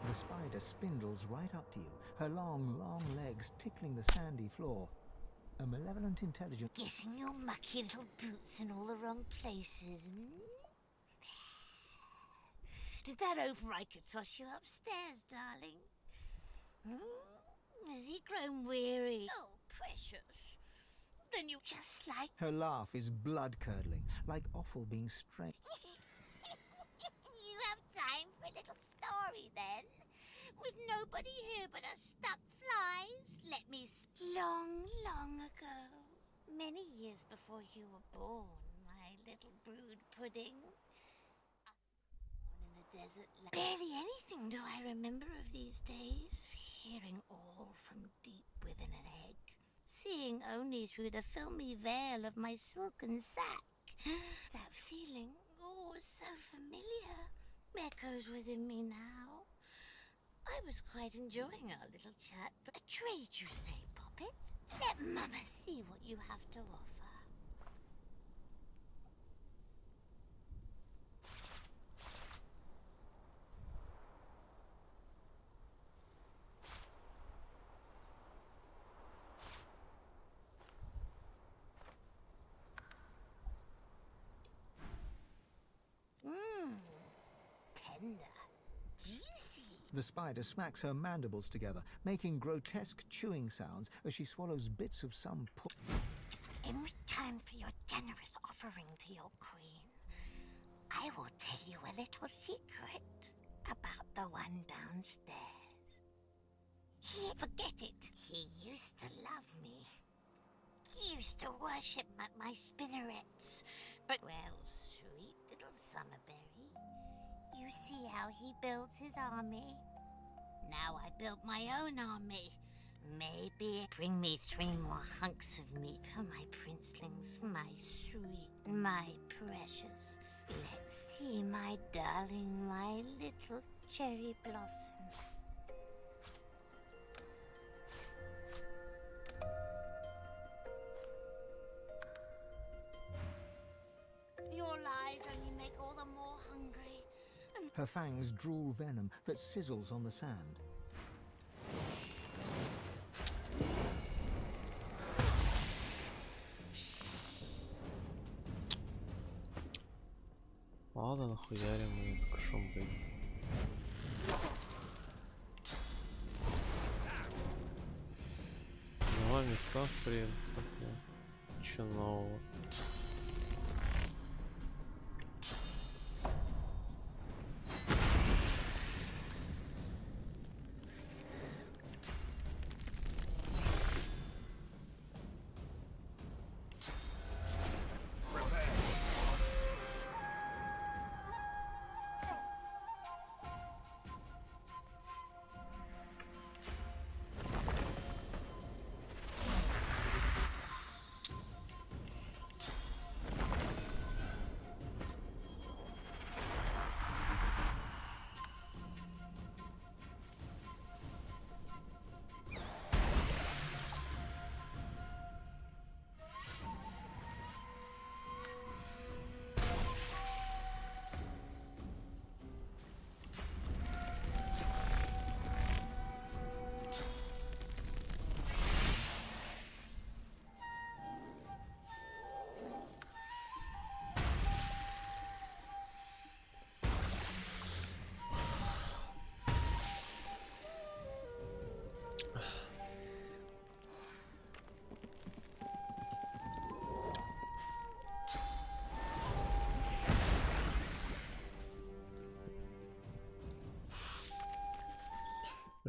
The spider spindles right up to you, her long, long legs tickling the sandy floor. A malevolent intelligence... Getting your mucky little boots in all the wrong places. Did that overrider toss you upstairs, darling? Has he grown weary? Oh, precious. Then you just like... Her laugh is blood-curdling, like offal being strained. You have time for a little story, then? With nobody here but us stuck flies? Let me... Long, long ago. Many years before you were born, my little brood pudding. In the desert... Barely anything do I remember of these days. Hearing all from deep within an egg. Seeing only through the filmy veil of my silken sack. That feeling, oh, so familiar, echoes within me now. I was quite enjoying our little chat. A trade, you say, Poppet? Let Mama see what you have to offer. Tender. Juicy. The spider smacks her mandibles together, making grotesque chewing sounds as she swallows bits of some In return for your generous offering to your queen, I will tell you a little secret about the one downstairs. Forget it. He used to love me. He used to worship my spinnerets. But, well, sweet little Summerberry, you see how he builds his army? Now I build my own army. Maybe bring me 3 more hunks of meat for my princelings, my sweet, my precious. Let's see, my darling, my little cherry blossom. Your lies only make all the more hungry. Her fangs drool venom that sizzles on the sand. Ладно, нахуярим мы так шум быть. Два мяса, в принципе. Ничего нового.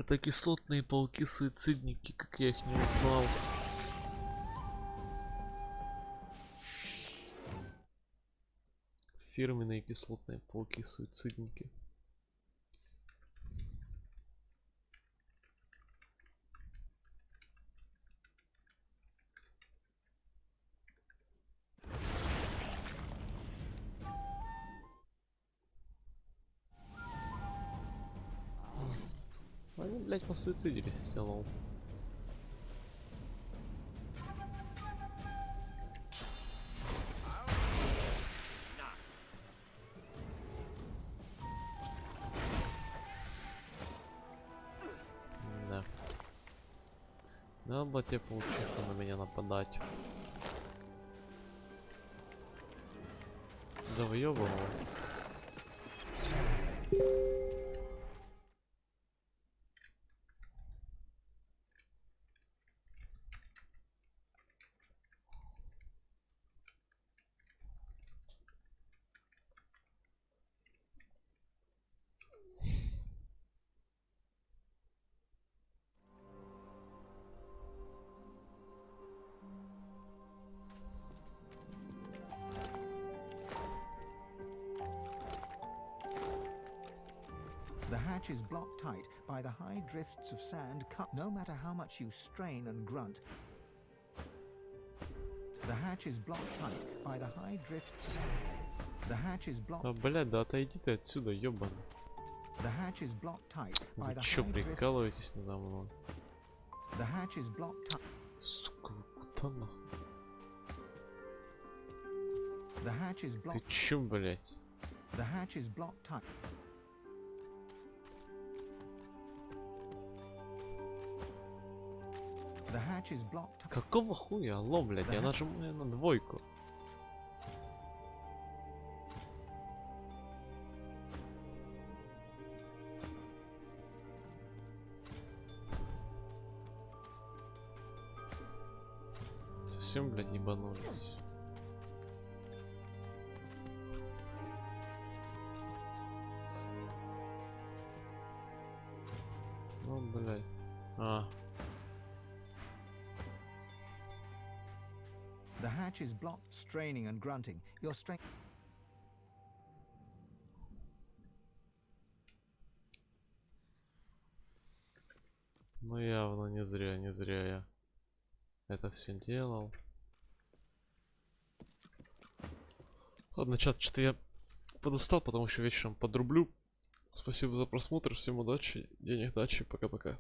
Это кислотные пауки-суицидники, как я их не узнал. Фирменные кислотные пауки-суицидники. Они, блядь, посуицидились, стянул. Да. Надо было тебе получиться на меня нападать. Да выебывалась. The hatch is blocked tight by the high drifts of sand cut. No matter how much you strain and grunt, the hatch is blocked tight by the high drifts. The hatch is blocked. Да, блядь, да отойди ты отсюда, ёбан. The hatch is blocked tight by Вы the чё high drift. прикалываетесь надо мной? The hatch is blocked tight. Сука, вы куда нахуй? The hatch is Ты blocked. чё, блядь? The hatch is blocked tight. The hatch is blocked. Какого хуя? Алло, блядь, я нажимаю на двойку. Совсем, блядь, ебанулись. Ну, блядь. The hatch is blocked, straining and grunting. Your strength. Ну явно не зря я это все делал. Ладно, чат, что-то я подустал, потому что вечером подрублю. Спасибо за просмотр, всем удачи, денег, дачи, пока-пока.